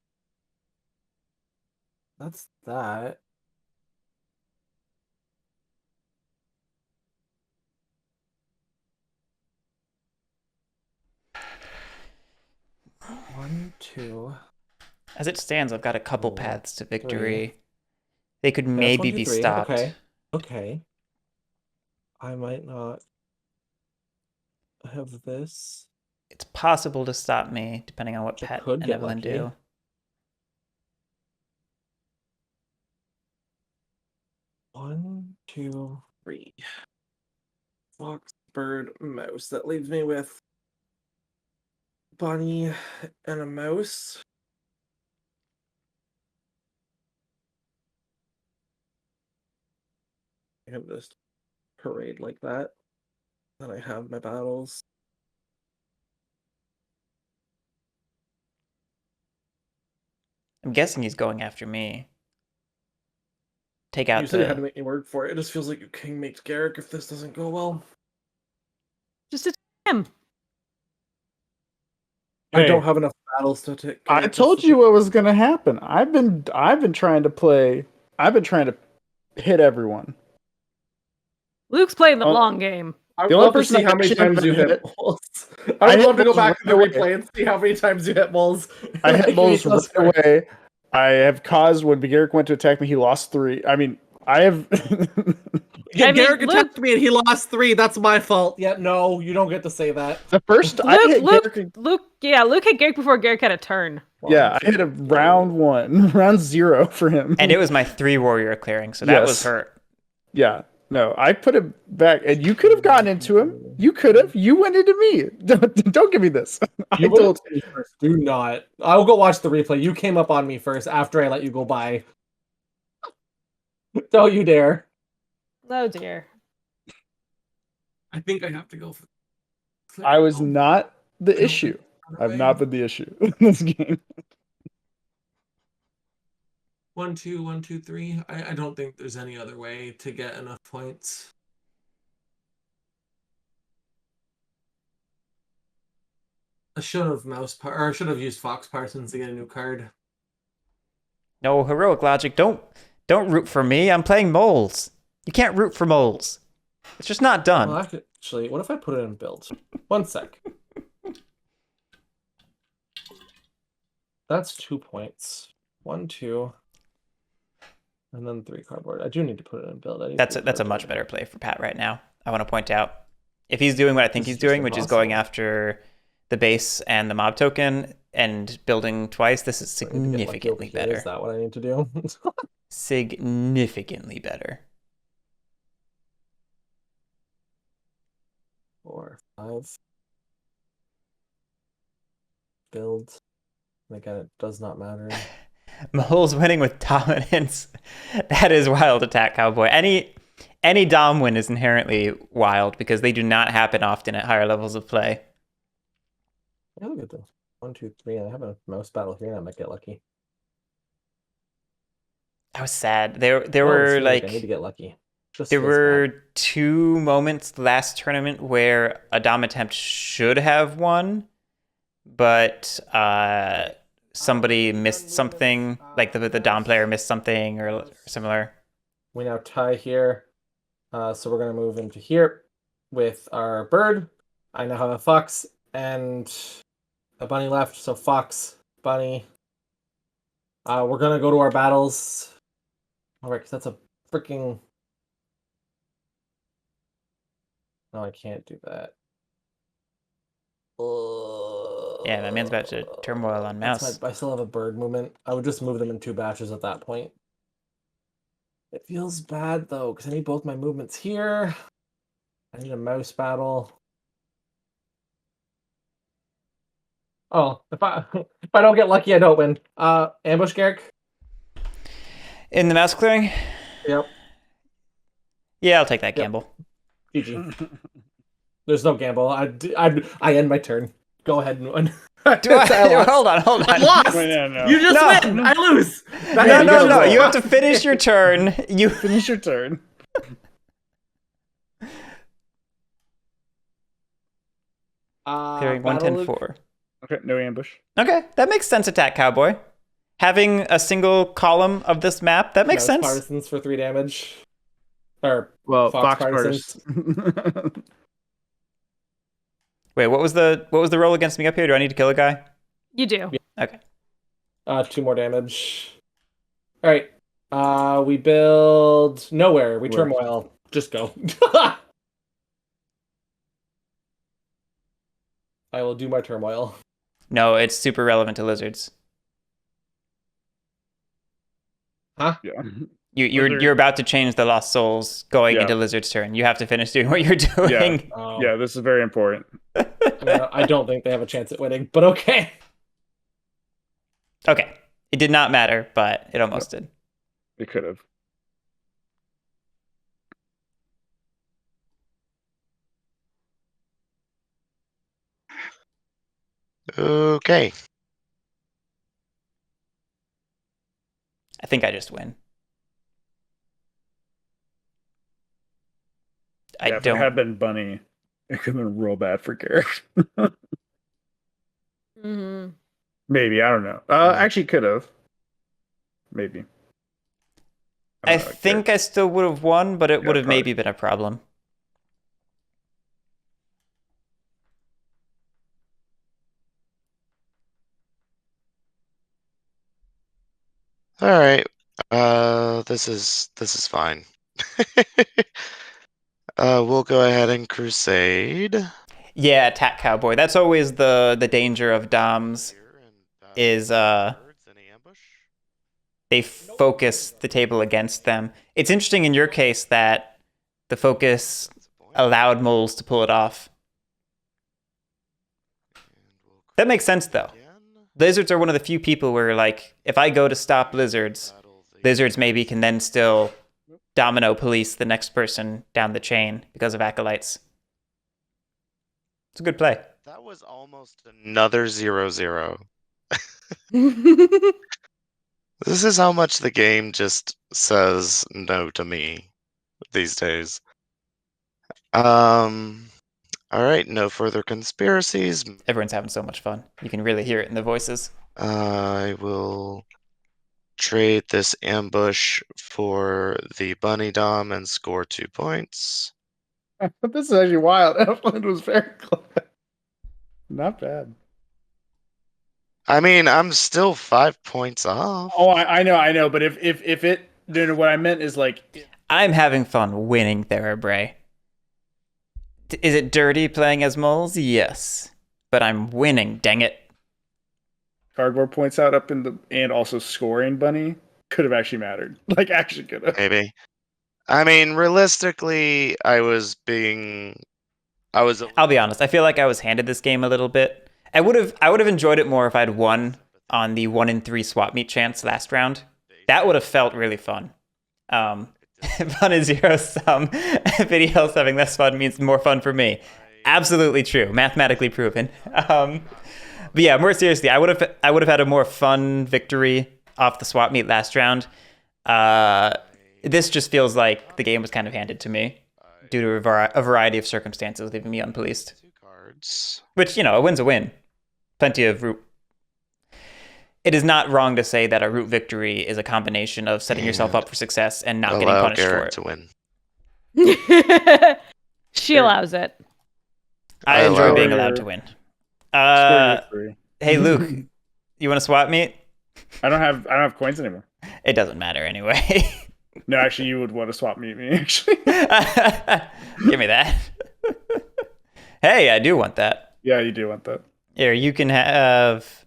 that's that. One, 2. As it stands, I've got a couple 4, paths to victory. 3. They could maybe be 1, 2, 3. stopped. Okay. I might not have this. It's possible to stop me, depending on what I Pat could and get Evelyn lucky. do. One, 2, 3. Fox, bird, mouse. That leaves me with bunny and a mouse. I can just parade like that. Then I have my battles. I'm guessing he's going after me. Take out You said you had to the... make me work for it. It just feels like your king makes Garrick if this doesn't go well. Just attack him. I Hey, don't have enough battles to take. I told you what was going to happen. I've been trying to play. I've been trying to hit everyone. Luke's playing the Oh. long game. I would The only love to person see how many actually times you hit- hit moles. I would hit love to go moles back to the right away. replay and see how many times you hit moles. I hit Like, moles he does right away. I have caused when Garrick went to attack me, he lost 3. I mean, I have. Yeah, I mean, Garrick Luke- attacked me and he lost 3. That's my fault. Yeah, no, you don't get to say that. The first I hit Garrick. Luke hit Garrick before Garrick had a turn. Yeah, I hit a round 1, round 0 for him. And it was my 3 warrior clearing, so that was Yes. hurt. Yeah, no, I put it back, and you could have gotten into him. You could have. You went into me. Don't give me this. I You went told. to me first. Do not. I'll go watch the replay. You came up on me first after I let you go by. Don't you dare. Oh dear. I think I have to go for. I was not the don't issue. think it's I've right. not been the issue in this game. 1, 2, 1, 2, 3. I don't think there's any other way to get enough points. I should have or I should have used Fox Parsons to get a new card. No, heroic logic. Don't root for me. I'm playing moles. You can't root for moles. It's just not done. Well, actually, what if I put it in build? 1 sec. That's 2 points. 1, 2, and then 3 cardboard. I do need to put it in build. That's a much better play for Pat right now. I want to point out, if he's doing what I think This he's is just doing, which is going impossible. after the base and the mob token and building twice, this is I need to get lucky over significantly here. better. Is that what I need to do? Significantly better. 4, 5. Build. Again, it does not matter. Mole's winning with dominance. That is wild, Attack Cowboy. Any dom win is inherently wild because they do not happen often at higher levels of play. Yeah, look at this. 1, 2, 3. And I have a mouse battle here, and I might get lucky. I was sad. There Oh, it were seems like I need to get lucky. Just there feels were bad. 2 moments last tournament where a dom attempt should have won, but somebody missed something, like the dom player missed something or similar. We now tie here. So we're going to move into here with our bird. I now have a fox and a bunny left. So fox, bunny. We're going to go to our battles. All right, because that's a freaking... No, I can't do that. Yeah, that man's about to turmoil on mouse. I still have a bird movement. I would just move them in 2 batches at that point. It feels bad though, because I need both my movements here. I need a mouse battle. Oh, if I don't get lucky, I don't win. Ambush Garrick. In the mouse clearing? Yep. Yeah, I'll take that gamble. GG. There's no gamble. I end my turn. Go ahead and win. Do I? Hold on. I lost. Wait, no. You just No. win. I lose. No. You have to finish your turn. You Finish your turn. clearing 1, 10, 4. Okay, no ambush. Okay, that makes sense, Attack Cowboy. Having a single column of this map, that makes sense. Partisans for 3 damage. Or Well, Fox Fox Partisans. Partisans. Wait, what was the roll against me up here? Do I need to kill a guy? You do. Okay. 2 more damage. All right. We build nowhere. We Where? turmoil. Just go. I will do my turmoil. No, it's super relevant to lizards. Huh? Yeah. You're about to change the lost souls going Yeah. into lizard's turn. You have to finish doing what you're doing. Yeah, this is very important. I don't think they have a chance at winning, but okay. Okay. It did not matter, but it almost did. It could have. Okay. I think I just win. Yeah, if it had been Bunny, it could have been real bad for Garrick. Mm-hmm. Maybe, I don't know. Actually, could have. Maybe. I don't know, think I still would have won, but it Yeah, would have probably. maybe been a problem. All right. This is fine. We'll go ahead and crusade. Yeah, Attack Cowboy. That's always the danger of Doms. Is, Birds in ambush? They focus the table against them. It's interesting in your case that the focus allowed moles to pull it off. That makes sense, though. Lizards are one of the few people where, like, if I go to stop lizards, lizards maybe can then still domino police the next person down the chain because of acolytes. It's a good play. That was almost another 0-0. This is how much the game just says no to me these days. All right, no further conspiracies. Everyone's having so much fun. You can really hear it in the voices. I will trade this ambush for the bunny dom and score 2 points. This is actually wild. Evelyn was very close. Not bad. I mean, I'm still 5 points off. Oh, I know. But if it, no, what I meant is like, I'm having fun winning Therabrae. Is it dirty playing as moles? Yes. But I'm winning, dang it. cardboard points out up in the, and also scoring bunny could have actually mattered. Like, actually could have. Maybe. I mean, realistically, I'll be honest. I feel like I was handed this game a little bit. I would have enjoyed it more if I'd won on the 1 in 3 swap meet chance last round. That would have felt really fun. Fun is zero sum. Everybody else having less fun means more fun for me. Absolutely true. Mathematically proven. But yeah, more seriously, I would have had a more fun victory off the swap meet last round. This just feels like the game was kind of handed to me due to a variety of circumstances, leaving me unpoliced. 2 cards. Which, a win's a win. Plenty of root. It is not wrong to say that a root victory is a combination of setting yourself up for success and not getting punished Garrett for it. to win. She allows it. I enjoy being allowed to win. Hey, Luke, you want to swap meet? I don't have coins anymore. It doesn't matter anyway. No, actually, you would want to swap meet me. Actually, give me that. Hey, I do want that. Yeah, you do want that. Here, you can have.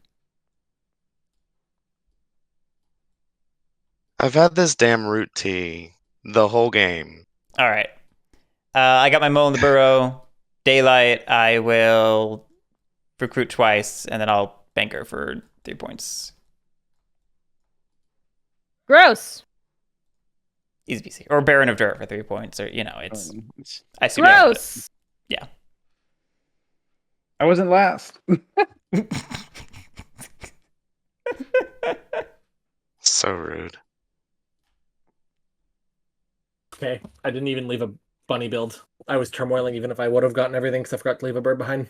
I've had this damn root tea the whole game. All right. I got my mole in the burrow. Daylight, I will recruit twice, and then I'll banker for 3 points. Gross. Easy peasy. Or Baron of Dirt for 3 points, or it's. I see. Gross. Yeah. I wasn't last. So rude. Okay, I didn't even leave a bunny build. I was turmoiling even if I would have gotten everything because I forgot to leave a bird behind.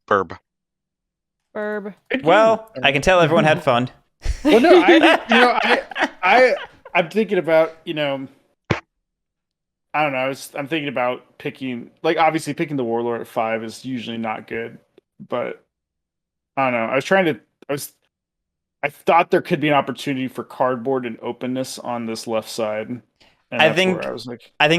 Burb. Well, I can tell everyone had fun. Well, no, I'm thinking about, I don't know. I'm thinking about picking, like, obviously picking the Warlord at 5 is usually not good, but I don't know. I thought there could be an opportunity for cardboard and openness on this left side. And I think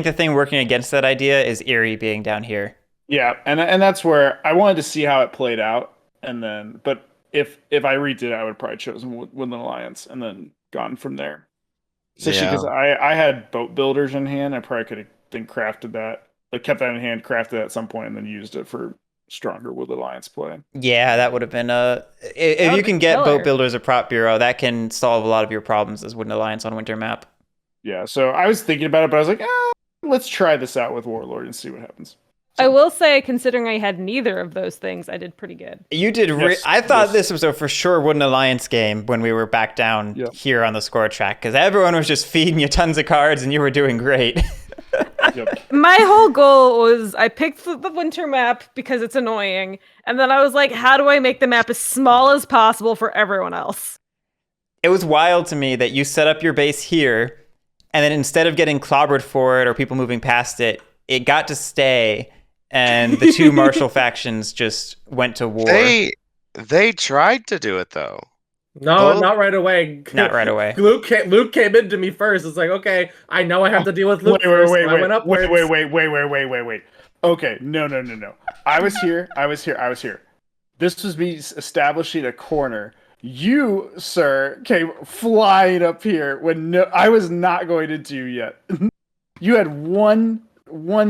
the thing working against that idea is Eerie being down here. Yeah, and that's where I wanted to see how it played out, but if I redid it, I would have probably chosen Woodland Alliance and then gone from there. Especially because I had boat builders in hand, I probably could have then crafted that, like kept that in hand, crafted it at some point, and then used it for stronger Woodland Alliance play. Yeah, that would have been if you can get boat builders or prop bureau, that can solve a lot of your problems as Woodland Alliance on winter map. Yeah, so I was thinking about it, but I was like, let's try this out with Warlord and see what happens. So. I will say, considering I had neither of those things, I did pretty good. You did. I thought this was a for sure Woodland Alliance game when we were back down here on the score track because everyone was just feeding you tons of cards and you were doing great. My whole goal was I picked the winter map because it's annoying, and then I was like, how do I make the map as small as possible for everyone else? It was wild to me that you set up your base here, and then instead of getting clobbered for it or people moving past it, it got to stay, and the two martial factions just went to war. They tried to do it though. No, not right away. Not right away. Luke came into me first. It's like, okay, I know I have to deal with Luke first. I went upwards. Wait. Okay, no. I was here. This was me establishing a corner. You, sir, came flying up here when I was not going to do yet. You had one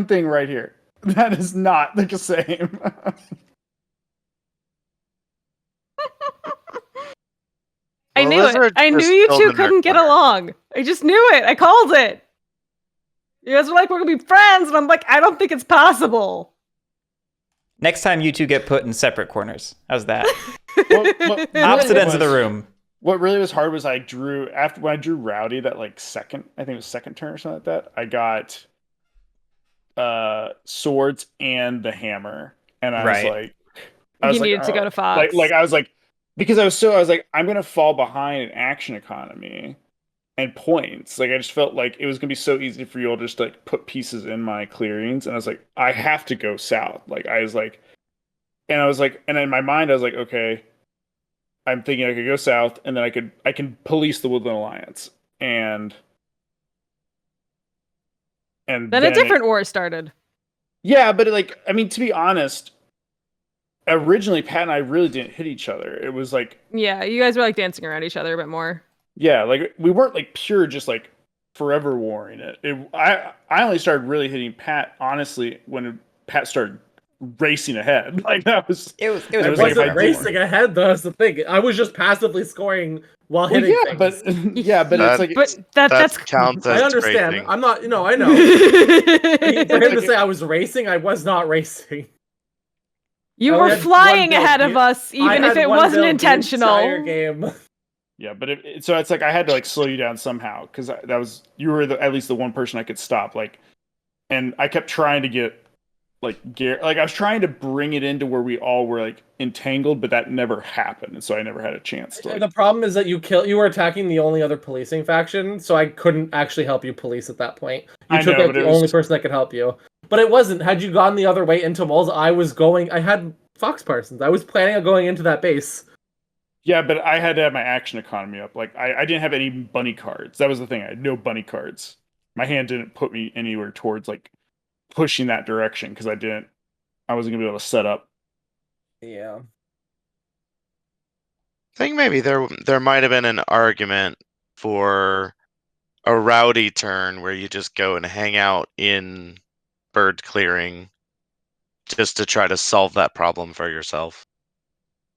thing right here. That is not the same. I Well, knew it. Lizard I knew just you filled two in their couldn't get corner. along. I just knew it. I called it. You guys were like, we're gonna be friends, and I'm like, I don't think it's possible. Next time you two get put in separate corners. How's that? What Opposite ends of the was- room. What really was hard was when I drew Rowdy that like second, I think it was second turn or something like that. I got swords and the hammer, and I was Right. like, You needed to go to Fox. like I was like, because I was like, I'm gonna fall behind in action economy and points. Like I just felt like it was gonna be so easy for you all just to like put pieces in my clearings, and I was like, I have to go south. Like I was like, and in my mind I was like, okay, I'm thinking I could go south, and then I can police the Woodland Alliance, and then a it- different war started. yeah, but like I mean, to be honest, originally Pat and I really didn't hit each other. It was like, Yeah, you guys were like dancing around each other a bit more. yeah, like we weren't like pure just like forever warring it. I only started really hitting Pat honestly when Pat started racing ahead. Like that was It was I was like wasn't if I racing ahead, though. That's the thing. I was just passively scoring while hitting yeah, things. but yeah, but it's like But That that's counts as I understand. racing. I'm not. No, I know. For him to say I was racing, I was not racing. you I were only had flying one ahead build. of us, I even if had it one wasn't build the intentional. entire game. yeah, but so it's like I had to like slow you down somehow because that was you were at least the one person I could stop. Like, and I kept trying to get like I was trying to bring it into where we all were like entangled, but that never happened, and so I never had a chance to. Like, The problem is that you were attacking the only other policing faction, so I couldn't actually help you police at that point. You I took know, out but the it was- only person that could help you. But it wasn't. Had you gone the other way into Moles, I had Fox Parsons. I was planning on going into that base. yeah, but I had to have my action economy up. Like I didn't have any bunny cards. That was the thing. I had no bunny cards. My hand didn't put me anywhere towards like pushing that direction because I wasn't gonna be able to set up. Yeah. I think maybe there might have been an argument for a rowdy turn where you just go and hang out in bird clearing just to try to solve that problem for yourself.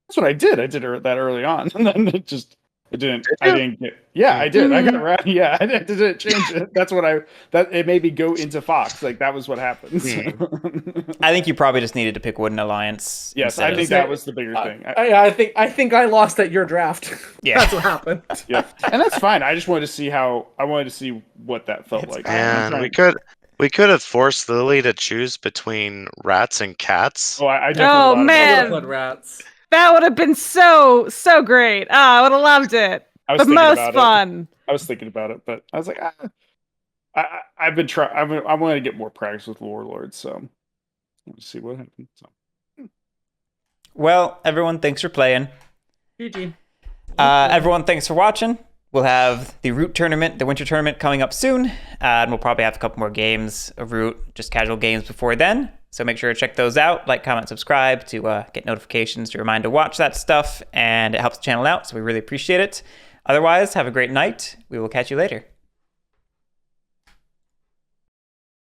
That's what I did. I did that early on, and then it didn't. Did I you? didn't get. Yeah, I did. I got around. Yeah, I didn't change it. That's what that it made me go into Fox. Like that was what happened. I think you probably just needed to pick Wooden Alliance. Yes, instead I of- think that was the bigger thing. I think I lost at your draft. Yeah. That's what happened. Yeah, and that's fine. I just wanted to see what that felt It's like. And I'm we trying- could have forced Lily to choose between rats and cats. Oh, I definitely Oh, thought about man. it. I would have put rats. That would have been so great. I would have loved it. I was The thinking most about it. fun. I was thinking about it, but I was like, I've been trying. I want to get more practice with Warlords, so let's see what happens. So. Well, everyone, thanks for playing. GG. Everyone, thanks for watching. We'll have the Root tournament, the winter tournament, coming up soon. And we'll probably have a couple more games of Root, just casual games before then. So make sure to check those out. Like, comment, subscribe to get notifications to remind to watch that stuff. And it helps the channel out, so we really appreciate it. Otherwise, have a great night. We will catch you later.